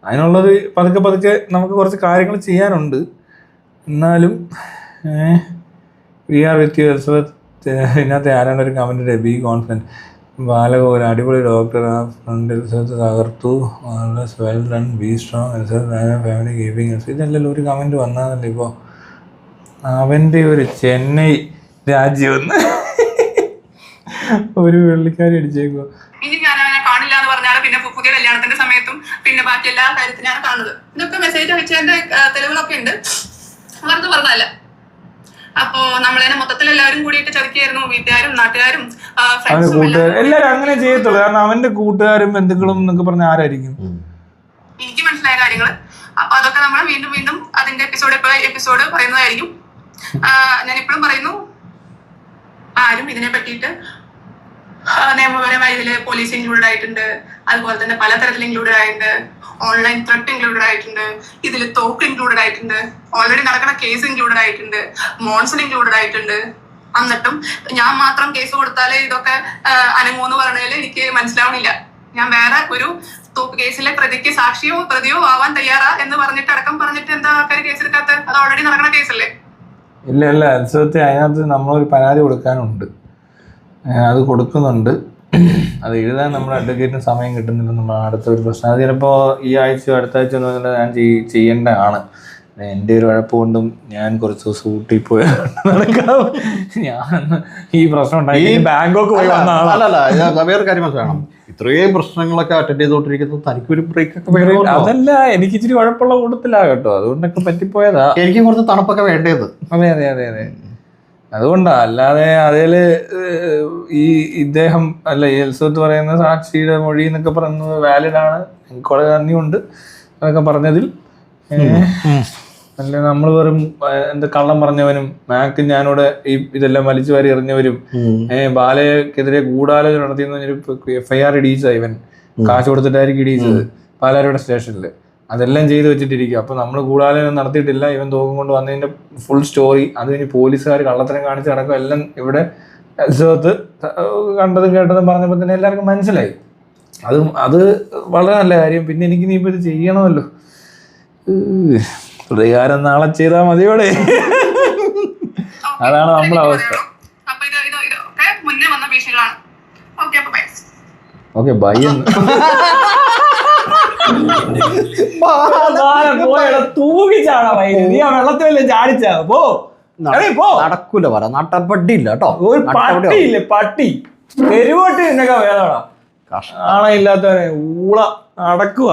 അതിനുള്ളത് പതുക്കെ പതുക്കെ നമുക്ക് കുറച്ച് കാര്യങ്ങൾ ചെയ്യാനുണ്ട്. എന്നാലും we are with you, Elizabeth. ഇതിനകത്ത് ആരാണ്ട് ഒരു കമന്റ് ബി കോൺഫിഡൻറ്റ് ബാലക ഒരു അടിപൊളി ഡോക്ടർ ആ ഫ്രണ്ട് റിസർച്ച് തകർത്തു well done be strong family keeping. ഇതല്ലല്ലോ ഒരു കമന്റ് വന്നതല്ലേ ഇപ്പോൾ അവൻ്റെ ഒരു ചെന്നൈ രാജ്യം ഒരു വെള്ളിക്കാരി അടിച്ചേക്കോ. ഇനി ഞാൻ അവനെ കാണില്ല എന്ന് പറഞ്ഞാൽ പിന്നെ പുതിയ കല്യാണത്തിന്റെ സമയത്തും പിന്നെ ബാക്കി എല്ലാ കാര്യത്തിലാണ് കാണുന്നത്. ഇതൊക്കെ മെസ്സേജ് അയച്ചതിന്റെ തെളിവുകളൊക്കെ ഉണ്ട്, വെറുതെ പറഞ്ഞല്ല. അപ്പോ നമ്മളതിനെ മൊത്തത്തിൽ എല്ലാവരും കൂടിയിട്ട് ചതിക്കായിരുന്നു, വീട്ടുകാരും നാട്ടുകാരും അവന്റെ കൂട്ടുകാരും എല്ലാരും അങ്ങനെ ചെയ്യത്തുള്ളൂ. കാരണം അവന്റെ കൂട്ടുകാരും ബന്ധുക്കളും എന്നൊക്കെ പറഞ്ഞ ആരായിരിക്കും? എനിക്ക് മനസ്സിലായ കാര്യങ്ങള്. അപ്പൊ അതൊക്കെ നമ്മൾ വീണ്ടും വീണ്ടും അതിന്റെ എപ്പിസോഡ് പറയുന്നതായിരിക്കും. ഞാൻ ഇപ്പോഴും പറയുന്നു, ആരും ഇതിനെ പറ്റിയിട്ട് നിയമപരമായി ഇതില് പോലീസ് ഇൻക്ലൂഡഡ് ആയിട്ടുണ്ട്, അതുപോലെ തന്നെ പലതരത്തിൽ ഇൻക്ലൂഡഡ് ആയിട്ടുണ്ട്, ഓൺലൈൻ ത്രെട്ട് ഇൻക്ലൂഡഡ് ആയിട്ടുണ്ട്, ഇതിൽ തോക്ക് ഇൻക്ലൂഡഡ് ആയിട്ടുണ്ട്, ഓൾറെഡി നടക്കുന്ന കേസ് ഇൻക്ലൂഡഡ് ആയിട്ടുണ്ട്, മോൺസൺ ഇൻക്ലൂഡഡ് ആയിട്ടുണ്ട്. എന്നിട്ടും ഞാൻ മാത്രം കേസ് കൊടുത്താലേ ഇതൊക്കെ അനങ്ങൂന്ന് പറഞ്ഞാൽ എനിക്ക് മനസ്സിലാവണില്ല. ഞാൻ വേറെ ഒരു കേസിലെ പ്രതിക്ക് സാക്ഷിയോ പ്രതിയോ ആവാൻ തയ്യാറാ എന്ന് പറഞ്ഞിട്ട് അടക്കം പറഞ്ഞിട്ട് എന്താ ആൾക്കാർ കേസെടുക്കാത്ത? അത് ഓൾറെഡി നടക്കുന്ന കേസല്ലേ? ഇല്ല അത്സവത്തെ അതിനകത്ത് നമ്മളൊരു പരാതി കൊടുക്കാനുണ്ട്, അത് കൊടുക്കുന്നുണ്ട്. അത് എഴുതാൻ നമ്മുടെ അഡ്വക്കേറ്റിന് സമയം കിട്ടുന്നില്ലെന്നുള്ളതാണ് അടുത്തൊരു പ്രശ്നം. അത് ചിലപ്പോൾ ഈ ആഴ്ചയോ അടുത്ത ആഴ്ച ഒന്നും ഞാൻ ചെയ്യേണ്ടതാണ്. എൻ്റെ ഒരു കുഴപ്പമുണ്ടും ഞാൻ കുറച്ച് ദിവസം ഊട്ടിൽ പോയി നടക്കാം. ഞാൻ ഈ പ്രശ്നം ഉണ്ടായി ബാങ്കോക്ക് പോയി വന്ന അല്ലല്ല, വേറെ കാര്യം മനസ്സിലാക്കണം. ഇത്രയും പ്രശ്നങ്ങളൊക്കെ അറ്റൻഡ് ചെയ്തോണ്ടിരിക്കുന്നത് തനിക്കൊരു ബ്രേക്ക് ഒക്കെ. അതല്ല, എനിക്ക് ഇച്ചിരി കുഴപ്പമുള്ള കൂട്ടത്തിലാ കേട്ടോ, അതുകൊണ്ടൊക്കെ പറ്റിപ്പോയതാ. എനിക്ക് കുറച്ച് തണുപ്പൊക്കെ വേണ്ടത്. അതെ അതുകൊണ്ടാ. അല്ലാതെ അതില് ഇദ്ദേഹം അല്ല ഈ എൽസത്ത് പറയുന്ന സാക്ഷിയുടെ മൊഴി എന്നൊക്കെ പറയുന്നത് വാലിഡാണ്. എനിക്ക് വളരെ നന്ദിയുണ്ട് അതൊക്കെ പറഞ്ഞതിൽ. അല്ല നമ്മൾ വെറും എന്താ കള്ളം പറഞ്ഞവനും മാക്ക് ഞാനിവിടെ ഈ ഇതെല്ലാം വലിച്ചു വാരി എറിഞ്ഞവരും ബാലയ്ക്കെതിരെ ഗൂഢാലോചന നടത്തിയെന്ന് FIR ഇടിയിച്ചതാ. ഇവൻ കാശ് കൊടുത്തിട്ടായിരിക്കും ഇടിയിച്ചത് പാലാരിയുടെ സ്റ്റേഷനിൽ. അതെല്ലാം ചെയ്ത് വെച്ചിട്ടിരിക്കും. അപ്പൊ നമ്മൾ ഗൂഢാലോചന നടത്തിയിട്ടില്ല, ഇവൻ തോക്കും കൊണ്ട് വന്നതിന്റെ ഫുൾ സ്റ്റോറി അത് കഴിഞ്ഞ് പോലീസുകാർ കള്ളത്തരം കാണിച്ച് നടക്കും എല്ലാം ഇവിടെ എൽസത്ത് കണ്ടതും കേട്ടതും പറഞ്ഞപ്പോൾ തന്നെ എല്ലാവർക്കും മനസ്സിലായി. അത് വളരെ നല്ല കാര്യം. പിന്നെ എനിക്ക് നീ ഇപ്പൊ ഇത് ചെയ്യണമല്ലോ, പ്രതികാരം നാളെ ചെയ്താൽ മതിയോടെ. അതാണ് നമ്മളെ അവസ്ഥ. ഓക്കെ ബൈ എന്ന് തൂങ്ങിച്ചാടാ വൈ. നീ ആ വെള്ളത്തിലല്ലേ ചാടിച്ചാ പോ. നടക്കൂല പറ, നട്ടപ്പട്ടിയില്ല കേട്ടോ. ഒരു പട്ടിയില്ലേ പട്ടി, തെരുവോട്ടി എന്നൊക്കെ വേദന. ആണ ഇല്ലാത്തവനെ ഊള നടക്കുക.